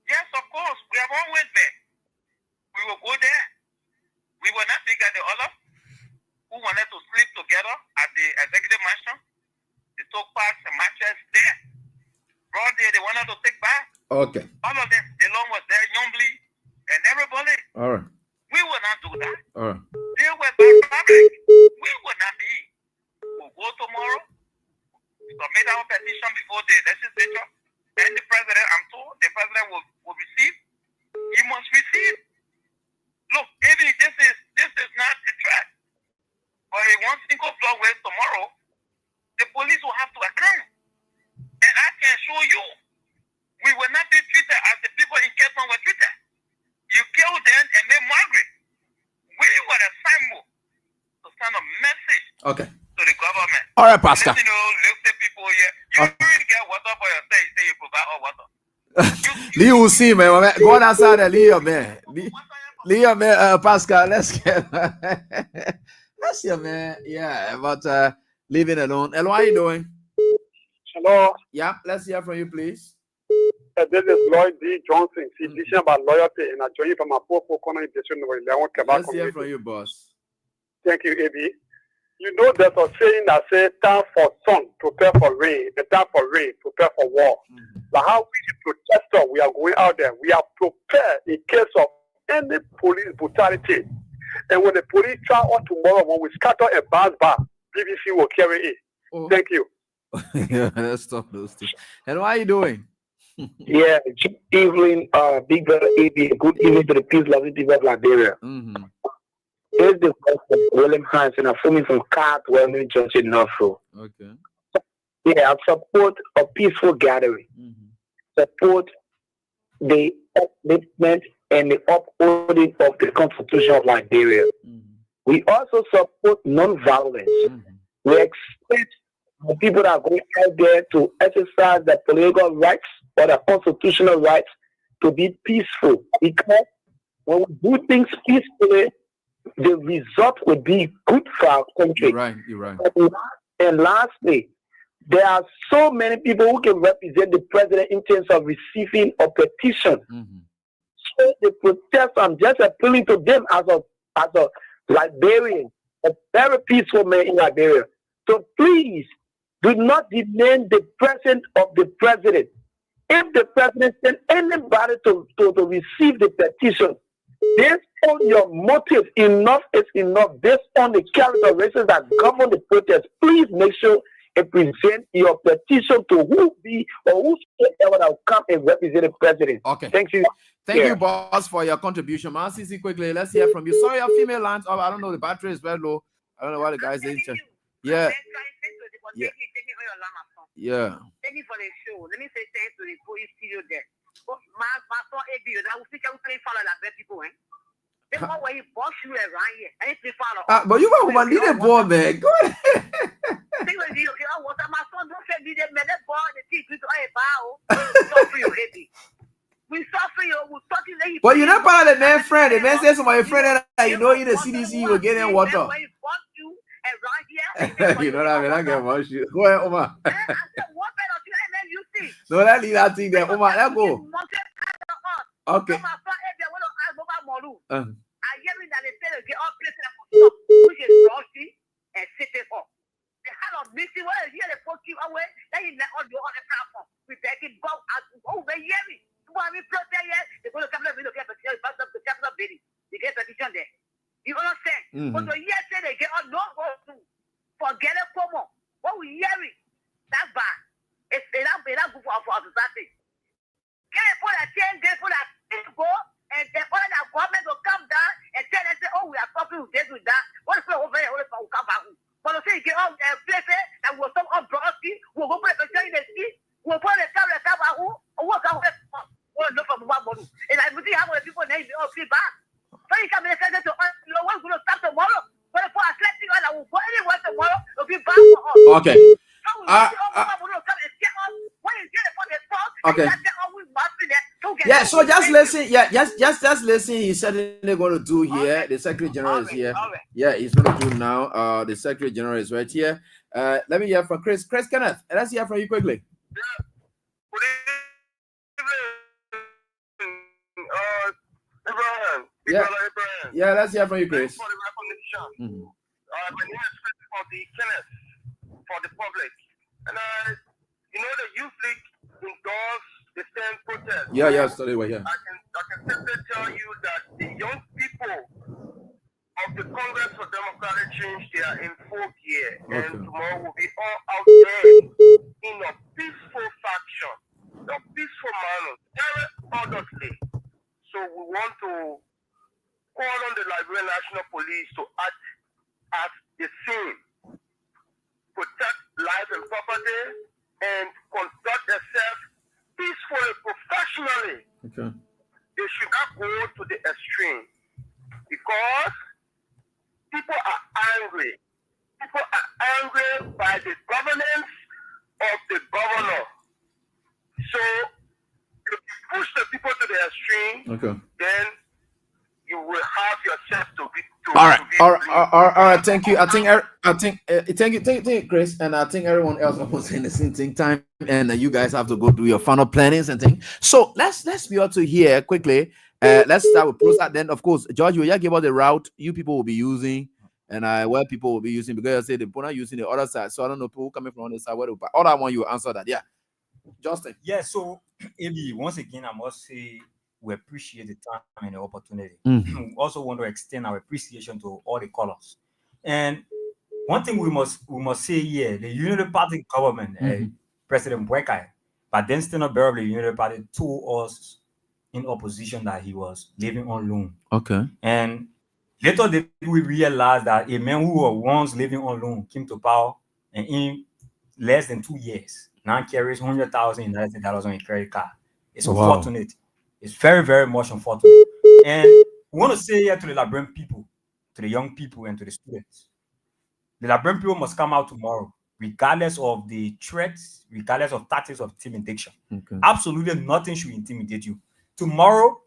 Yes, of course, we have always been. We will go there. We will not take at the others who wanted to sleep together at the executive mansion. They took parts and matches there. Broad day, they wanted to take back. Okay. All of them. The law was there, Youngly, and everybody. All right. We will not do that. All right. They were public. We will not be. We'll go tomorrow. We submit our petition before the legislature. And the president, I'm told, the president will receive. He must receive. Look, maybe this is not a threat. But in one single block where tomorrow, the police will have to account. And I can show you, we will not be treated as the people in Cape Town were treated. You killed them and made Margaret. We were a symbol to send a message to the government. All right, Pascal. Listen to the people here. You really get water for yourself. You say you provide all water. Lee will see, man. Go outside and leave, man. Leah, man, Pascal, let's get that's your man. Yeah, but leave it alone. Hello, how you doing? Hello. Yeah, let's hear from you, please. This is Lloyd D. Johnson, teaching about loyalty, and I join you from my poor corner in Petition. Let's hear from you, boss. Thank you, AB. You know, there's a saying that says, time for sun, prepare for rain, and time for rain, prepare for war. Like how we protesters, we are going out there, we are prepared in case of any police brutality. And when the police try on tomorrow, when we scatter a bus bar, BBC will carry it. Thank you. Yeah, let's stop those two. And how are you doing? Yeah, good evening, Big Brother AB. Good evening to the peace loving people of Liberia. Here's the voice of William Hans, and I'm filming from Cat Wellman Junction, Norfolk. Okay. Yeah, I support a peaceful gathering. Support the upliftment and the upholding of the Constitution of Liberia. We also support non-violence. We expect the people that are going out there to exercise their political rights or their constitutional rights to be peaceful. Because when we do things peacefully, the result will be good for our country. You're right. And lastly, there are so many people who can represent the president in terms of receiving a petition. So the protest, I'm just appealing to them as a Liberian, a very peaceful man in Liberia. So please do not demand the presence of the president. If the president sends anybody to receive the petition, based on your motive, enough is enough. Based on the characteristics that govern the protest, please make sure and present your petition to who be or whosoever that will come and represent the president. Okay. Thank you. Thank you, boss, for your contribution. Man, CC, quickly, let's hear from you. Sorry, your female lines. Oh, I don't know. The battery is very low. I don't know why the guys ain't. Yeah. Yeah. Thank you for the show. Let me say thanks to the police studio there. My son AB, that will think I will play follow like people, eh? They want where he boss you around here. I ain't follow. But you want to lead a boy, man. Go ahead. Think when you okay, what my son don't say me that boy the teeth to a bow. Suffer you, AB. We suffer you, we talking like. But you're not part of the man friend. The man says to my friend that you know in the CDC you will get in water. You know what I mean? I get one shoot. Go ahead, Omar. No, that lead that thing there. Omar, let go. Okay. I hear me that they say they get all places which is rusty and sitting up. The kind of missing where here they put you away, then you let all the other platform. We take it go out over hear me. When we protest here, they go to capital bill, get petition, pass up the capital bill. They get petition there. You understand? But the year say they get all no go to forget it come on. What we hearing, that's bad. It's not good for society. Can they put a change there for that go? And the other government will come down and tell us, oh, we are talking with this, with that. What if we over there, will come back? But if you get all places that will come up broadly, we'll go put a picture in the ski, we'll put a camera out, or work out with one look from one model. And I would see how many people name the all back. So you come and say that to us, you know, what's going to start tomorrow? But if I slept in, I will go anywhere tomorrow, it'll be back for us. Okay. Okay. Yeah, so just listen. Yeah, just listen. He's certainly going to do here. The Secretary General is here. Yeah, he's going to do now. The Secretary General is right here. Let me hear from Chris Kenneth. Let's hear from you quickly. Yeah, let's hear from you, Chris. My name is Chris for the Kenneth for the public, and you know the youth league endorse the same protest. Yeah, sorry, yeah. I can simply tell you that the young people of the Congress for Democratic Change, they are in fourth year, and tomorrow will be all out there in a peaceful faction, a peaceful manner, very honestly. So we want to call on the Liberian National Police to act as the same, protect life and property, and conduct themselves peacefully, professionally. Okay. They should not go to the extreme because people are angry. People are angry by the governance of the governor. So if you push the people to the extreme, then you will have yourself to be. All right. Thank you. Thank you, Chris, and I think everyone else was in the same time, and you guys have to go do your final plannings and things. So let's be able to hear quickly. Let's start with Prosa. Then, of course, George, will you give us the route you people will be using, and where people will be using, because I say they're not using the other side. So I don't know people coming from on the side. All I want you to answer that. Yeah, Justin. Yeah. So, Eddie, once again, I must say, we appreciate the time and the opportunity. We also want to extend our appreciation to all the callers. And one thing we must say here, the Unity Party government, President Bwekai, but then still not bearably, the Unity Party told us in opposition that he was living on loan. Okay. And later we realized that a man who was once living on loan came to power, and in less than 2 years now carries $100,000 on a credit card. It's unfortunate. It's very, very much unfortunate. And we want to say here to the Liberian people, to the young people, and to the students, the Liberian people must come out tomorrow, regardless of the threats, regardless of tactics of intimidation. Okay. Absolutely nothing should intimidate you. Tomorrow,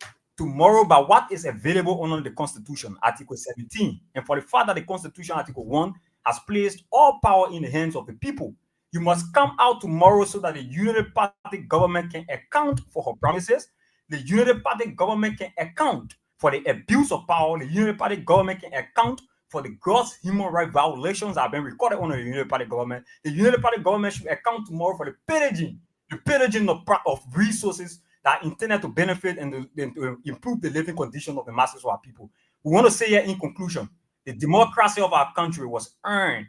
by what is available under the Constitution, Article 17, and for the fact that the Constitution, Article 1, has placed all power in the hands of the people, you must come out tomorrow so that the Unity Party government can account for her promises. The Unity Party government can account for the abuse of power. The Unity Party government can account for the gross human rights violations that have been recorded under the Unity Party government. The Unity Party government should account tomorrow for the pillaging of resources that are intended to benefit and to improve the living condition of the masses of our people. We want to say here in conclusion, the democracy of our country was earned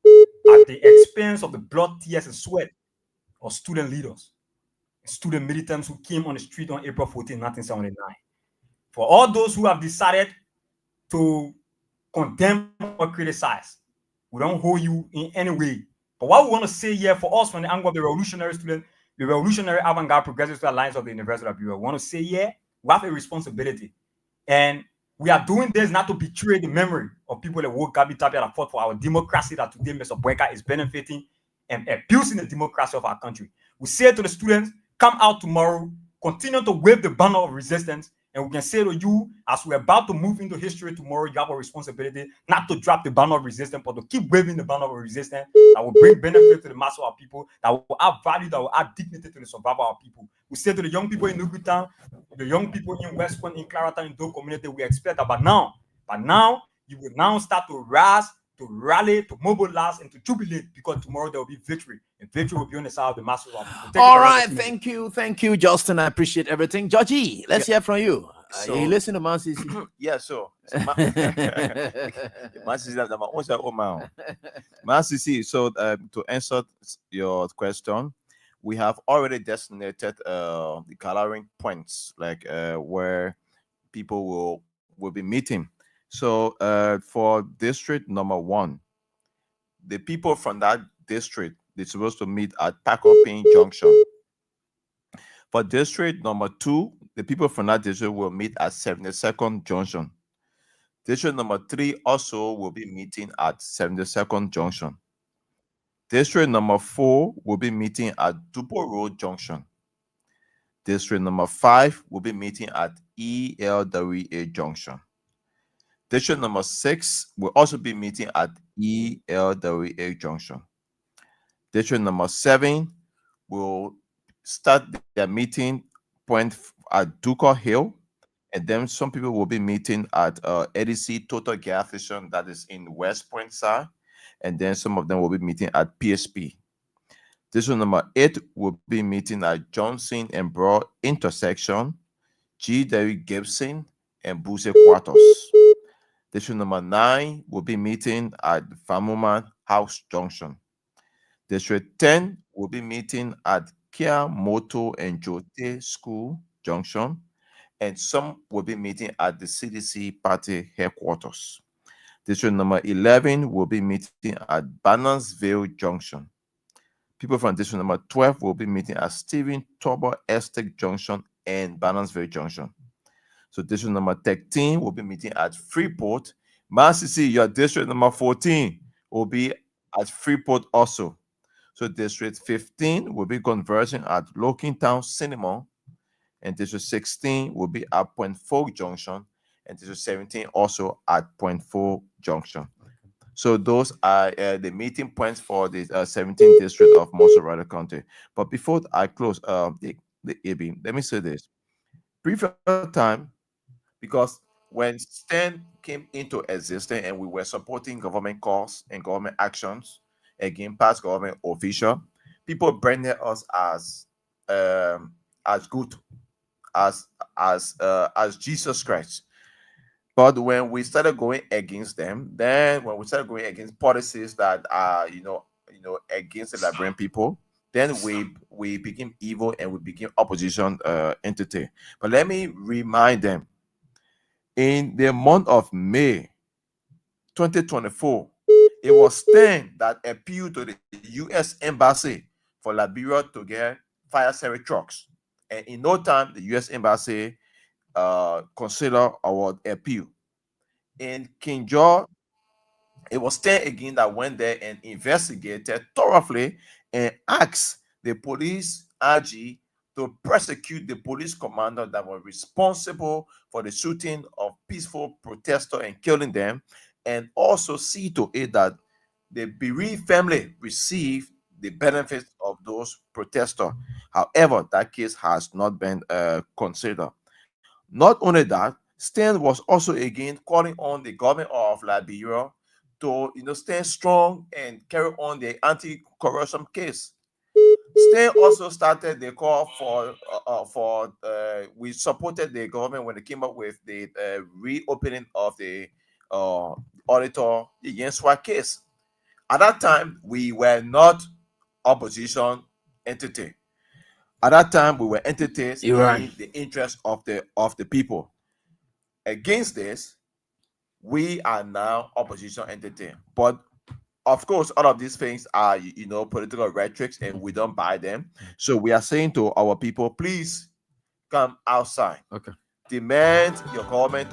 at the expense of the blood, tears, and sweat of student leaders, student militants who came on the street on April 14, 1979. For all those who have decided to condemn or criticize, we don't hold you in any way. But what we want to say here for us from the angle of the revolutionary student, the revolutionary avant-garde progressive alliance of the University of Bureau, we want to say here, we have a responsibility. And we are doing this not to betray the memory of people that woke up that fought for our democracy that today Mr. Bweka is benefiting and abusing the democracy of our country. We say to the students, come out tomorrow, continue to wave the banner of resistance, and we can say to you, as we're about to move into history tomorrow, you have a responsibility not to drop the banner of resistance, but to keep waving the banner of resistance that will bring benefit to the mass of our people, that will add value, that will add dignity to the survival of our people. We say to the young people in Nukutan, the young people in West Point, in Clarendon, in Doe community, we expect that by now, you will now start to rise, to rally, to mobilize, and to jubilate, because tomorrow there will be victory. And victory will be on the side of the masses of our people. All right, thank you, Justin. I appreciate everything. Georgie, let's hear from you. You listen to Man CC. Yeah, so Man CC. So to answer your question, we have already designated the gathering points, like where people will be meeting. So for district number 1, the people from that district, they're supposed to meet at Pacopin Junction. For district number 2, the people from that district will meet at 72nd Junction. District number 3 also will be meeting at 72nd Junction. District number 4 will be meeting at Dupo Road Junction. District number 5 will be meeting at ELWA Junction. District number 6 will also be meeting at ELWA Junction. District number 7 will start their meeting point at Ducal Hill, and then some people will be meeting at EDC Total Gas Station that is in West Point side, and then some of them will be meeting at PSP. District number 8 will be meeting at Johnson and Broad intersection, G.W. Gibson, and Buse Quartos. District number 9 will be meeting at Famuman House Junction. District 10 will be meeting at Kia Moto and Jote School Junction, and some will be meeting at the CDC party headquarters. District number 11 will be meeting at Bannersville Junction. People from district number 12 will be meeting at Stephen Tober Estate Junction and Bannersville Junction. So district number 13 will be meeting at Freeport. Massisi, your district number 14 will be at Freeport also. So district 15 will be converging at Loking Town Cinema, and district 16 will be at Point Folk Junction, and District 17 also at Point 4 Junction. So those are the meeting points for the 17th district of Montserrat County. But before I close the AB, let me say this. Previous time, because when STEM came into existence and we were supporting government cause and government actions against past government official, people branded us as good, as Jesus Christ. But when we started going against them, then when we started going against policies that are against the Liberian people, then we became evil and we became opposition entity. But let me remind them, in the month of May 2024, it was STEM that appealed to the U.S. Embassy for Liberia to get fire service trucks. And in no time, the U.S. Embassy considered our appeal. In King George, it was STEM again that went there and investigated thoroughly and asked the police RG to prosecute the police commander that was responsible for the shooting of peaceful protesters and killing them, and also see to it that the bereaved family received the benefits of those protesters. However, that case has not been considered. Not only that, STEM was also again calling on the government of Liberia to stand strong and carry on the anti-corruption case. STEM also started the call for we supported the government when they came up with the reopening of the auditor against SWAT case. At that time, we were not opposition entity. At that time, we were entities in the interest of the people. Against this, we are now opposition entity. But of course, all of these things are political rhetorics, and we don't buy them. So we are saying to our people, please come outside. Okay. Demand your government to